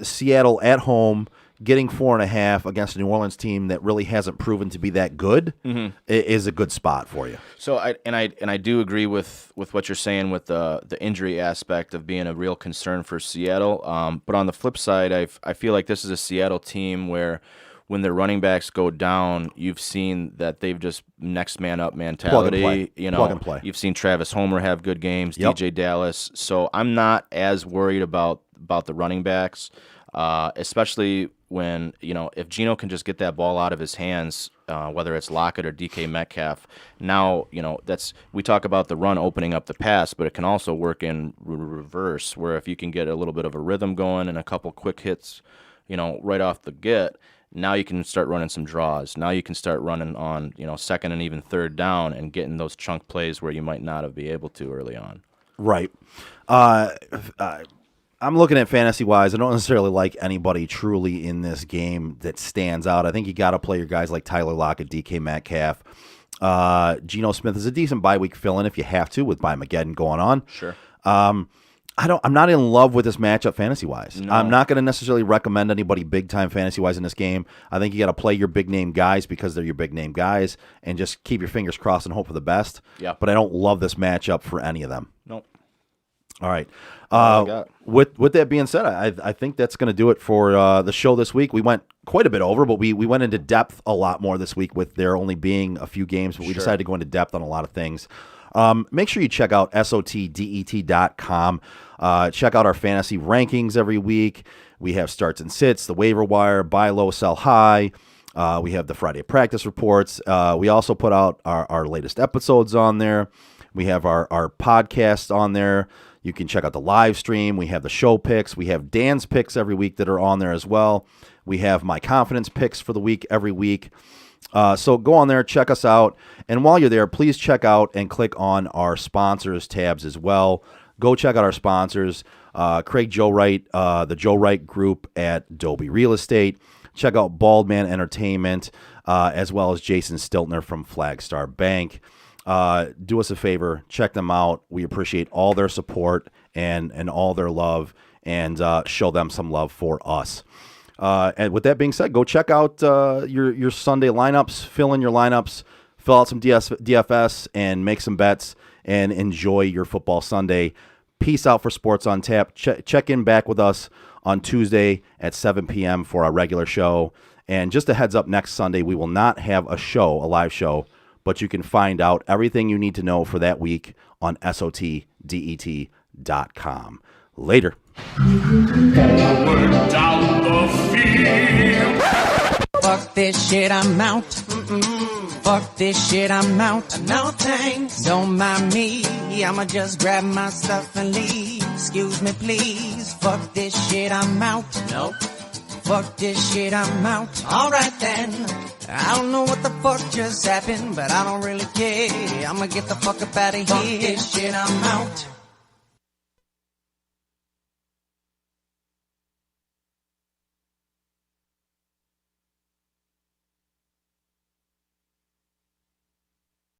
Seattle at home getting 4.5 against a New Orleans team that really hasn't proven to be that good is a good spot for you. So I do agree with what you're saying with the injury aspect of being a real concern for Seattle. But on the flip side, I feel like this is a Seattle team where when their running backs go down, you've seen that they've just next man up mentality. Plug and play. You've seen Travis Homer have good games, Yep. DJ Dallas. So I'm not as worried about the running backs, especially when if Geno can just get that ball out of his hands, whether it's Lockett or DK Metcalf. Now we talk about the run opening up the pass, but it can also work in reverse, where if you can get a little bit of a rhythm going and a couple quick hits, right off the get. Now you can start running some draws. Now you can start running on, second and even third down and getting those chunk plays where you might not have been able to early on. Right. I'm looking at fantasy-wise. I don't necessarily like anybody truly in this game that stands out. I think you got to play your guys like Tyler Lockett, DK Metcalf. Geno Smith is a decent bye-week fill-in if you have to with Mageddon going on. Sure. I'm not in love with this matchup fantasy-wise. No. I'm not going to necessarily recommend anybody big-time fantasy-wise in this game. I think you got to play your big-name guys because they're your big-name guys and just keep your fingers crossed and hope for the best. Yeah. But I don't love this matchup for any of them. Nope. All right. All I got. With that being said, I think that's going to do it for the show this week. We went quite a bit over, but we went into depth a lot more this week with there only being a few games, but we decided to go into depth on a lot of things. Make sure you check out SOTDET.com. Check out our fantasy rankings every week. We have starts and sits, the waiver wire, buy low, sell high. We have the Friday practice reports. We also put out our latest episodes on there. We have our podcast on there. You can check out the live stream. We have the show picks. We have Dan's picks every week that are on there as well. We have my confidence picks for the week every week. So go on there, check us out. And while you're there, please check out and click on our sponsors tabs as well. Go check out our sponsors, Craig Joe Wright, the Joe Wright Group at Dobie Real Estate. Check out Bald Man Entertainment, as well as Jason Stiltner from Flagstar Bank. Do us a favor, check them out. We appreciate all their support and all their love, and show them some love for us. And with that being said, go check out your Sunday lineups, fill in your lineups, fill out some DFS, and make some bets, and enjoy your football Sunday. Peace out for Sports on Tap. Check in back with us on Tuesday at 7 p.m. for our regular show. And just a heads up, next Sunday we will not have a live show, but you can find out everything you need to know for that week on SOTDET.com. Later. Fuck this shit, I'm out. Fuck this shit, I'm out. No thanks. Don't mind me. I'ma just grab my stuff and leave. Excuse me, please. Fuck this shit, I'm out. Nope. Fuck this shit, I'm out. Alright then. I don't know what the fuck just happened, but I don't really care. I'ma get the fuck up out of here. Fuck this shit, I'm out.